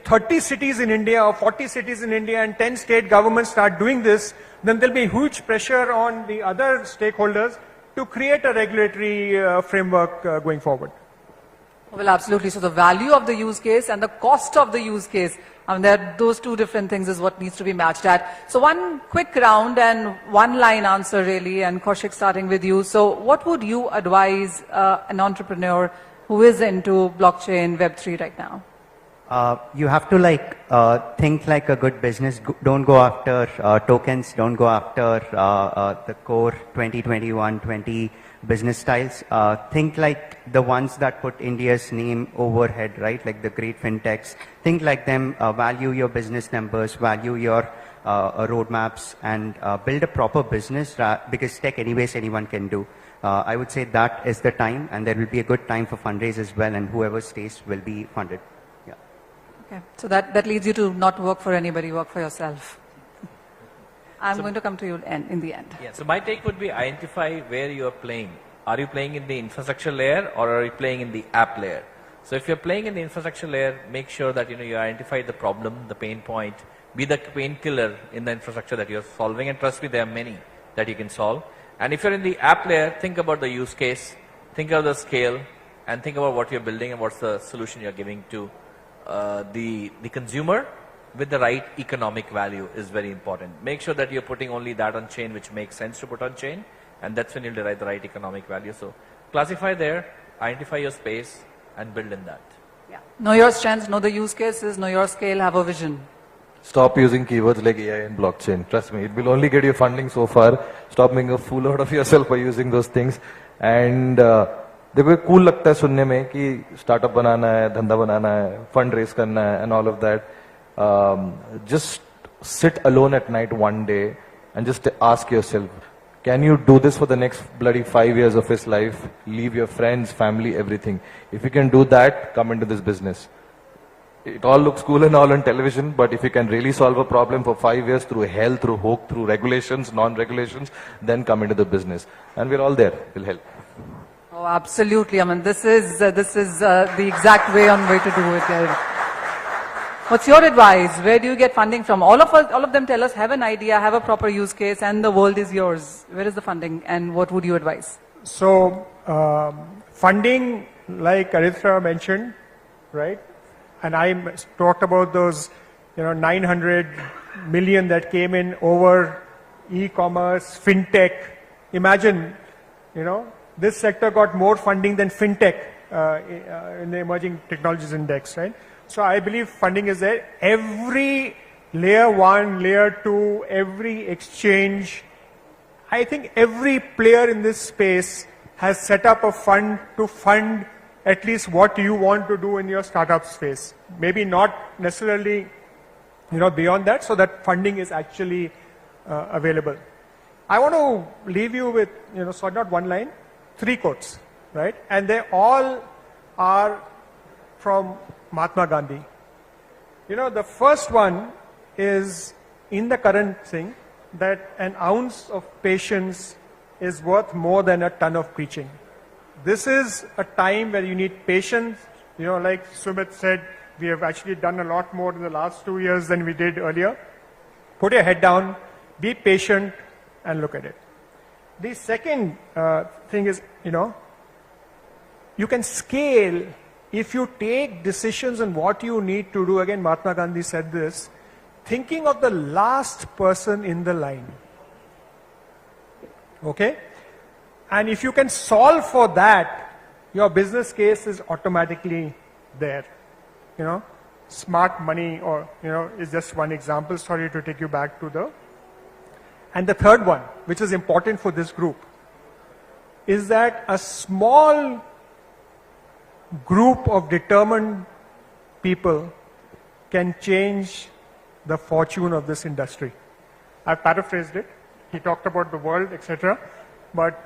30 cities in India or 40 cities in India and 10 state governments start doing this, then there'll be huge pressure on the other stakeholders to create a regulatory framework going forward. Well, absolutely. So the value of the use case and the cost of the use case, those two different things is what needs to be matched at. So one quick round and one line answer really, and Kaushik, starting with you. So what would you advise an entrepreneur who is into blockchain Web3 right now? You have to think like a good business. Don't go after tokens. Don't go after the core 2021-20 business styles. Think like the ones that put India's name overhead, right? Like the great fintechs. Think like them. Value your business numbers. Value your roadmaps, and build a proper business. Because tech, anyways, anyone can do. I would say that is the time, and there will be a good time for fundraise as well, and whoever stays will be funded. Okay, so that leads you to not work for anybody, work for yourself. I'm going to come to you in the end. Yeah, so my take would be identify where you are playing. Are you playing in the infrastructure layer or are you playing in the app layer? So if you're playing in the infrastructure layer, make sure that you identify the problem, the pain point, be the painkiller in the infrastructure that you're solving, and trust me, there are many that you can solve. And if you're in the app layer, think about the use case, think of the scale, and think about what you're building and what's the solution you're giving to the consumer with the right economic value is very important. Make sure that you're putting only that on chain which makes sense to put on chain, and that's when you'll derive the right economic value. So classify there, identify your space, and build in that. Yeah. Know your strengths, know the use cases, know your scale, have a vision. Stop using keywords like AI and blockchain. Trust me, it will only get you funding so far. Stop making a fool out of yourself by using those things. And देखो ये cool लगता है सुनने में कि startup बनाना है, धंधा बनाना है, fund raise करना है, and all of that. Just sit alone at night one day and just ask yourself, can you do this for the next bloody 5 years of his life? Leave your friends, family, everything. If you can do that, come into this business. It all looks cool and all on television, but if you can really solve a problem for 5 years through hell, through hope, through regulations, non-regulations, then come into the business. And we're all there. We'll help. Oh, absolutely. I mean, this is the exact way to do it. What's your advice? Where do you get funding from? All of them tell us, have an idea, have a proper use case, and the world is yours. Where is the funding, and what would you advise? So, funding, like Aritra mentioned, right? And I talked about those, 900 million that came in over e-commerce, fintech. Imagine, this sector got more funding than fintech in the emerging technologies index, right? So I believe funding is there. Every layer 1, layer 2, every exchange, I think every player in this space has set up a fund to fund at least what you want to do in your startup space. Maybe not necessarily, beyond that, so that funding is actually available. I want to leave you with, so not one line, 3 quotes, right? And they all are from Mahatma Gandhi. The first one is in the current thing that an ounce of patience is worth more than a ton of preaching. This is a time where you need patience. Like Sumit said, we have actually done a lot more in the last 2 years than we did earlier. Put your head down, be patient, and look at it. The second thing is, you can scale if you take decisions on what you need to do. Again, Mahatma Gandhi said this, thinking of the last person in the line. Okay? And if you can solve for that, your business case is automatically there. Smart money is just one example. Sorry to take you back to the... And the third one, which is important for this group, is that a small group of determined people can change the fortune of this industry. I've paraphrased it. He talked about the world, etc. But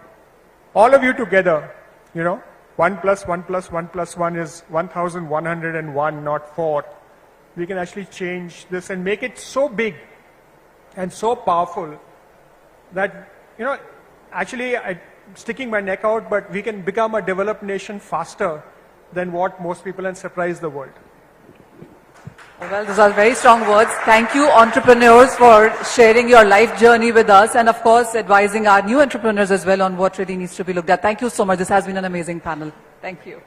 all of you together, 1 plus 1 plus 1 plus 1 is 1,101, not 4. We can actually change this and make it so big and so powerful that, actually I'm sticking my neck out, but we can become a developed nation faster than what most people and surprise the world. Well, those are very strong words. Thank you, entrepreneurs, for sharing your life journey with us, and of course, advising our new entrepreneurs as well on what really needs to be looked at. Thank you so much. This has been an amazing panel. Thank you.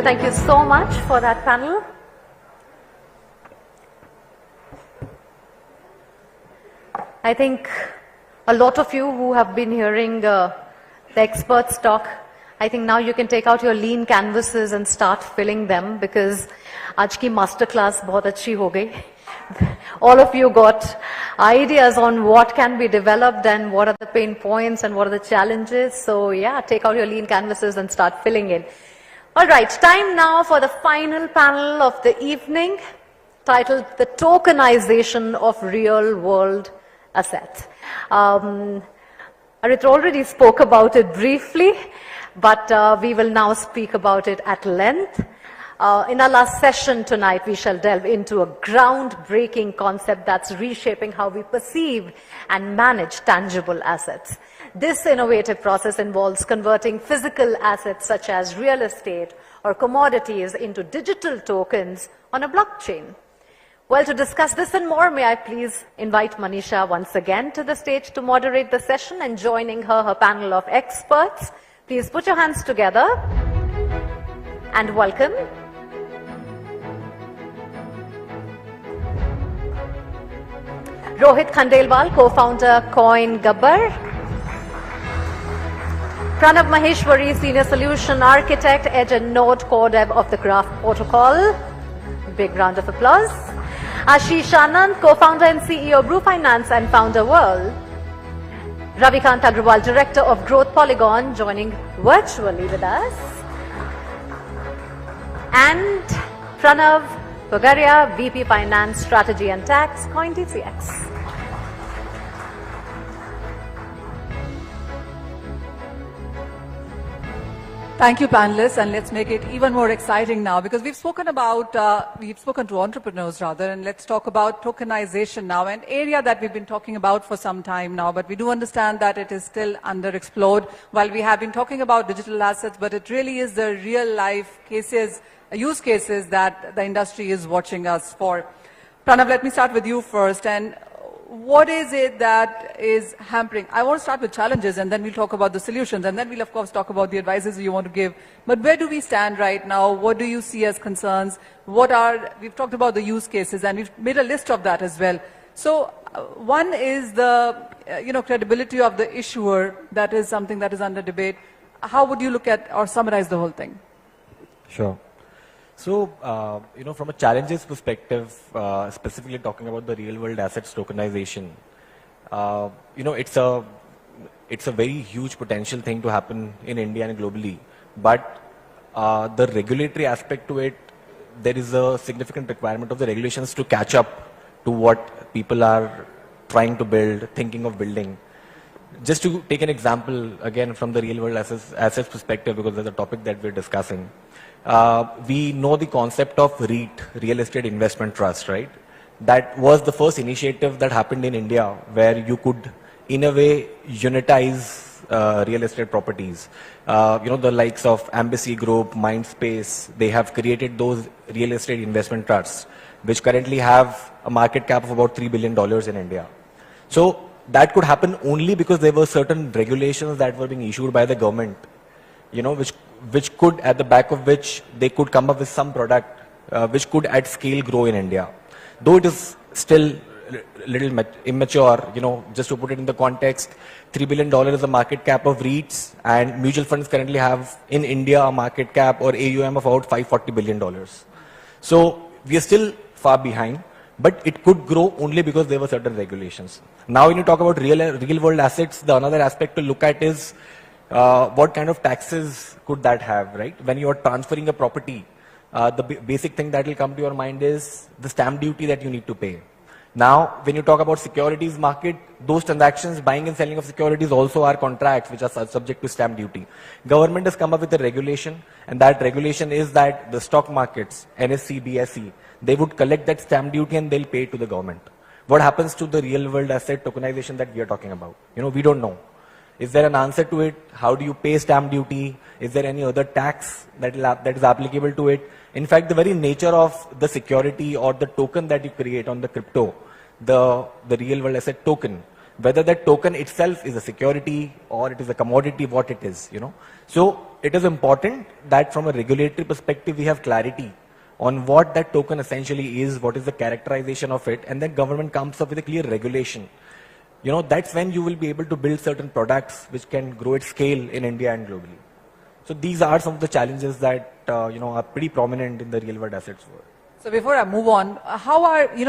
Thank you so much for that panel. I think a lot of you who have been hearing the experts talk, I think now you can take out your lean canvases and start filling them, because आज की master class बहुत अच्छी हो गई. All of you got ideas on what can be developed and what are the pain points and what are the challenges. So yeah, take out your lean canvases and start filling in. All right, time now for the final panel of the evening, titled The Tokenization of Real World Assets. Aritra already spoke about it briefly, but we will now speak about it at length. In our last session tonight, we shall delve into a groundbreaking concept that's reshaping how we perceive and manage tangible assets. This innovative process involves converting physical assets such as real estate or commodities into digital tokens on a blockchain. Well, to discuss this and more, may I please invite Manisha once again to the stage to moderate the session, and joining her, her panel of experts. Please put your hands together and welcome Rohit Khandelwal, co-founder CoinGabbar. Pranav Maheshwari, Senior Solution Architect, Edge and Node Core Dev of the Graph Protocol. Big round of applause. Ashish Anand, co-founder and CEO of Brew Finance and founder World. Ravikant Agrawal, Director of Growth Polygon, joining virtually with us. And Pranav Pagaria, VP Finance, Strategy and Tax, CoinDCX. Thank you, panelists, and let's make it even more exciting now, because we've spoken to entrepreneurs rather, and let's talk about tokenization now, an area that we've been talking about for some time now, but we do understand that it is still underexplored. While we have been talking about digital assets, but it really is the real life cases, use cases that the industry is watching us for. Pranav, let me start with you first. And what is it that is hampering? I want to start with challenges, and then we'll talk about the solutions, and then we'll of course talk about the advices you want to give. But where do we stand right now? What do you see as concerns? We've talked about the use cases, and we've made a list of that as well. So one is the credibility of the issuer. That is something that is under debate. How would you look at or summarize the whole thing? Sure. So, from a challenges perspective, specifically talking about the real world assets tokenization, it's a very huge potential thing to happen in India and globally. But the regulatory aspect to it, there is a significant requirement of the regulations to catch up to what people are trying to build, thinking of building. Just to take an example, again, from the real world assets perspective, because there's a topic that we're discussing. We know the concept of REIT, Real Estate Investment Trust, right? That was the first initiative that happened in India where you could, in a way, unitize real estate properties. The likes of Embassy Group, Mindspace, they have created those real estate investment trusts, which currently have a market cap of about $3 billion in India. So that could happen only because there were certain regulations that were being issued by the government, which could, at the back of which they could come up with some product which could at scale grow in India. Though it is still a little immature, just to put it in the context, $3 billion is the market cap of REITs, and mutual funds currently have in India a market cap or AUM of about $540 billion. So we are still far behind, but it could grow only because there were certain regulations. Now when you talk about real world assets, the another aspect to look at is what kind of taxes could that have, right? When you are transferring a property, the basic thing that will come to your mind is the stamp duty that you need to pay. Now, when you talk about securities market, those transactions, buying and selling of securities also are contracts which are subject to stamp duty. Government has come up with a regulation, and that regulation is that the stock markets, NSE, BSE, they would collect that stamp duty and they'll pay it to the government. What happens to the real world asset tokenization that we are talking about? We don't know. Is there an answer to it? How do you pay stamp duty? Is there any other tax that is applicable to it? In fact, the very nature of the security or the token that you create on the crypto, the real world asset token, whether that token itself is a security or it is a commodity, what it is, So it is important that from a regulatory perspective, we have clarity on what that token essentially is, what is the characterization of it, and then government comes up with a clear regulation. That's when you will be able to build certain products which can grow at scale in India and globally. So these are some of the challenges that are pretty prominent in the real world assets world. So before I move on,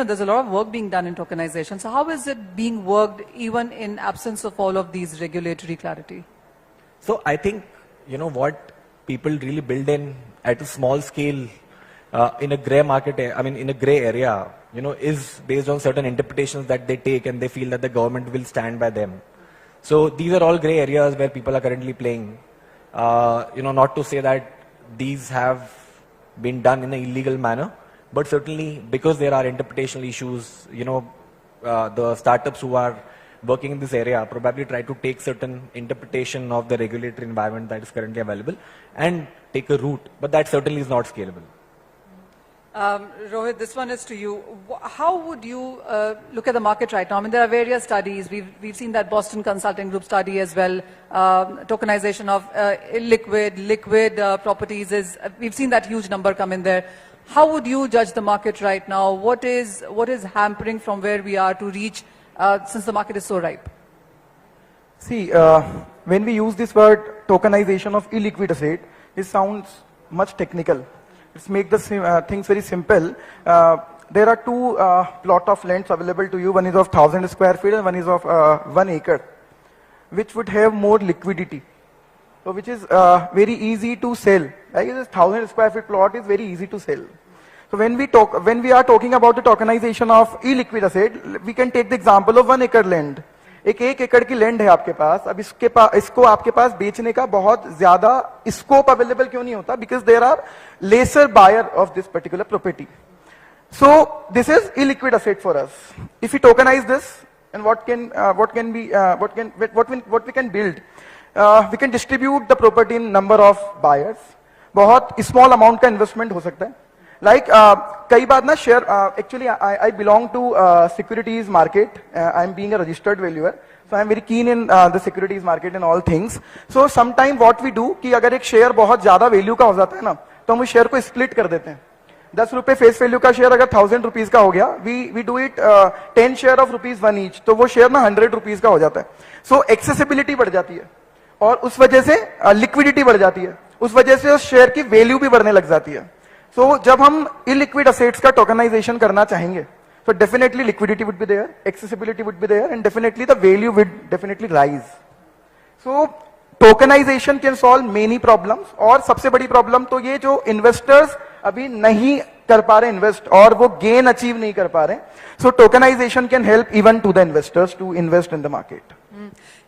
there's a lot of work being done in tokenization. So how is it being worked even in absence of all of these regulatory clarity? So I think, what people really build in at a small scale in a gray market, in a gray area, is based on certain interpretations that they take, and they feel that the government will stand by them. So these are all gray areas where people are currently playing. Not to say that these have been done in an illegal manner. But certainly, because there are interpretational issues, the startups who are working in this area probably try to take certain interpretation of the regulatory environment that is currently available and take a route. But that certainly is not scalable. Rohit, this one is to you. How would you look at the market right now? I mean, there are various studies. We've seen that Boston Consulting Group study as well. Tokenization of liquid properties we've seen that huge number come in there. How would you judge the market right now? What is hampering from where we are to reach, since the market is so ripe? See, when we use this word tokenization of illiquid asset, it sounds much technical. Let's make the things very simple. There are two plot of lands available to you. One is of 1,000 square feet and one is of 1 acre, which would have more liquidity. So which is very easy to sell. Like this 1,000 square feet plot is very easy to sell. So when we are talking about the tokenization of illiquid asset, we can take the example of 1 acre land. एक एकड़ की land है आपके पास, अब इसको आपके पास बेचने का बहुत ज्यादा स्कोप अवेलेबल क्यों नहीं होता? Because there are lesser buyer of this particular property. So this is illiquid asset for us. If we tokenize this, and what we can build, we can distribute the property in number of buyers. बहुत small amount का investment हो सकता है. Like कई बार ना share, actually I belong to securities market. I am being a registered valuer, so I am very keen in the securities market and all things. So sometime what we do कि अगर एक share बहुत ज्यादा value का हो जाता है ना, तो हम उस share को split कर देते हैं. 10 रुपए फेस वैल्यू का शेयर अगर 1000 रुपीज का हो गया, we do it 10 share of ₹1 each, तो वो शेयर ना 100 रुपीज का हो जाता है. सो एक्सेसिबिलिटी बढ़ जाती है और उस वजह से लिक्विडिटी बढ़ जाती है, उस वजह से उस शेयर की वैल्यू भी बढ़ने लग जाती है. सो जब हम इलिक्विड असेट्स का टोकनाइजेशन करना चाहेंगे, so definitely liquidity would be there, accessibility would be there, and definitely the value would definitely rise. So tokenization can solve many problems, और सबसे बड़ी प्रॉब्लम तो ये जो इन्वेस्टर्स अभी नहीं कर पा रहे इन्वेस्ट और वो गेन अचीव नहीं कर पा रहे. So tokenization can help even to the investors to invest in the market.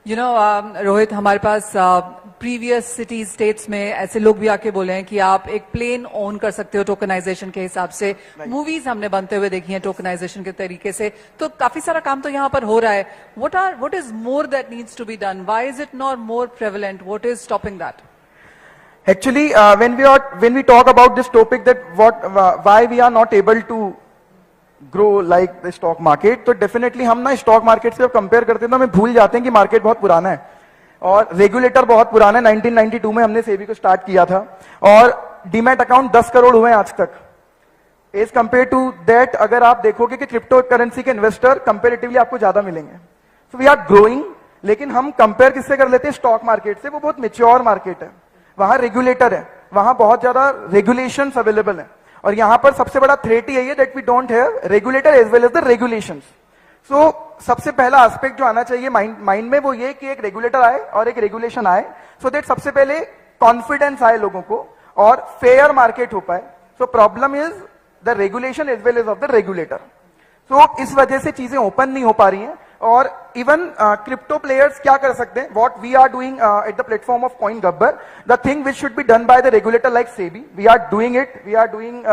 You know Rohit, हमारे पास प्रीवियस सिटीज स्टेट्स में ऐसे लोग भी आके बोले हैं कि आप एक प्लेन ओन कर सकते हो टोकनाइजेशन के हिसाब से. मूवीज हमने बनते हुए देखी हैं टोकनाइजेशन के तरीके से, तो काफी सारा काम तो यहाँ पर हो रहा है. What is more that needs to be done? Why is it not more prevalent? What is stopping that? Actually, when we talk about this topic, that why we are not able to grow like the stock market, तो definitely हम ना stock market से compare करते हैं तो हमें भूल जाते हैं कि market बहुत पुराना है और regulator बहुत पुराना है. 1992 में हमने सेबी को start किया था और डीमैट अकाउंट 10 करोड़ हुए हैं आज तक. As compared to that, अगर आप देखोगे कि क्रिप्टो करेंसी के इन्वेस्टर कंपेरेटिवली आपको ज्यादा मिलेंगे. So we are growing, लेकिन हम कंपेयर किससे कर लेते हैं? स्टॉक मार्केट से. वो बहुत मेच्योर मार्केट है, वहां रेगुलेटर है, वहां बहुत ज्यादा रेगुलेशंस अवेलेबल है, और यहां पर सबसे बड़ा थ्रेट यही है that we don't have regulator as well as the regulations. सो सबसे पहला एस्पेक्ट जो आना चाहिए माइंड में वो ये कि एक रेगुलेटर आए और एक रेगुलेशन आए, सो दैट सबसे पहले कॉन्फिडेंस आए लोगों को और फेयर मार्केट हो पाए. So problem is the regulation as well as of the regulator. So इस वजह से चीजें ओपन नहीं हो पा रही हैं. और इवन क्रिप्टो प्लेयर्स क्या कर सकते हैं? What we are doing at the platform of coin Gabbar, the thing which should be done by the regulator like SEBI, we are doing it. We are doing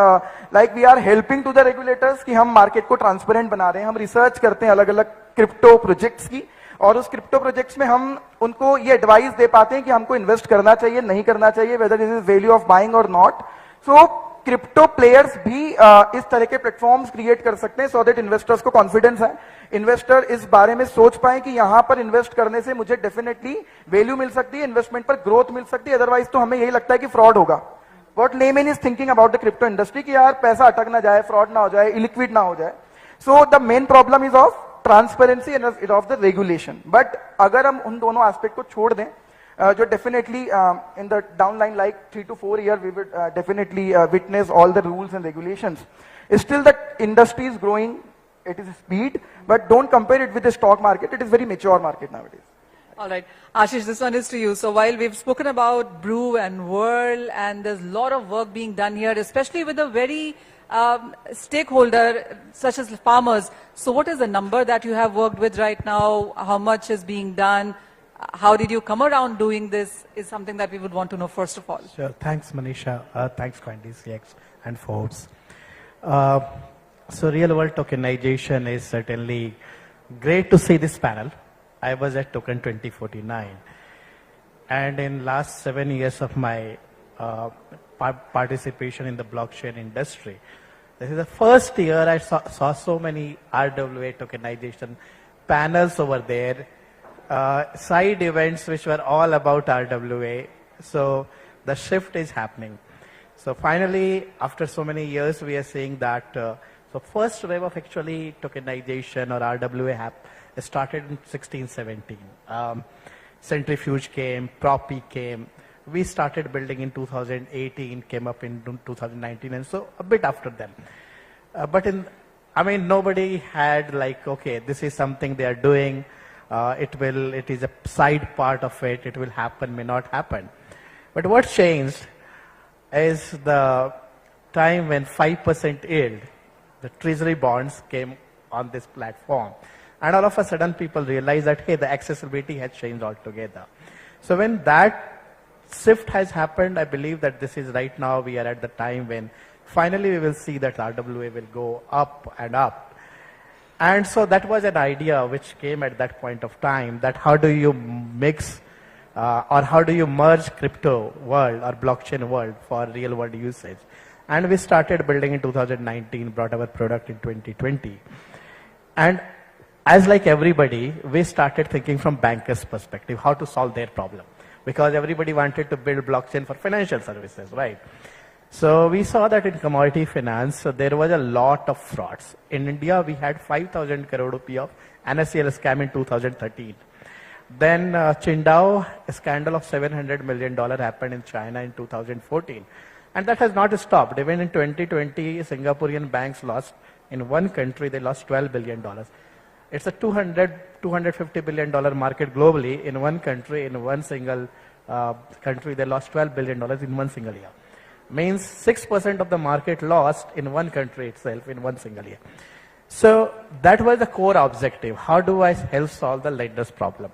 like we are helping to the regulators कि हम market को transparent बना रहे हैं. हम research करते हैं अलग अलग क्रिप्टो प्रोजेक्ट्स की, और उस क्रिप्टो प्रोजेक्ट्स में हम उनको ये एडवाइस दे पाते हैं कि हमको इन्वेस्ट करना चाहिए, नहीं करना चाहिए, weather it is value of buying और नॉट. सो क्रिप्टो प्लेयर्स भी इस तरह के प्लेटफॉर्म्स क्रिएट कर सकते हैं सो दैट इन्वेस्टर्स को कॉन्फिडेंस है, इन्वेस्टर इस बारे में सोच पाए कि यहां पर इन्वेस्ट करने से मुझे डेफिनेटली वैल्यू मिल सकती है, इन्वेस्टमेंट पर ग्रोथ मिल सकती है. अदरवाइज तो हमें यही लगता है कि फ्रॉड होगा. What layman is thinking about the crypto industry कि यार पैसा अटक ना जाए, फ्रॉड ना हो जाए, इलिक्विड ना हो जाए. So the main problem is of transparency end of the regulation. But अगर हम उन दोनों एस्पेक्ट को छोड़ दें, जो definitely in the down line like 3 to 4 years we would definitely witness all the rules and regulations. Still the industry is growing, it is speed, but don't compare it with the stock market. It is very mature market nowadays. All right, Ashish, this one is to you. So while we've spoken about Brew and Whirl, and there's a lot of work being done here, especially with a very stakeholder such as farmers. So what is the number that you have worked with right now? How much is being done? how did you come around doing this is something that we would want to know first of all. Sure. Thanks, Manisha. Thanks, CoinDCX and Forbes. So real world tokenization is certainly great to see this panel. I was at Token 2049. And in last 7 years of my participation in the blockchain industry, this is the first year I saw so many RWA tokenization panels over there, side events which were all about RWA. So the shift is happening. So finally, after so many years, we are seeing that so first wave of actually tokenization or RWA started in 16, 17. Centrifuge came, Propi came. We started building in 2018, came up in 2019, and so a bit after them. Nobody had like, okay, this is something they are doing. It is a side part of it. It will happen, may not happen. But what changed is the time when 5% yield, the treasury bonds came on this platform. And all of a sudden people realize that, hey, the accessibility has changed altogether. So when that shift has happened, I believe that this is right now, we are at the time when finally we will see that RWA will go up and up. And so that was an idea which came at that point of time, that how do you mix or how do you merge crypto world or blockchain world for real world usage. And we started building in 2019, brought our product in 2020. And as like everybody, we started thinking from bankers' perspective, how to solve their problem. Because everybody wanted to build blockchain for financial services, right? So we saw that in commodity finance, there was a lot of frauds. In India, we had 5,000 crore rupee of NSCL scam in 2013. Then Qingdao, a scandal of $700 million happened in China in 2014. And that has not stopped. Even in 2020, Singaporean banks lost, in one country, they lost $12 billion. It's a $250 billion market globally. In one country, in one single country, they lost $12 billion in one single year. Means 6% of the market lost in one country itself in one single year. So that was the core objective. How do I help solve the lender's problem?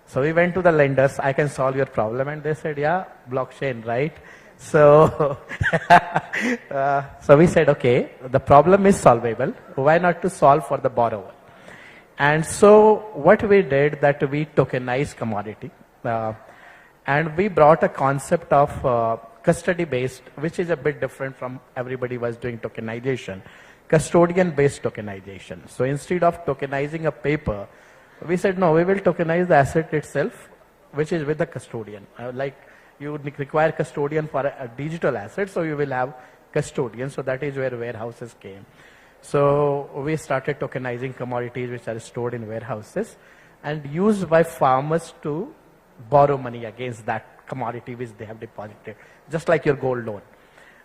So we went to the lenders, I can solve your problem. And they said, yeah, blockchain, right? So, so we said, okay, the problem is solvable. Why not to solve for the borrower? And so what we did that we tokenized commodity. And we brought a concept of custody-based, which is a bit different from everybody was doing tokenization. Custodian-based tokenization. So instead of tokenizing a paper, we said, no, we will tokenize the asset itself, which is with the custodian. Like you would require custodian for a digital asset, so you will have custodian. So that is where warehouses came. So we started tokenizing commodities which are stored in warehouses and used by farmers to borrow money against that commodity which they have deposited, just like your gold loan.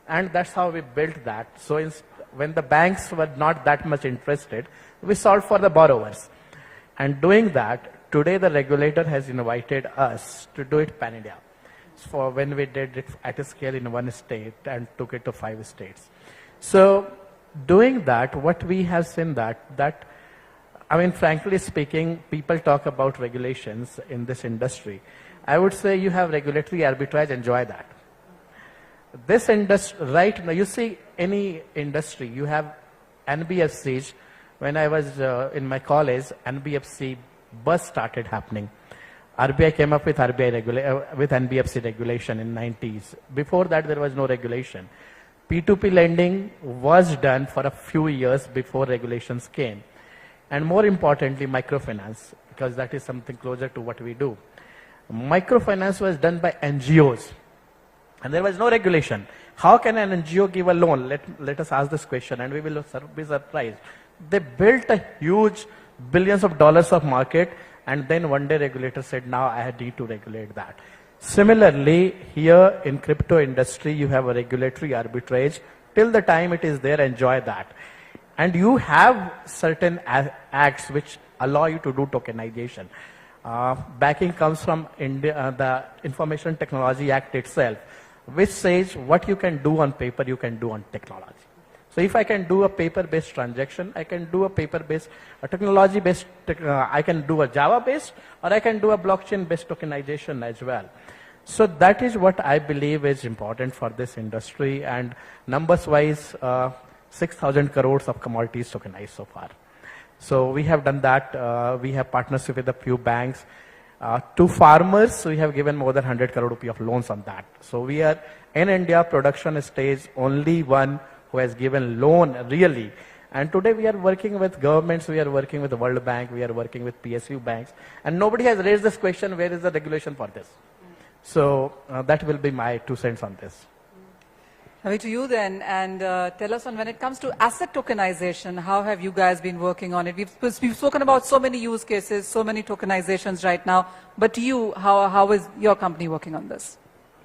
And that's how we built that. So when the banks were not that much interested, we solved for the borrowers. And doing that, today the regulator has invited us to do it pan-India. For when we did it at a scale in one state and took it to 5 states. So doing that, what we have seen that I mean, frankly speaking, people talk about regulations in this industry. I would say you have regulatory arbitrage, enjoy that. This industry, right now, you see any industry, you have NBFCs. When I was in my college, NBFC buzz started happening. RBI came up with with NBFC regulation in 90s. Before that, there was no regulation. P2P lending was done for a few years before regulations came. And more importantly, microfinance, because that is something closer to what we do. Microfinance was done by NGOs. And there was no regulation. How can an NGO give a loan? Let us ask this question and we will be surprised. They built a huge billions of dollars of market, and then one day regulator said, now I need to regulate that. Similarly, here in crypto industry, you have a regulatory arbitrage. Till the time it is there, enjoy that. And you have certain acts which allow you to do tokenization. Backing comes from India, the Information Technology Act itself, which says what you can do on paper, you can do on technology. So if I can do a paper-based transaction, I can do a paper-based, a technology-based, I can do a Java-based, or I can do a blockchain-based tokenization as well. So that is what I believe is important for this industry, and numbers-wise, 6,000 crores of commodities tokenized so far. So we have done that. We have partnership with a few banks. To farmers, we have given more than 100 crore rupee of loans on that. So we are in India production stage only one who has given loan really. And today we are working with governments, we are working with the World Bank, we are working with PSU banks, and nobody has raised this question, where is the regulation for this? So that will be my 2 cents on this. Ravi, to you then, and tell us on when it comes to asset tokenization, how have you guys been working on it? We've spoken about so many use cases, so many tokenizations right now, but you, how is your company working on this?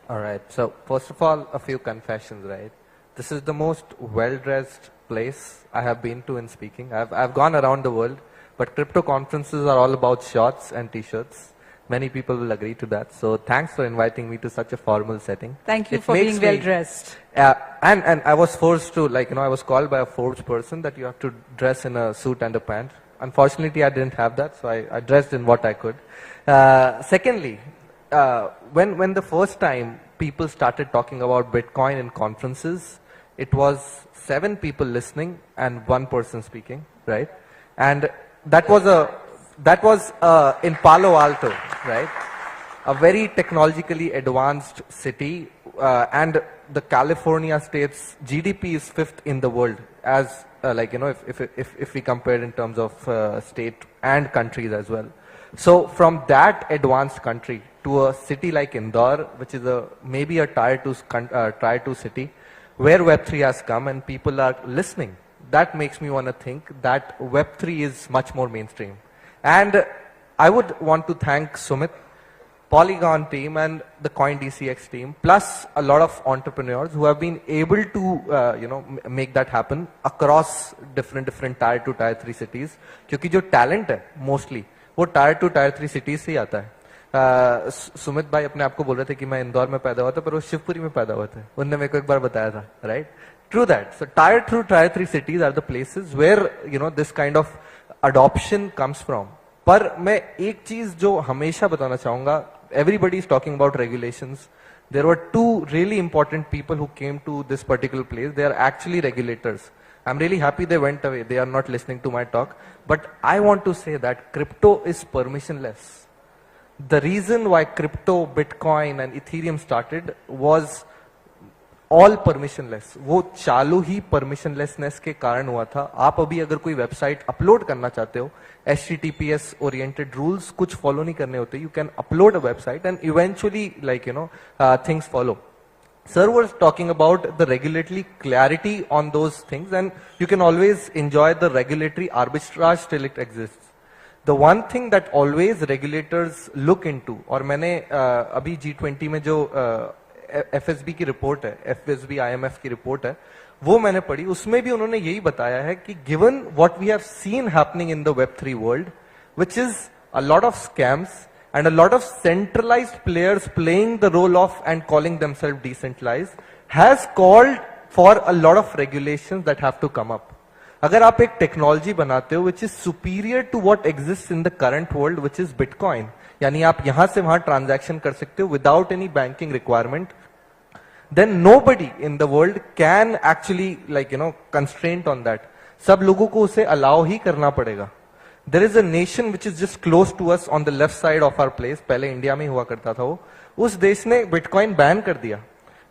All right, so first of all, a few confessions, right? This is the most well-dressed place I have been to in speaking. I've gone around the world, but crypto conferences are all about shorts and t-shirts. Many people will agree to that. So thanks for inviting me to such a formal setting. Thank you for being well dressed. And I was forced to, I was called by a Forbes person that you have to dress in a suit and a pant. Unfortunately, I didn't have that, so I dressed in what I could. Secondly, when the first time people started talking about Bitcoin in conferences, it was 7 people listening and 1 person speaking, right? And that was in Palo Alto, right? A very technologically advanced city, and the California state's GDP is 5th in the world, as if we compare in terms of state and countries as well. So from that advanced country to a city like Indore, which is maybe a tier 2 city, where Web3 has come and people are listening, that makes me want to think that Web3 is much more mainstream. And I would want to thank Sumit, Polygon team and the CoinDCX team, plus a lot of entrepreneurs who have been able to make that happen across different tier 2, tier 3 cities. क्योंकि जो talent है mostly वो tier 2, tier 3 cities से ही आता है. सुमित भाई अपने आप को बोल रहे थे कि मैं इंदौर में पैदा हुआ था, पर वो शिवपुरी में पैदा हुए थे. उन्होंने मेरे को एक बार बताया था, right? True that. So tier 2, tier 3 cities are the places where this kind of adoption comes from. पर मैं एक चीज जो हमेशा बताना चाहूंगा, everybody is talking about regulations. There were 2 really important people who came to this particular place. They are actually regulators. I'm really happy they went away. They are not listening to my talk. But I want to say that crypto is permissionless. The reason why crypto, Bitcoin and Ethereum started was all permissionless. वो चालू ही permissionlessness के कारण हुआ था. आप अभी अगर कोई वेबसाइट अपलोड करना चाहते हो, HTTPS oriented rules कुछ follow नहीं करने होते. You can upload a website and eventually things follow. Sir was talking about the regulatory clarity on those things, and you can always enjoy the regulatory arbitrage till it exists. The one thing that always regulators look into, और मैंने अभी G20 में जो FSB की report है, FSB IMF की report है, वो मैंने पढ़ी. उसमें भी उन्होंने यही बताया है कि given what we have seen happening in the Web3 world, which is a lot of scams and a lot of centralized players playing the role of and calling themselves decentralized, has called for a lot of regulations that have to come up. अगर आप एक technology बनाते हो which is superior to what exists in the current world, which is Bitcoin, यानी आप यहां से वहां ट्रांजैक्शन कर सकते हो without any banking requirement, then nobody in the world can actually constraint on that. सब लोगों को उसे allow ही करना पड़ेगा. There is a nation which is just close to us on the left side of our place. पहले India में हुआ करता था वो. उस देश ने बिटकॉइन बैन कर दिया.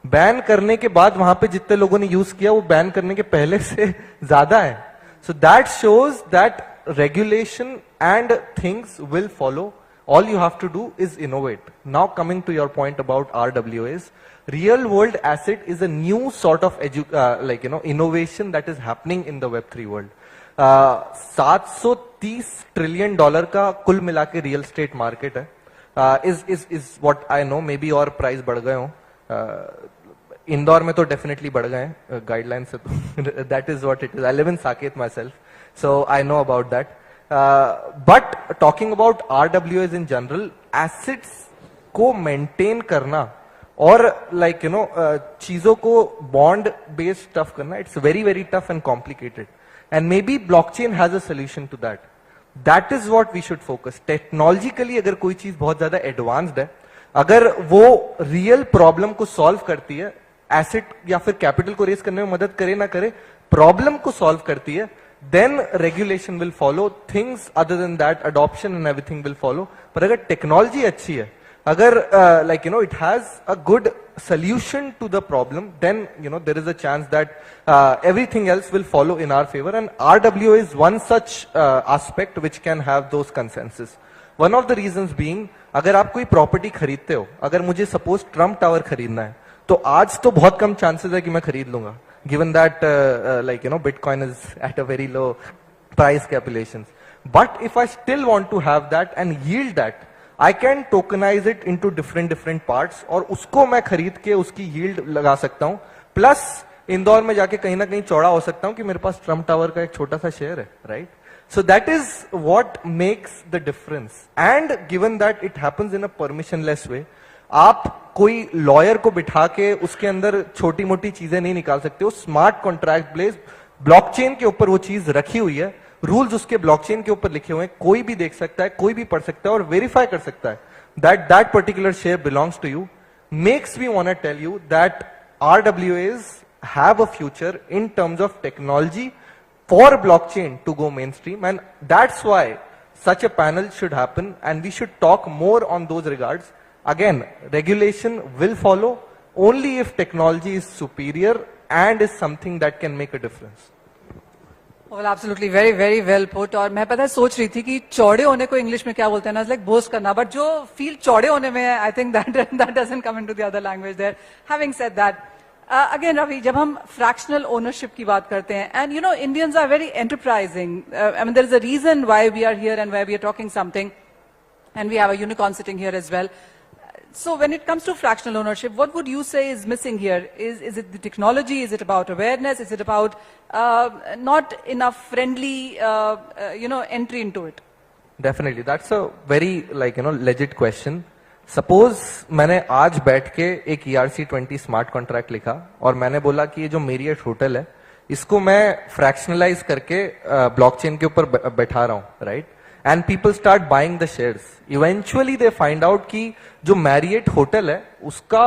बैन करने के बाद वहां पे जितने लोगों ने यूज किया वो बैन करने के पहले से ज्यादा है. So that shows that regulation and things will follow. All you have to do is innovate. Now coming to your point about RWAs, real world asset is a new sort of innovation that is happening in the Web3 world. $730 trillion का कुल मिला के real estate market है. Is what I know. May be और price बढ़ गए हो. इंदौर में तो डेफिनेटली बढ़ गए हैं गाइडलाइन से. तो that is what it is. I live in Saket my self, so I know about that. But talking about RWAs in general, assets को मेंटेन करना और like चीजों को bond based stuff करना, it's very very tough and complicated, and maybe blockchain has a solution to that. That is what we should focus. Technologically अगर कोई चीज बहुत ज्यादा advanced है, अगर वो real problem को solve करती है, asset या फिर capital को raise करने में मदद करे ना करे, problem को solve करती है, then regulation will follow. Things other than that, adoption and everything will follow. पर अगर technology अच्छी है, अगर it has a good solution to the problem, then there is a chance that everything else will follow in our favor, and RWA is one such aspect which can have those consensus. One of the reasons being, अगर आप कोई property खरीदते हो, अगर मुझे suppose Trump Tower खरीदना है, तो आज तो बहुत कम chances है कि मैं खरीद लूंगा, given that Bitcoin is at a very low price calculations. But if I still want to have that and yield that, I can tokenize it into different parts और उसको मैं खरीद के उसकी yield लगा सकता हूँ. Plus इंदौर में जाके कहीं ना कहीं चौड़ा हो सकता हूँ कि मेरे पास ट्रम्प टावर का एक छोटा सा शेयर है, right? So that is what makes the difference. And given that it happens in a permissionless way, आप कोई लॉयर को बिठा के उसके अंदर छोटी मोटी चीजें नहीं निकाल सकते हो. स्मार्ट कॉन्ट्रैक्ट बेस ब्लॉकचेन के ऊपर वो चीज रखी हुई है, रूल्स उसके ब्लॉकचेन के ऊपर लिखे हुए हैं, कोई भी देख सकता है, कोई भी पढ़ सकता है और वेरीफाई कर सकता है that particular share belongs to you. Makes me want to tell you that RWAs have a future in terms of technology for blockchain to go mainstream, and that's why such a panel should happen, and we should talk more on those regards. Again, regulation will follow only if technology is superior and is something that can make a difference. Well, absolutely, very very well put. और मैं पता है सोच रही थी कि चौड़े होने को इंग्लिश में क्या बोलते हैं ना, like बोस्ट करना, but जो फील चौड़े होने में है, I think that doesn't come into the other language there. Having said that, again Ravi, जब हम fractional ownership की बात करते हैं, and Indians are very enterprising. I mean, there is a reason why we are here and why we are talking something, and we have a unicorn sitting here as well. So when it comes to fractional ownership, what would you say is missing here? Is it the technology? Is it about awareness? Is it about not enough friendly, entry into it? Definitely, that's a very legit question. Suppose मैंने आज बैठ के एक ERC20 smart contract लिखा और मैंने बोला कि ये जो मेरियट होटल है इसको मैं फ्रैक्शनलाइज करके ब्लॉकचेन के ऊपर बैठा रहा हूँ, right? And people start buying the shares. Eventually they find out कि जो मैरियट होटल है उसका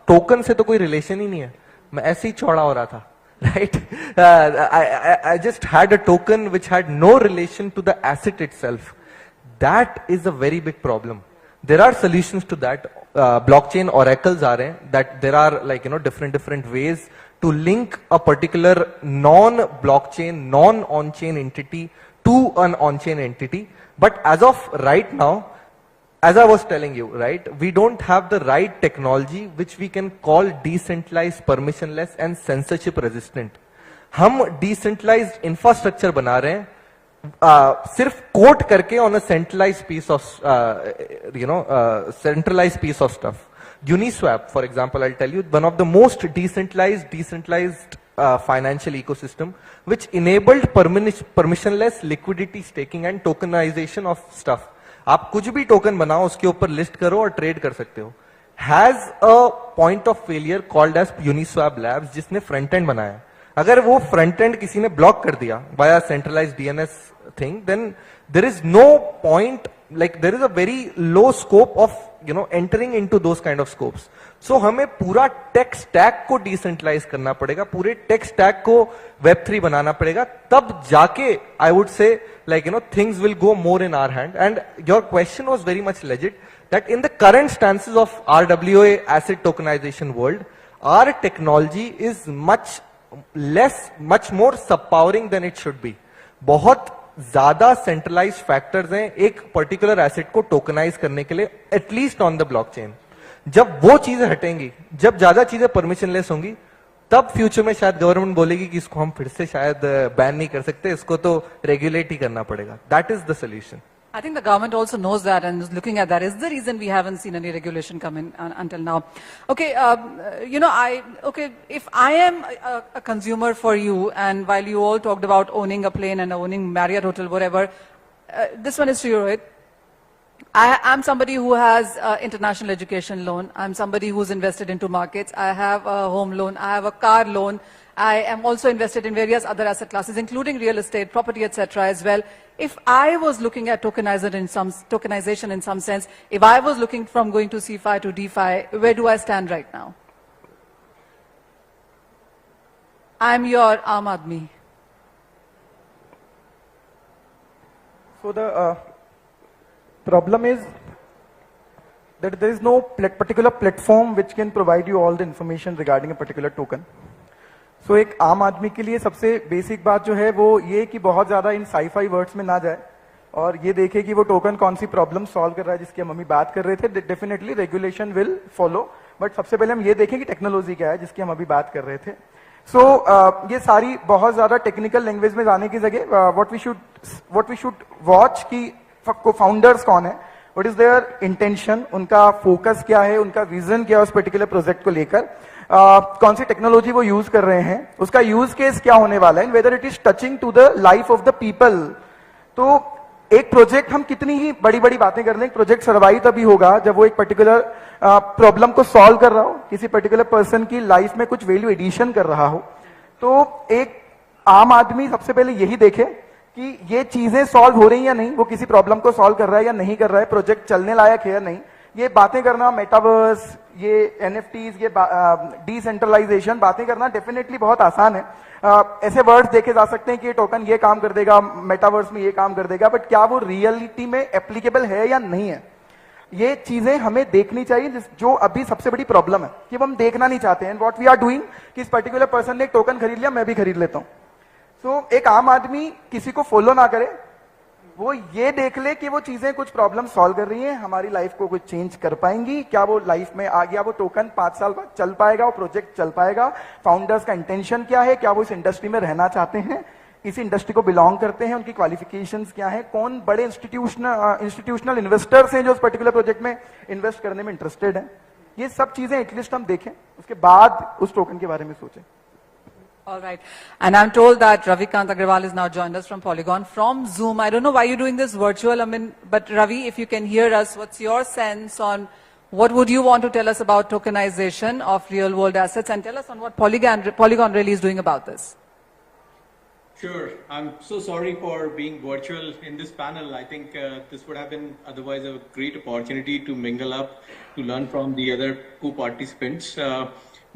टोकन से तो कोई रिलेशन ही नहीं है. मैं ऐसे ही चौड़ा हो रहा था, right? I just had a token which had no relation to the asset itself. That is a very big problem. There are solutions to that. Blockchain oracles are that there are different ways to link a particular non-blockchain, non-on-chain entity to an on-chain entity. But as of right now, as I was telling you, right, we don't have the right technology which we can call decentralized, permissionless and censorship resistant. हम decentralized infrastructure बना रहे हैं सिर्फ coat करके on a centralized piece of centralized piece of stuff. Uniswap, for example, I'll tell you, one of the most decentralized financial ecosystem which enabled permissionless liquidity staking and tokenization of stuff. आप कुछ भी token बनाओ उसके ऊपर list करो और trade कर सकते हो. Has a point of failure called as Uniswap Labs जिसने फ्रंट एंड बनाया. अगर वो फ्रंट एंड किसी ने ब्लॉक कर दिया via centralized DNS thing, then there is no point, there is a very low scope of entering into those kind of scopes. So हमें पूरा टेक स्टैक को डिसेंट्रलाइज करना पड़ेगा, पूरे टेक स्टैक को Web3 बनाना पड़ेगा, तब जाके I would say things will go more in our hand. And your question was very much legit, that in the current stances of RWA asset tokenization world, our technology is much more subpowering than it should be. बहुत ज्यादा centralised factors हैं एक particular asset को tokenise करने के लिए, at least on the blockchain. जब वो चीजें हटेंगी, जब ज्यादा चीजें परमिशनलेस होंगी, तब फ्यूचर में शायद गवर्नमेंट बोलेगी कि इसको हम फिर से शायद बैन नहीं कर सकते, इसको तो रेगुलेट ही करना पड़ेगा. That is the solution. I think the government also knows that and is looking at that. Is the reason we haven't seen any regulation come in until now. Okay, if I am a consumer for you, and while you all talked about owning a plane and owning Marriott hotel, whatever, this one is to you, right? I'm somebody who has international education loan. I'm somebody who's invested into markets. I have a home loan. I have a car loan. I am also invested in various other asset classes, including real estate, property, etc. as well. If I was looking at tokenization in some sense, if I was looking from going to CFI to DeFi, where do I stand right now? I'm your Aam Aadmi. So the problem is that there is no particular platform which can provide you all the information regarding a particular token. So एक आम आदमी के लिए सबसे basic बात जो है वो ये कि बहुत ज्यादा इन साई-फाई वर्ड्स में ना जाए और ये देखे कि वो टोकन कौन सी प्रॉब्लम सॉल्व कर रहा है जिसकी हम अभी बात कर रहे थे. Definitely regulation will follow, but सबसे पहले हम ये देखें कि टेक्नोलॉजी क्या है जिसकी हम अभी बात कर रहे थे. सो ये सारी बहुत ज्यादा टेक्निकल लैंग्वेज में जाने की जगह व्हाट वी शुड वॉच कि फाउंडर्स कौन है, व्हाट इज देयर इंटेंशन, उनका फोकस क्या है, उनका विजन क्या है उस पर्टिकुलर प्रोजेक्ट को लेकर, कौन सी टेक्नोलॉजी वो यूज कर रहे हैं, उसका यूज केस क्या होने वाला है, whether it is touching to the life of the people. तो एक प्रोजेक्ट हम कितनी ही बड़ी बड़ी बातें कर लें, प्रोजेक्ट सर्वाइव तभी होगा जब वो एक पर्टिकुलर प्रॉब्लम को सॉल्व कर रहा हो, किसी पर्टिकुलर पर्सन की लाइफ में कुछ वैल्यू एडिशन कर रहा हो. तो एक आम आदमी सबसे पहले यही देखे कि ये चीजें सॉल्व हो रही हैं या नहीं, वो किसी प्रॉब्लम को सॉल्व कर रहा है या नहीं कर रहा है, प्रोजेक्ट चलने लायक है या नहीं. ये बातें करना, मेटावर्स, ये एनएफटीज, ये डिसेंट्रलाइजेशन बातें करना डेफिनेटली बहुत आसान है. ऐसे वर्ड्स देखे जा सकते हैं कि ये टोकन ये काम कर देगा, मेटावर्स में ये काम कर देगा, बट क्या वो रियलिटी में एप्लीकेबल है या नहीं है, ये चीजें हमें देखनी चाहिए, जो अभी सबसे बड़ी प्रॉब्लम है कि हम देखना नहीं चाहते हैं. व्हाट वी आर डूइंग कि इस पर्टिकुलर पर्सन ने एक टोकन खरीद लिया, मैं भी खरीद लेता हूं. सो एक आम आदमी किसी को फॉलो ना करे, वो ये देख ले कि वो चीजें कुछ प्रॉब्लम सॉल्व कर रही हैं, हमारी लाइफ को कुछ चेंज कर पाएंगी, क्या वो लाइफ में आ गया, वो टोकन 5 साल बाद चल पाएगा, वो प्रोजेक्ट चल पाएगा, फाउंडर्स का इंटेंशन क्या है, क्या वो इस इंडस्ट्री में रहना चाहते हैं, इस इंडस्ट्री को बिलोंग करते हैं, उनकी क्वालिफिकेशंस क्या है, कौन बड़े इंस्टीट्यूशनल इन्वेस्टर्स हैं जो उस पर्टिकुलर प्रोजेक्ट में इन्वेस्ट करने में इंटरेस्टेड हैं. ये सब चीजें एटलीस्ट हम देखें, उसके बाद उस टोकन के बारे में सोचें. All right. And I'm told that Ravikant Agrawal is now joined us from Polygon from Zoom. I don't know why you're doing this virtual. I mean, but Ravi, if you can hear us, what's your sense on what would you want to tell us about tokenization of real world assets, and tell us on what Polygon really is doing about this? Sure. I'm so sorry for being virtual in this panel. I think this would have been otherwise a great opportunity to mingle up, to learn from the other co-participants.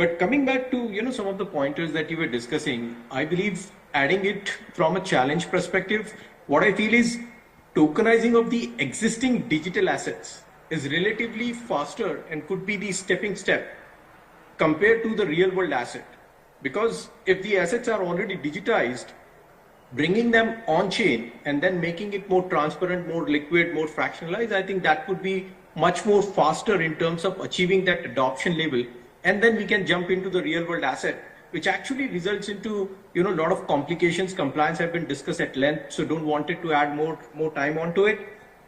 But coming back to some of the pointers that you were discussing, I believe adding it from a challenge perspective, what I feel is tokenizing of the existing digital assets is relatively faster and could be the stepping step compared to the real world asset. Because if the assets are already digitized, bringing them on chain and then making it more transparent, more liquid, more fractionalized, I think that could be much more faster in terms of achieving that adoption level. And then we can jump into the real world asset, which actually results into a lot of complications. Compliance have been discussed at length, so don't want it to add more time onto it.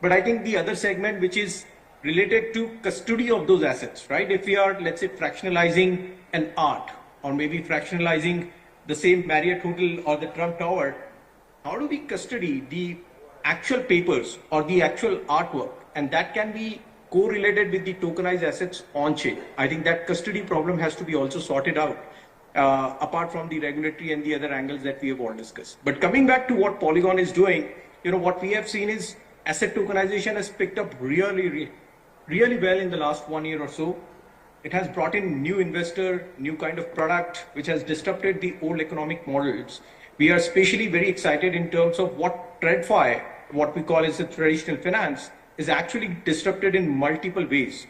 But I think the other segment, which is related to custody of those assets, right? If we are, let's say, fractionalizing an art, or maybe fractionalizing the same Marriott hotel or the Trump Tower, how do we custody the actual papers or the actual artwork? And that can be correlated with the tokenized assets on chain. I think that custody problem has to be also sorted out, apart from the regulatory and the other angles that we have all discussed. But coming back to what Polygon is doing, what we have seen is asset tokenization has picked up really well in the last 1 year or so. It has brought in new investor, new kind of product, which has disrupted the old economic models. We are especially very excited in terms of what TradFi, what we call as the traditional finance, is actually disrupted in multiple ways,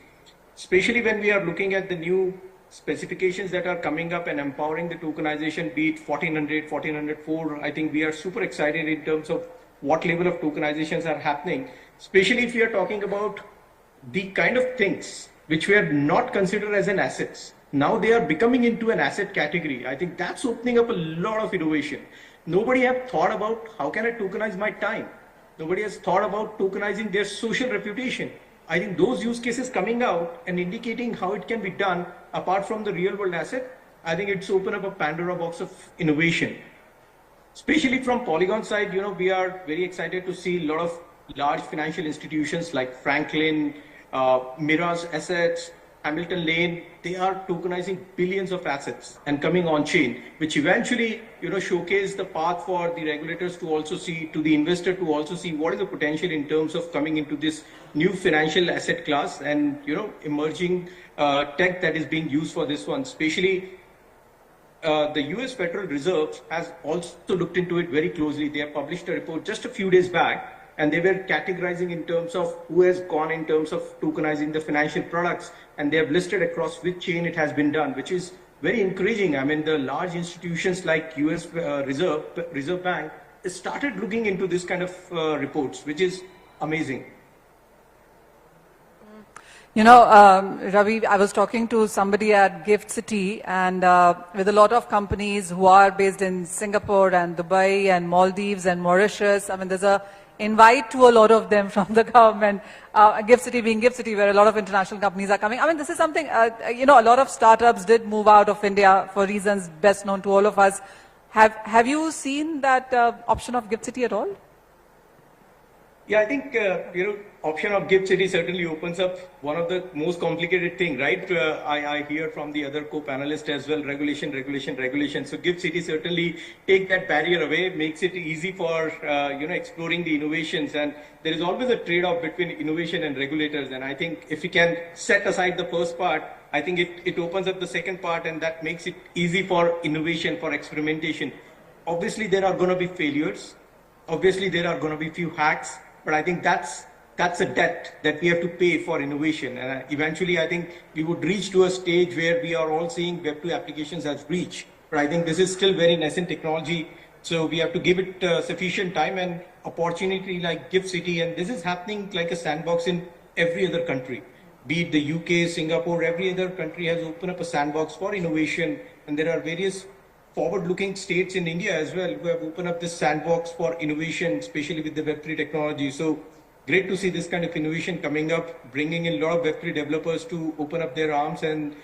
especially when we are looking at the new specifications that are coming up and empowering the tokenization, be it 1400, 1404. I think we are super excited in terms of what level of tokenizations are happening, especially if we are talking about the kind of things which were not considered as an assets. Now they are becoming into an asset category. I think that's opening up a lot of innovation. Nobody have thought about how can I tokenize my time? Nobody has thought about tokenizing their social reputation. I think those use cases coming out and indicating how it can be done apart from the real world asset, I think it's opened up a Pandora box of innovation. Especially from Polygon side, we are very excited to see a lot of large financial institutions like Franklin, Mira's Assets, Hamilton Lane, they are tokenizing billions of assets and coming on chain, which eventually, showcase the path for the regulators to also see, to the investor to also see what is the potential in terms of coming into this new financial asset class and, emerging tech that is being used for this one, especially the US Federal Reserve has also looked into it very closely. They have published a report just a few days back, and they were categorizing in terms of who has gone in terms of tokenizing the financial products, and they have listed across which chain it has been done, which is very encouraging. I mean, the large institutions like US Reserve Bank started looking into this kind of reports, which is amazing. Ravi, I was talking to somebody at Gift City, and with a lot of companies who are based in Singapore and Dubai and Maldives and Mauritius. I mean, there's a invite to a lot of them from the government. Gift City being Gift City, where a lot of international companies are coming. I mean, this is something, a lot of startups did move out of India for reasons best known to all of us. Have you seen that option of Gift City at all? Yeah, I think, option of Gift City certainly opens up one of the most complicated thing, right? I hear from the other co-panelists as well, regulation. So Gift City certainly take that barrier away, makes it easy for, exploring the innovations. And there is always a trade-off between innovation and regulators. And I think if we can set aside the first part, I think it opens up the second part, and that makes it easy for innovation, for experimentation. Obviously, there are going to be failures. Obviously, there are going to be few hacks. But I think that's a debt that we have to pay for innovation. And eventually, I think we would reach to a stage where we are all seeing Web2 applications as reach. But I think this is still very nascent technology. So we have to give it sufficient time and opportunity like Gift City. And this is happening like a sandbox in every other country. Be it the UK, Singapore, every other country has opened up a sandbox for innovation. And there are various forward-looking states in India as well who have opened up this sandbox for innovation, especially with the Web3 technology. So great to see this kind of innovation coming up, bringing in a lot of Web3 developers to open up their arms and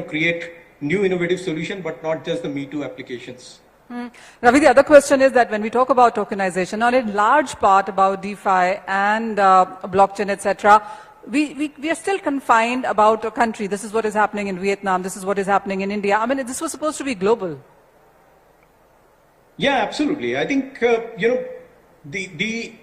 create new innovative solution, but not just the Me Too applications. Ravi, the other question is that when we talk about tokenization, not in large part about DeFi and blockchain, etc., we are still confined about a country. This is what is happening in Vietnam. This is what is happening in India. I mean, this was supposed to be global. Yeah, absolutely. I think, the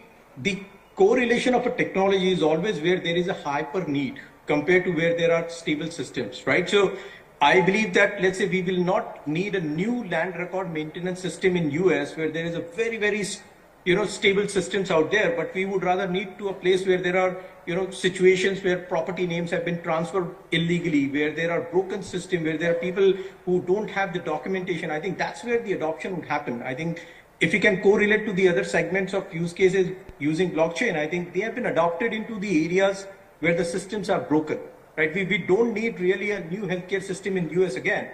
correlation of a technology is always where there is a hyper need compared to where there are stable systems, right? So I believe that, let's say, we will not need a new land record maintenance system in US where there is a very, very, stable systems out there, but we would rather need to a place where there are, situations where property names have been transferred illegally, where there are broken systems, where there are people who don't have the documentation. I think that's where the adoption would happen. I think if we can correlate to the other segments of use cases using blockchain, I think they have been adopted into the areas where the systems are broken, right? We don't need really a new healthcare system in US again.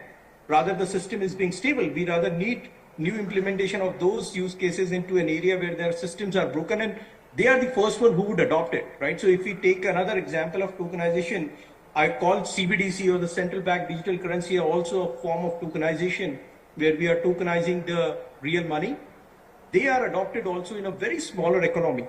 Rather, the system is being stable. We rather need new implementation of those use cases into an area where their systems are broken, and they are the first one who would adopt it, right? So if we take another example of tokenization, I call CBDC or the central bank digital currency also a form of tokenization where we are tokenizing the real money. They are adopted also in a very smaller economy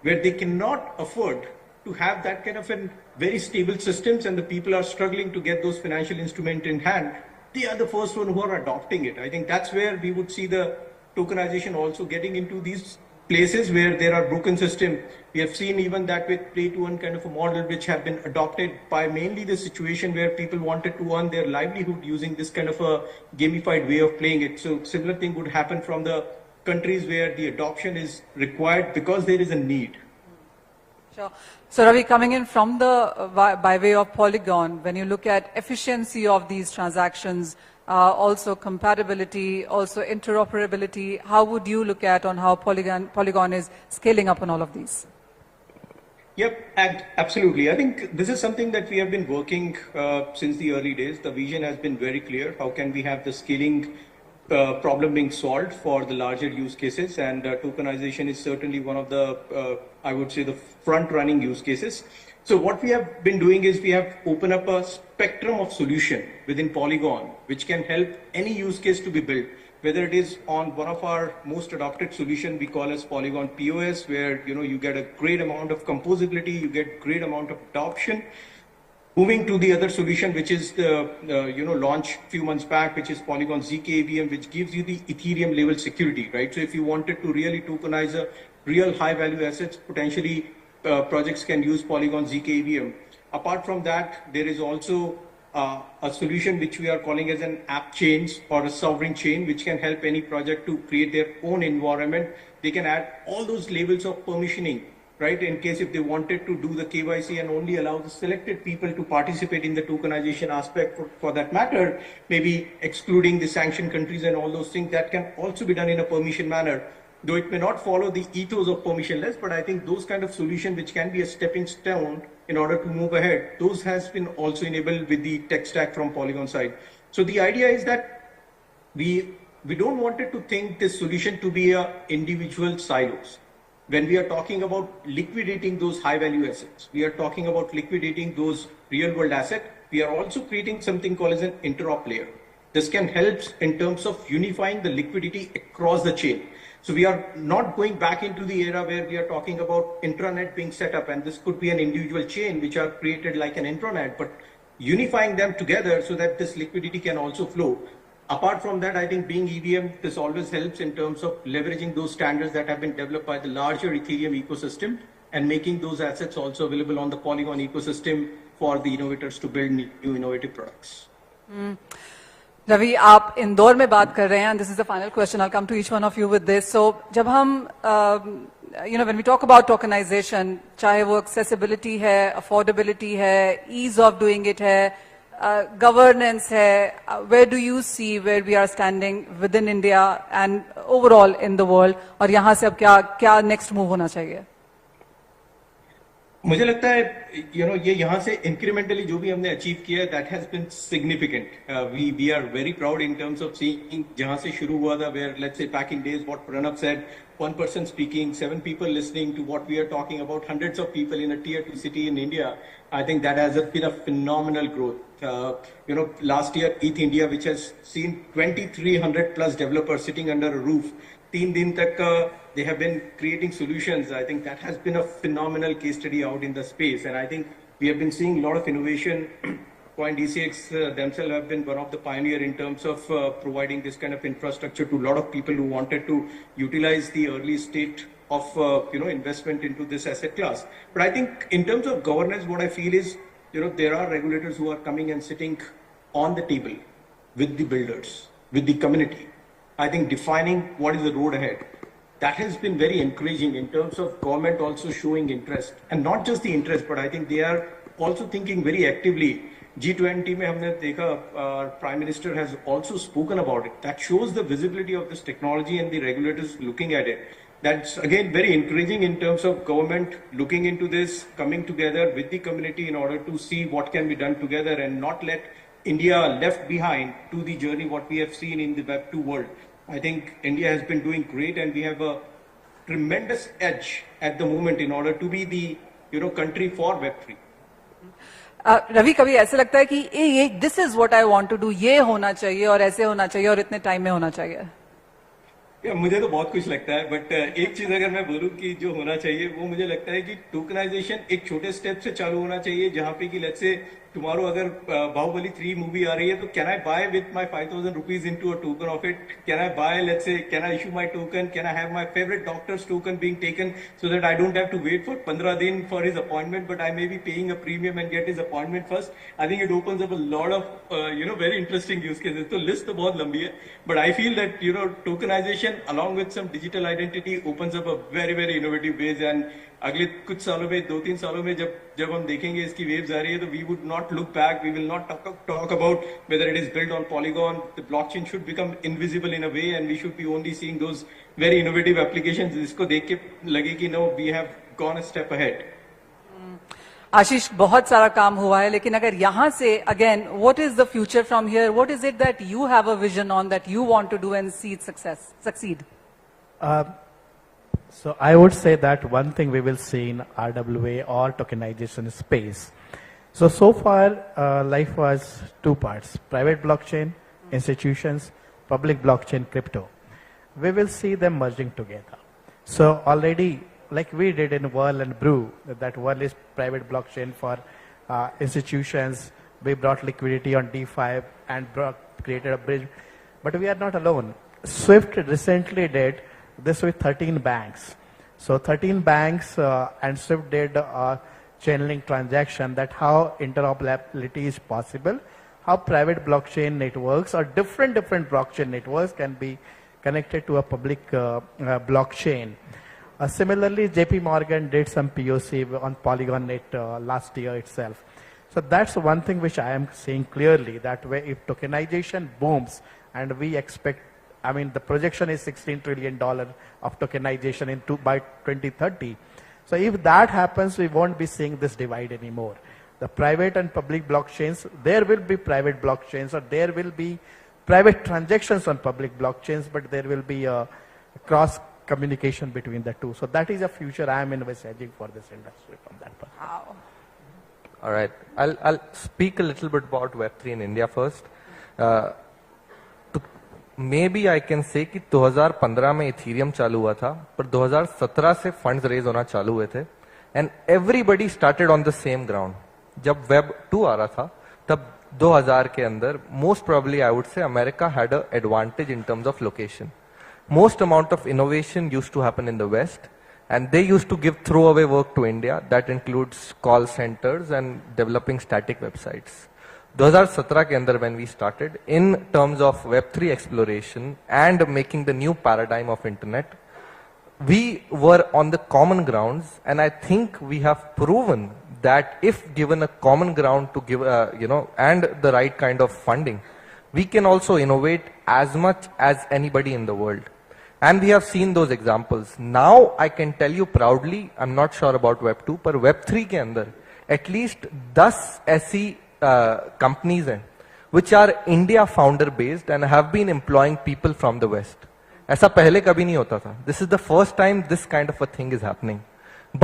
where they cannot afford to have that kind of a very stable systems, and the people are struggling to get those financial instruments in hand. They are the first one who are adopting it. I think that's where we would see the tokenization also getting into these places where there are broken systems. We have seen even that with play to earn kind of a model which have been adopted by mainly the situation where people wanted to earn their livelihood using this kind of a gamified way of playing it. So similar thing would happen from the countries where the adoption is required because there is a need. Sure. So Ravi, coming in from the by way of Polygon, when you look at efficiency of these transactions, also compatibility, also interoperability, how would you look at on how Polygon is scaling up on all of these? Yep, absolutely. I think this is something that we have been working since the early days. The vision has been very clear. How can we have the scaling problem being solved for the larger use cases, and tokenization is certainly one of the, I would say, the front-running use cases. So what we have been doing is we have opened up a spectrum of solution within Polygon, which can help any use case to be built. whether it is on one of our most adopted solution we call as Polygon POS, where you get a great amount of composability, you get great amount of adoption. Moving to the other solution, which is the launch few months back, which is Polygon zk-AVM, which gives you the Ethereum level security, right? So if you wanted to really tokenize a real high value assets, potentially projects can use Polygon zk-AVM. Apart from that, there is also a solution which we are calling as an app chain or a sovereign chain, which can help any project to create their own environment. They can add all those levels of permissioning, right? In case if they wanted to do the KYC and only allow the selected people to participate in the tokenization aspect for that matter, maybe excluding the sanctioned countries and all those things, that can also be done in a permission manner. Though it may not follow the ethos of permissionless, but I think those kind of solutions which can be a stepping stone in order to move ahead, those has been also enabled with the tech stack from Polygon side. So the idea is that we don't want it to think this solution to be a individual silos. When we are talking about liquidating those high value assets, we are talking about liquidating those real world assets. We are also creating something called as an interop layer. This can help in terms of unifying the liquidity across the chain. So we are not going back into the era where we are talking about intranet being set up, and this could be an individual chain which are created like an intranet, but unifying them together so that this liquidity can also flow. Apart from that, I think being EVM, this always helps in terms of leveraging those standards that have been developed by the larger Ethereum ecosystem and making those assets also available on the Polygon ecosystem for the innovators to build new innovative products. Ravi, आप इंदौर में बात कर रहे हैं, and this is the final question. I'll come to each one of you with this. So, जब हम when we talk about tokenization, चाहे वो accessibility है, affordability है, ease of doing it है, governance hai, where do you see where we are standing within India and overall in the world, और यहाँ से अब क्या next move होना चाहिए? मुझे लगता है ये यहाँ से incrementally जो भी हमने achieve किया है, that has been significant. We are very proud in terms of seeing जहाँ से शुरू हुआ था, where let's say back in days what Pranav said, one person speaking, 7 people listening to what we are talking about, hundreds of people in a tier 2 city in India. I think that has been a phenomenal growth. Last year ETH India, which has seen 2,300 plus developers sitting under a roof, 3 दिन तक they have been creating solutions. I think that has been a phenomenal case study out in the space, and I think we have been seeing a lot of innovation. CoinDCX themselves have been one of the pioneer in terms of providing this kind of infrastructure to a lot of people who wanted to utilize the early state of investment into this asset class. But I think in terms of governance, what I feel is there are regulators who are coming and sitting on the table with the builders, with the community. I think defining what is the road ahead. That has been very encouraging in terms of government also showing interest, and not just the interest, but I think they are also thinking very actively. G20 में हमने देखा, Prime Minister has also spoken about it. That shows the visibility of this technology and the regulators looking at it. That's again very encouraging in terms of government looking into this, coming together with the community in order to see what can be done together and not let India left behind to the journey what we have seen in the Web2 world. I think India has been doing great, and we have a tremendous edge at the moment in order to be the country for Web3. Ravi, कभी ऐसे लगता है कि this is what I want to do, ये होना चाहिए और ऐसे होना चाहिए और इतने टाइम में होना चाहिए? मुझे तो बहुत कुछ लगता है, बट एक चीज अगर मैं बोलूं कि जो होना चाहिए वो मुझे लगता है कि टोकनाइजेशन एक छोटे स्टेप से चालू होना चाहिए, जहां पे कि लेट्स से tomorrow अगर बाहुबली 3 मूवी आ रही है तो can I buy with my 5,000 rupees into a token of it? Can I buy, let's say, can I issue my token? Can I have my favorite doctor's token being taken so that I don't have to wait for 15 दिन for his appointment, but I may be paying a premium and get his appointment first? I think it opens up a lot of very interesting use cases. तो list तो बहुत लंबी है, but I feel that tokenization along with some digital identity opens up a very very innovative ways, and अगले कुछ सालों में 2-3 सालों में जब हम देखेंगे इसकी waves आ रही है, तो we would not look back. We will not talk about whether it is built on Polygon. The blockchain should become invisible in a way, and we should be only seeing those very innovative applications. जिसको देख के लगे कि no, we have gone a step ahead. आशीष, बहुत सारा काम हुआ है, लेकिन अगर यहाँ से again, what is the future from here? What is it that you have a vision on that you want to do and see it succeed? So I would say that one thing we will see in RWA or tokenization space. So far life was 2 parts: private blockchain, institutions, public blockchain crypto, we will see them merging together. So already, like we did in Whirl and Brew, that Whirl is private blockchain for institutions. We brought liquidity on DeFi and created a bridge. But we are not alone. Swift recently did this with 13 banks. So 13 banks and Swift did a channeling transaction, that how interoperability is possible, how private blockchain networks or different blockchain networks can be connected to a public blockchain. Similarly, JP Morgan did some POC on Polygon Net last year itself. So that's one thing which I am seeing clearly, that way if tokenization booms, and we expect, I mean, the projection is $16 trillion of tokenization by 2030. So if that happens, we won't be seeing this divide anymore. The private and public blockchains, there will be private blockchains, or there will be private transactions on public blockchains, but there will be a cross communication between the two. So that is a future I am envisaging for this industry from that perspective. Wow. All right. I'll speak a little bit about Web3 in India first. Maybe I can say कि 2015 में Ethereum चालू हुआ था, पर 2017 से funds raise होना चालू हुए थे, and everybody started on the same ground. जब वेब 2 आ रहा था, तब 2000 के अंदर most probably I would say America had a advantage in terms of location. Most amount of innovation used to happen in the West, and they used to give throwaway work to India. That includes call centers and developing static websites. 2017 के अंदर when we started, in terms of Web3 exploration and making the new paradigm of internet, we were on the common grounds, and I think we have proven that if given a common ground to give, and the right kind of funding, we can also innovate as much as anybody in the world. And we have seen those examples. Now I can tell you proudly, I'm not sure about Web 2, but Web 3 के अंदर at least 10 ऐसी companies हैं which are India founder based and have been employing people from the West. ऐसा पहले कभी नहीं होता था. This is the first time this kind of a thing is happening.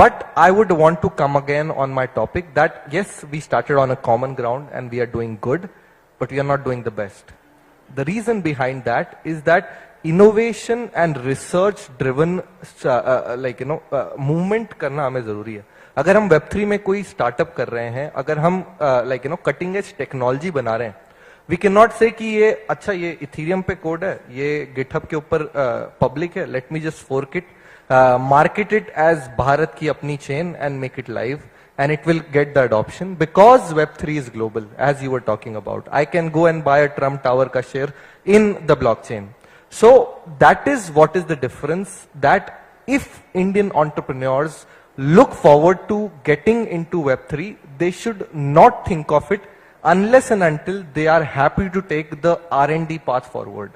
But I would want to come again on my topic that yes, we started on a common ground and we are doing good, but we are not doing the best. The reason behind that is that innovation and research driven movement करना हमें जरूरी है. अगर हम Web3 में कोई startup कर रहे हैं, अगर हम कटिंग एज टेक्नोलॉजी बना रहे हैं, वी कैन नॉट से कि ये अच्छा ये इथीरियम पे कोड है, ये गिटहब के ऊपर पब्लिक है, let me just fork it, market it as Bharat ki apni chain and make it live, and it will get the adoption because Web3 is global, as you were talking about. I can go and buy a Trump Tower ka share in the blockchain. So that is what is the difference, that if Indian entrepreneurs look forward to getting into Web3, they should not think of it unless and until they are happy to take the R&D path forward.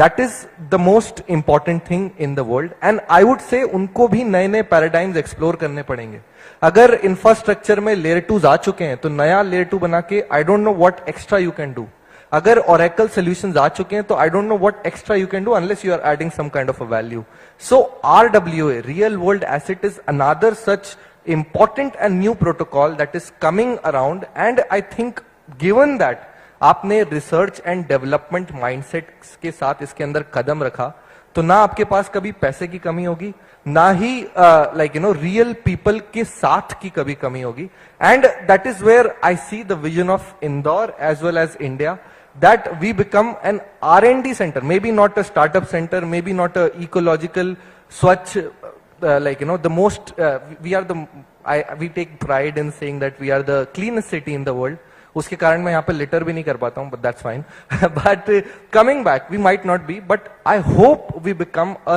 That is the most important thing in the world, and I would say उनको भी नए नए paradigms explore करने पड़ेंगे. अगर infrastructure में layer 2 आ चुके हैं तो नया लेयर 2 बना के I don't know what extra you can do. अगर ओरेकल सॉल्यूशंस आ चुके हैं तो I don't know what extra you can do unless you are adding some kind of a value. So RWA, real world asset, is another such important and new protocol that is coming around, and I think given that आपने research and development mindset के साथ इसके अंदर कदम रखा, तो ना आपके पास कभी पैसे की कमी होगी, ना ही रियल पीपल के साथ की कभी कमी होगी. And that is where I see the vision of Indore as well as India, that we become an R&D center, maybe not a startup center, maybe not a ecological swachh, the most, we take pride in saying that we are the cleanest city in the world. उसके कारण मैं यहाँ पे litre भी नहीं कर पाता हूँ, but that's fine. But coming back, we might not be, but I hope we become a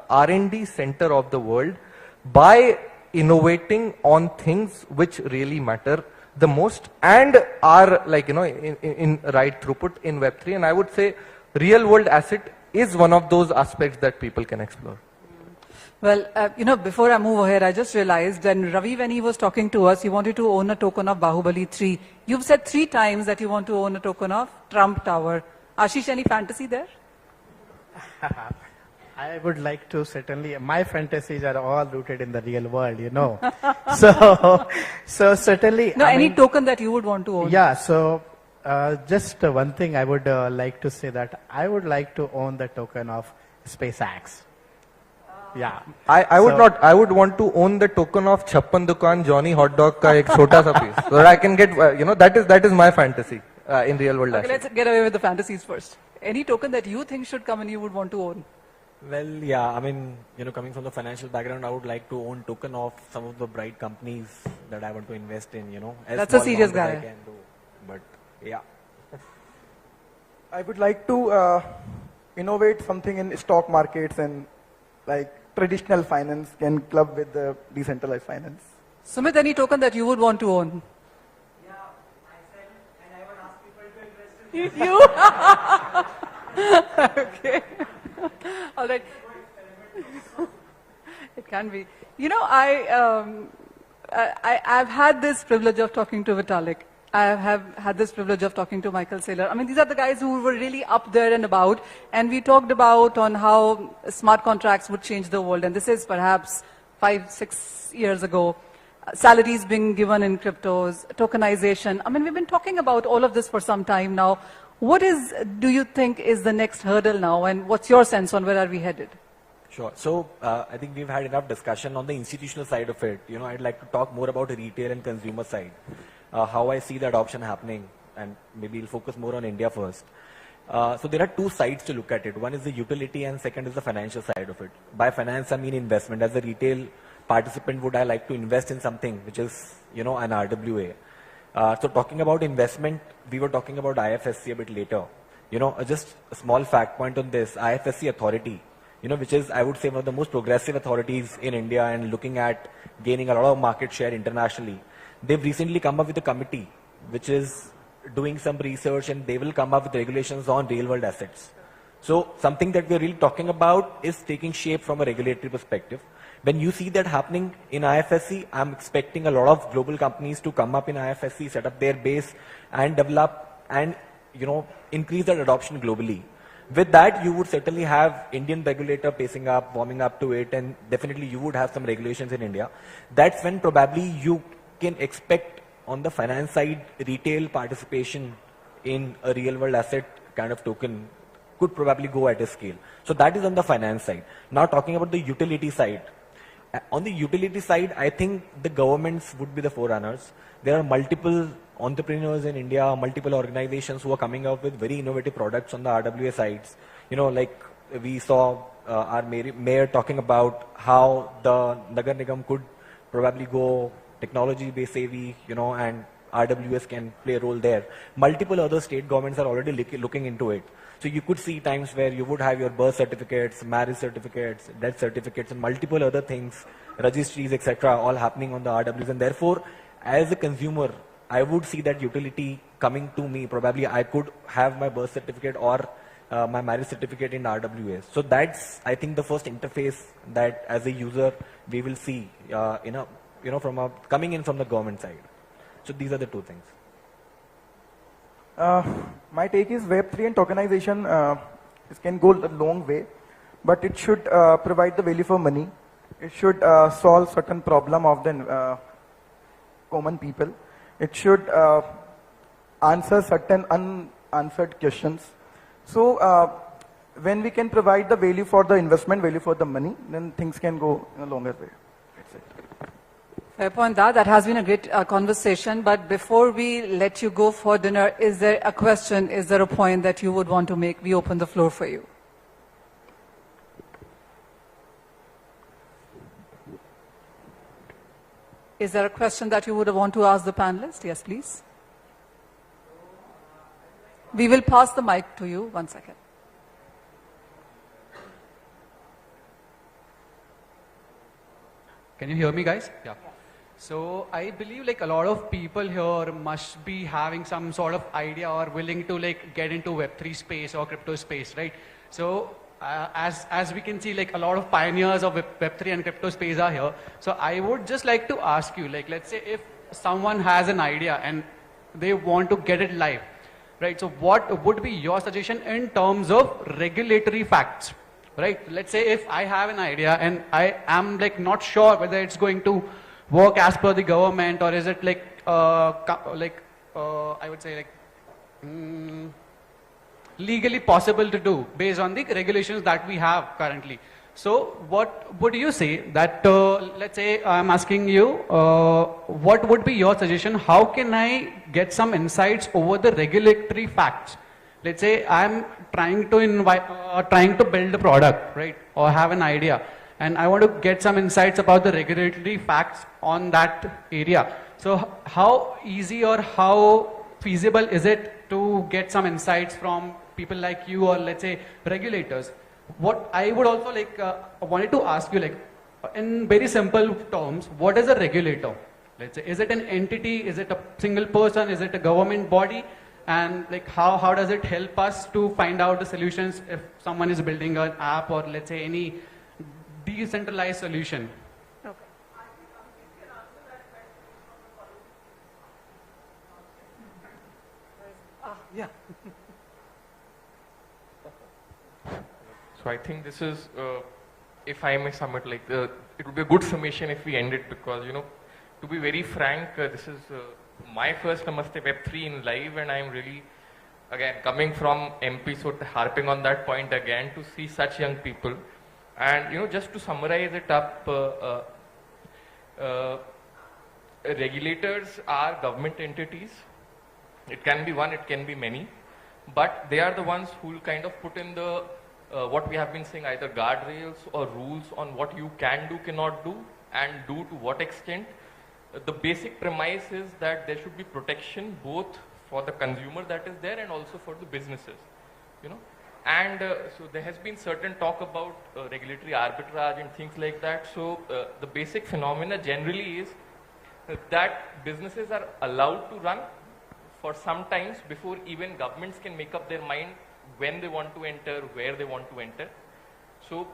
R&D center of the world by innovating on things which really matter the most and are in right throughput in Web3. And I would say real world asset is one of those aspects that people can explore. Well, before I move ahead, I just realized that Ravi, when he was talking to us, he wanted to own a token of Bahubali 3. You've said 3 times that you want to own a token of Trump Tower. Ashish, any fantasy there? I would like to certainly, my fantasies are all rooted in the real world, So certainly. No, any token that you would want to own? Yeah, so Just one thing I would like to say that I would like to own the token of SpaceX. Yeah. I would not. I would want to own the token of Chappan Dukan Johnny Hot Dog ka ek chota sa piece, so that I can get. That is my fantasy in real world. Okay, let's get away with the fantasies first. Any token that you think should come and you would want to own? Well, yeah, I mean, coming from the financial background, I would like to own token of some of the bright companies that I want to invest in, as That's a small serious amount as guy. I can do. But, yeah. I would like to innovate something in stock markets and like traditional finance can club with the decentralized finance. Sumit, any token that you would want to own? You? Okay. All right. It can be. I've had this privilege of talking to Vitalik. I have had this privilege of talking to Michael Saylor. I mean, these are the guys who were really up there and about. And we talked about on how smart contracts would change the world. And this is perhaps 5-6 years ago. Salaries being given in cryptos, tokenization. I mean, we've been talking about all of this for some time now. What do you think is the next hurdle now? And what's your sense on where are we headed? Sure. So, I think we've had enough discussion on the institutional side of it. I'd like to talk more about the retail and consumer side. How I see the adoption happening, and maybe we'll focus more on India first. So there are two sides to look at it. One is the utility and second is the financial side of it. By finance, I mean investment. As a retail participant, would I like to invest in something which is, an RWA? So talking about investment, we were talking about IFSC a bit later. Just a small fact point on this, IFSC authority, which is, I would say, one of the most progressive authorities in India and looking at gaining a lot of market share internationally. They've recently come up with a committee which is doing some research and they will come up with regulations on real world assets. So something that we're really talking about is taking shape from a regulatory perspective. When you see that happening in IFSC, I'm expecting a lot of global companies to come up in IFSC, set up their base and develop and, increase that adoption globally. With that, you would certainly have Indian regulator pacing up, warming up to it, and definitely you would have some regulations in India. That's when probably you can expect on the finance side, retail participation in a real world asset kind of token could probably go at a scale. So that is on the finance side. Now talking about the utility side. On the utility side, I think the governments would be the forerunners. There are multiple entrepreneurs in India, multiple organizations who are coming up with very innovative products on the RWA sides. Like we saw our mayor talking about how the Nagar Nigam could probably go technology-based savvy, and RWS can play a role there. Multiple other state governments are already looking into it. So you could see times where you would have your birth certificates, marriage certificates, death certificates, and multiple other things, registries, etc., all happening on the RWS. And therefore, as a consumer, I would see that utility coming to me. Probably I could have my birth certificate or my marriage certificate in RWS. So that's, I think, the first interface that as a user we will see, coming in from the government side. So these are the two things. My take is Web3 and tokenization it can go a long way, but it should provide the value for money. It should solve certain problem of the common people. It should answer certain unanswered questions. So when we can provide the value for the investment, value for the money, then things can go in a longer way. That's it. Fair point, that has been a great conversation. But before we let you go for dinner, is there a question, is there a point that you would want to make? We open the floor for you. Is there a question that you would want to ask the panelists? Yes, please. We will pass the mic to you. 1 second. Can you hear me, guys? Yeah. So I believe like a lot of people here must be having some sort of idea or willing to like get into Web3 space or crypto space, right? So as we can see, like a lot of pioneers of Web3 and crypto space are here. So I would just like to ask you, like, let's say if someone has an idea and they want to get it live, right? So what would be your suggestion in terms of regulatory facts, right? Let's say if I have an idea and I am like not sure whether it's going to work as per the government or is it like, I would say like legally possible to do based on the regulations that we have currently. So what would you say that, let's say I'm asking you, what would be your suggestion? How can I get some insights over the regulatory facts? Let's say I'm trying to build a product, right? Or have an idea, and I want to get some insights about the regulatory facts on that area. So how easy or how feasible is it to get some insights from people like you, or let's say regulators? What I would also wanted to ask you, in very simple terms, what is a regulator? Let's say, is it an entity? Is it a single person? Is it a government body? And how does it help us to find out the solutions if someone is building an app, or let's say any decentralized solution? Yeah. So I think this is, if I may sum it, it would be a good summation if we end it, because, to be very frank, this is my first Namaste Web3 in live, and I'm really, again, coming from MP, so harping on that point again, to see such young people. And, just to summarize it up, regulators are government entities. It can be one, it can be many, but they are the ones who will kind of put in the what we have been saying, either guardrails or rules on what you can do, cannot do, and do to what extent. The basic premise is that there should be protection both for the consumer that is there and also for the businesses, And so there has been certain talk about regulatory arbitrage and things like that. So the basic phenomena generally is that businesses are allowed to run for some times before even governments can make up their mind when they want to enter, where they want to enter. So,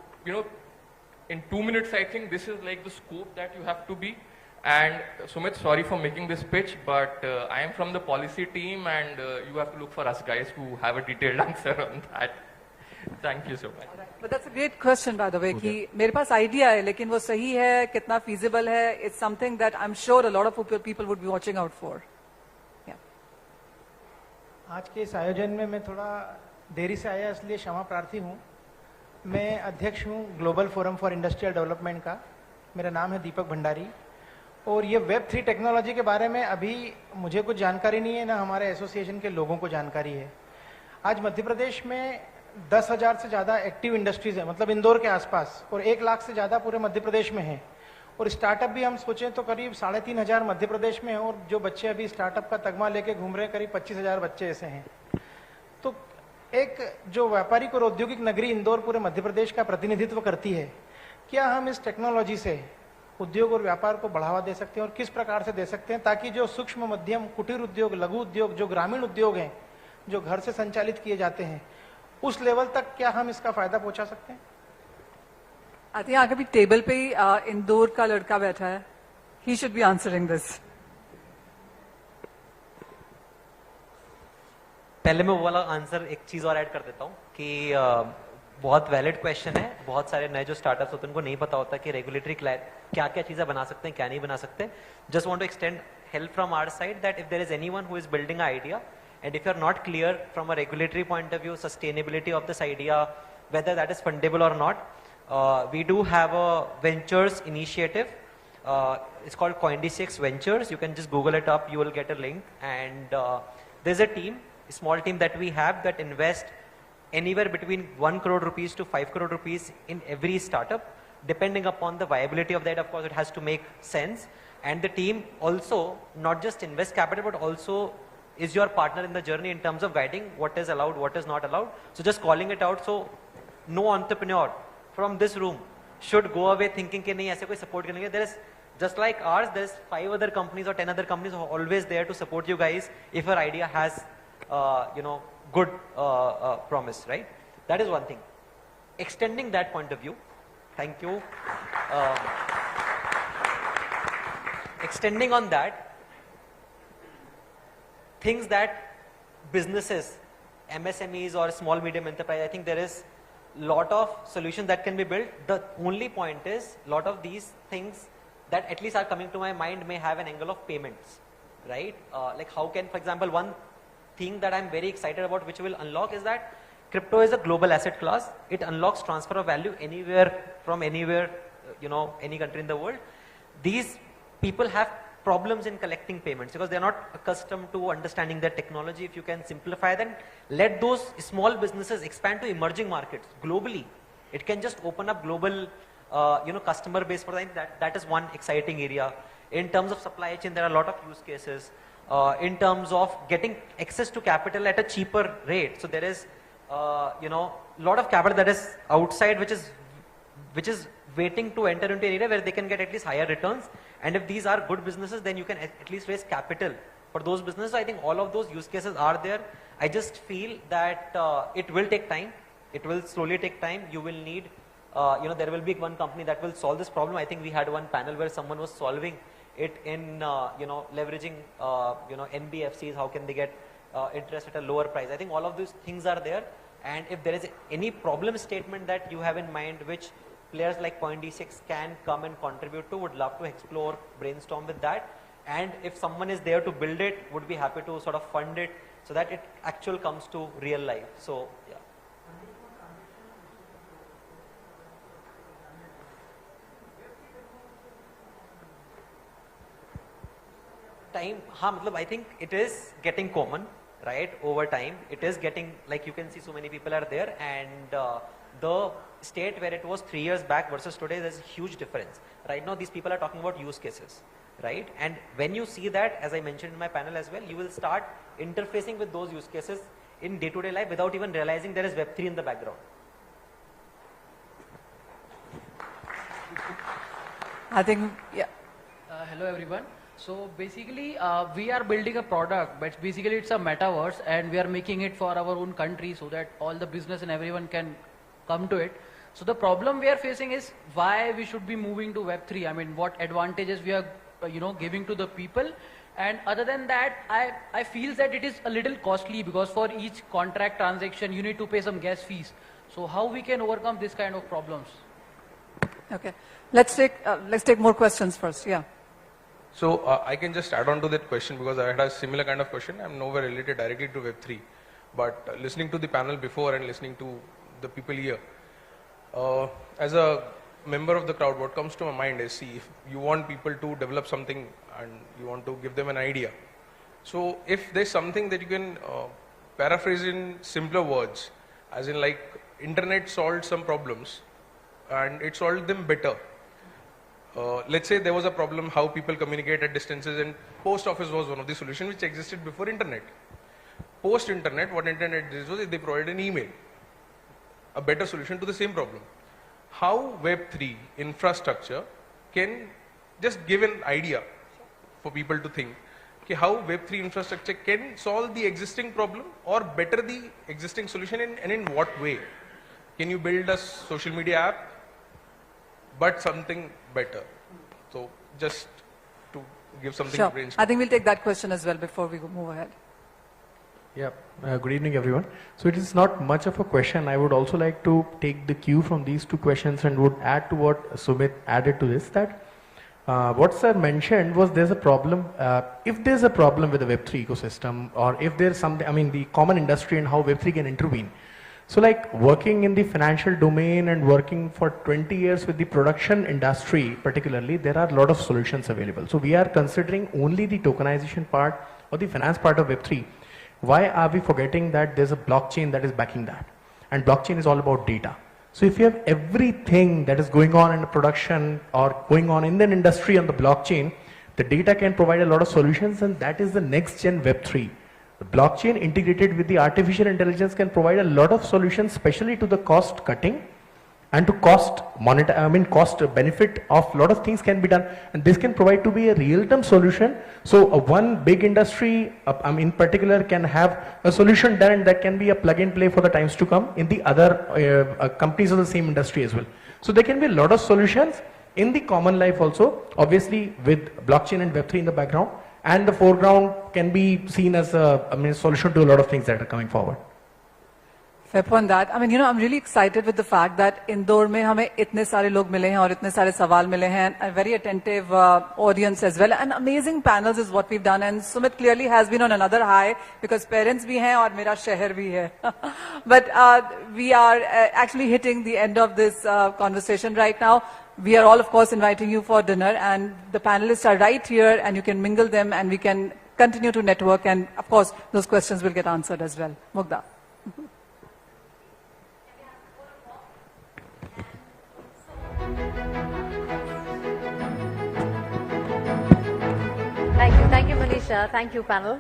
in 2 minutes, I think this is like the scope that you have to be. And Sumit, sorry for making this pitch, but I am from the policy team, and you have to look for us guys who have a detailed answer on that. Thank you so much. But that's a great question, by the way, कि मेरे पास idea है, लेकिन वो सही है, कितना feasible है, it's something that I'm sure a lot of people would be watching out for. Yeah. आज के इस आयोजन में मैं थोड़ा देरी से आया, इसलिए क्षमा प्रार्थी हूँ। मैं अध्यक्ष हूँ global forum for industrial development का। मेरा नाम है दीपक भंडारी, और ये वेब3 टेक्नोलॉजी के बारे में अभी मुझे कुछ जानकारी नहीं है, ना हमारे एसोसिएशन के लोगों को जानकारी है। आज मध्य प्रदेश में 10,000 से ज़्यादा एक्टिव इंडस्ट्रीज है, मतलब इंदौर के आसपास, और 1 लाख से ज़्यादा पूरे मध्य प्रदेश में है। और स्टार्टअप भी हम सोचें तो करीब 3,500 मध्य प्रदेश में है, और जो बच्चे अभी स्टार्टअप का तगमा लेके घूम रहे हैं करीब 25,000 बच्चे ऐसे हैं। तो एक जो व्यापारिक और औद्योगिक नगरी इंदौर पूरे मध्य प्रदेश का प्रतिनिधित्व करती है, क्या हम इस टेक्नोलॉजी से उद्योग और व्यापार को बढ़ावा दे सकते हैं, और किस प्रकार से दे सकते हैं, ताकि जो सूक्ष्म मध्यम कुटीर उद्योग, लघु उद्योग, जो ग्रामीण उद्योग हैं, जो घर से संचालित किए जाते हैं, उस लेवल तक क्या हम इसका फायदा पहुंचा सकते हैं? आती आगे भी टेबल पे ही इंदौर का लड़का बैठा है, he should be answering this. पहले मैं वो वाला आंसर एक चीज और ऐड कर देता हूँ कि बहुत वैलिड क्वेश्चन है। बहुत सारे नए जो स्टार्टअप्स होते हैं उनको नहीं पता होता कि रेगुलेटरी क्या क्या चीजें बना सकते हैं, क्या नहीं बना सकते। Just want to extend help from our side that if there is anyone who is building an idea, and if you're not clear from a regulatory point of view, sustainability of this idea, whether that is fundable or not, we do have a ventures initiative. It's called CoinDCX Ventures. You can just Google it up, you will get a link. And there's a team, a small team that we have that invest anywhere between 1 crore rupees to 5 crore rupees in every startup. Depending upon the viability of that, of course, it has to make sense. And the team also not just invest capital, but also is your partner in the journey in terms of guiding what is allowed, what is not allowed. So just calling it out. So no entrepreneur from this room should go away thinking कि नहीं ऐसे कोई support करेंगे. There is, just like ours, there is 5 other companies or 10 other companies who are always there to support you guys if your idea has, good promise, right? That is one thing. Extending that point of view, thank you. Extending on that, things that businesses, MSMEs or small medium enterprise, I think there is lot of solutions that can be built. The only point is lot of these things that at least are coming to my mind may have an angle of payments, right? Like how can, for example, one thing that I'm very excited about, which will unlock, is that crypto is a global asset class. It unlocks transfer of value anywhere from anywhere, any country in the world. These people have problems in collecting payments because they're not accustomed to understanding their technology. If you can simplify them, let those small businesses expand to emerging markets globally. It can just open up global, customer base for them. That is one exciting area. In terms of supply chain, there are a lot of use cases. In terms of getting access to capital at a cheaper rate. So there is, lot of capital that is outside, which is waiting to enter into an area where they can get at least higher returns. And if these are good businesses, then you can at least raise capital for those businesses. I think all of those use cases are there. I just feel that it will take time. It will slowly take time. You will need, there will be one company that will solve this problem. I think we had one panel where someone was solving it in, leveraging, NBFCs. How can they get interest at a lower price? I think all of these things are there. And if there is any problem statement that you have in mind, which players like CoinDCX can come and contribute to, would love to explore, brainstorm with that. And if someone is there to build it, would be happy to sort of fund it so that it actually comes to real life. So, yeah. Time, I think it is getting common, right? Over time, it is getting, like you can see so many people are there, and the state where it was 3 years back versus today, there's a huge difference. Right now, these people are talking about use cases, right? And when you see that, as I mentioned in my panel as well, you will start interfacing with those use cases in day-to-day life without even realizing there is Web3 in the background. I think, yeah. Hello everyone. So basically, we are building a product, but basically it's a metaverse, and we are making it for our own country so that all the business and everyone can come to it. So the problem we are facing is why we should be moving to Web3. I mean, what advantages we are, giving to the people. And other than that, I feel that it is a little costly because for each contract transaction, you need to pay some gas fees. So how we can overcome this kind of problems? Okay, let's take more questions first. Yeah. So I can just add on to that question because I had a similar kind of question. I'm nowhere related directly to Web3, but listening to the panel before and listening to the people here, as a member of the crowd, what comes to my mind is, see, if you want people to develop something and you want to give them an idea. So if there's something that you can paraphrase in simpler words, as in like internet solved some problems and it solved them better. Let's say there was a problem how people communicate at distances, and post office was one of the solutions which existed before internet. Post internet, what internet did was they provided an email, a better solution to the same problem. How Web3 infrastructure can just give an idea for people to think, okay, how Web3 infrastructure can solve the existing problem or better the existing solution, and in what way? Can you build a social media app but something better? So just to give something to brainstorm. I think we'll take that question as well before we move ahead. Yeah, good evening everyone. So it is not much of a question. I would also like to take the cue from these two questions and would add to what Sumit added to this, that what sir mentioned was there's a problem, if there's a problem with the Web3 ecosystem, or if there's something, I mean the common industry and how Web3 can intervene. So like working in the financial domain and working for 20 years with the production industry particularly, there are a lot of solutions available. So we are considering only the tokenization part or the finance part of Web3. Why are we forgetting that there's a blockchain that is backing that? And blockchain is all about data. So if you have everything that is going on in production or going on in an industry on the blockchain, the data can provide a lot of solutions, and that is the next gen Web3. The blockchain integrated with the artificial intelligence can provide a lot of solutions, especially to the cost cutting and to cost benefit of a lot of things can be done, and this can provide to be a real-time solution. So one big industry in particular can have a solution done, and that can be a plug and play for the times to come in the other companies of the same industry as well. So there can be a lot of solutions in the common life also, obviously with blockchain and Web3 in the background, and the foreground can be seen as a solution to a lot of things that are coming forward. Fair point that. I mean, I'm really excited with the fact that Indore में हमें इतने सारे लोग मिले हैं और इतने सारे सवाल मिले हैं. A very attentive audience as well. And amazing panels is what we've done. And Sumit clearly has been on another high because parents भी हैं और मेरा शहर भी है. But we are actually hitting the end of this conversation right now. We are all, of course, inviting you for dinner, and the panelists are right here, and you can mingle them, and we can continue to network. And of course, those questions will get answered as well. Mugdha. Thank you, Manisha. Thank you, panel.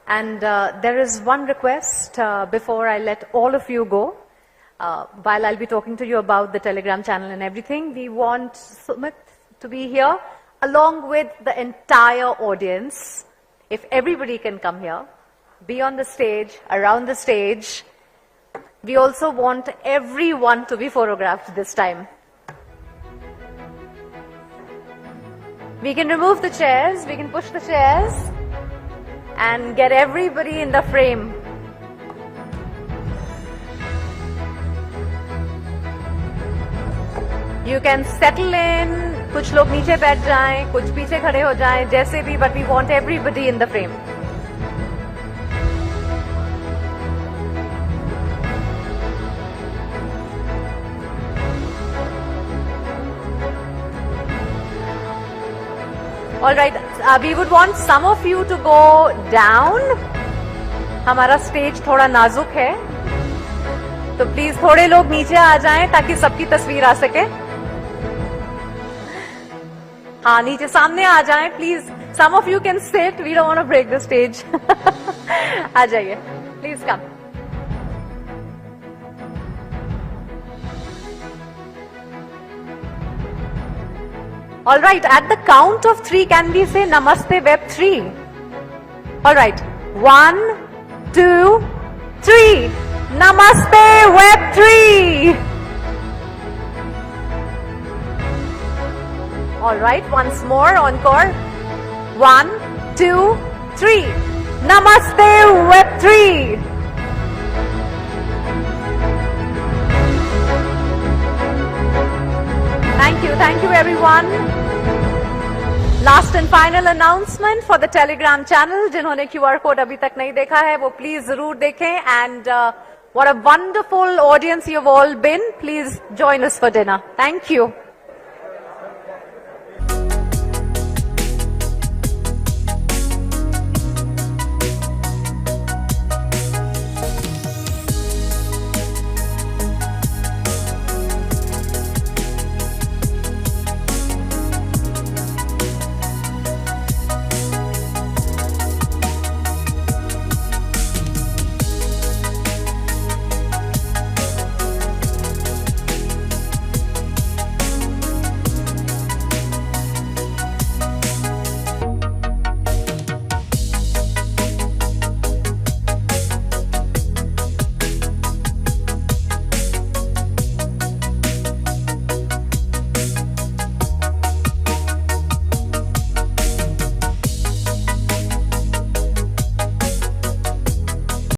And there is one request before I let all of you go. While I'll be talking to you about the Telegram channel and everything, we want Sumit to be here along with the entire audience. If everybody can come here, be on the stage, around the stage. We also want everyone to be photographed this time. We can remove the chairs, we can push the chairs and get everybody in the frame. You can settle in, कुछ लोग नीचे बैठ जाएं, कुछ पीछे खड़े हो जाएं, जैसे भी, but we want everybody in the frame. All right, we would want some of you to go down. हमारा स्टेज थोड़ा नाजुक है, तो प्लीज थोड़े लोग नीचे आ जाएं ताकि सबकी तस्वीर आ सके. हाँ, नीचे सामने आ जाएं please. Some of you can sit. We don't want to break the stage. आ जाइए, please come. All right, at the count of 3, can we say Namaste Web3? All right, 1, 2, 3. Namaste Web3. All right, once more, encore. 1, 2, 3. Namaste Web3. Thank you everyone. Last and final announcement for the Telegram channel. जिन्होंने QR code अभी तक नहीं देखा है, वो please जरूर देखें. And what a wonderful audience you've all been. Please join us for dinner. Thank you.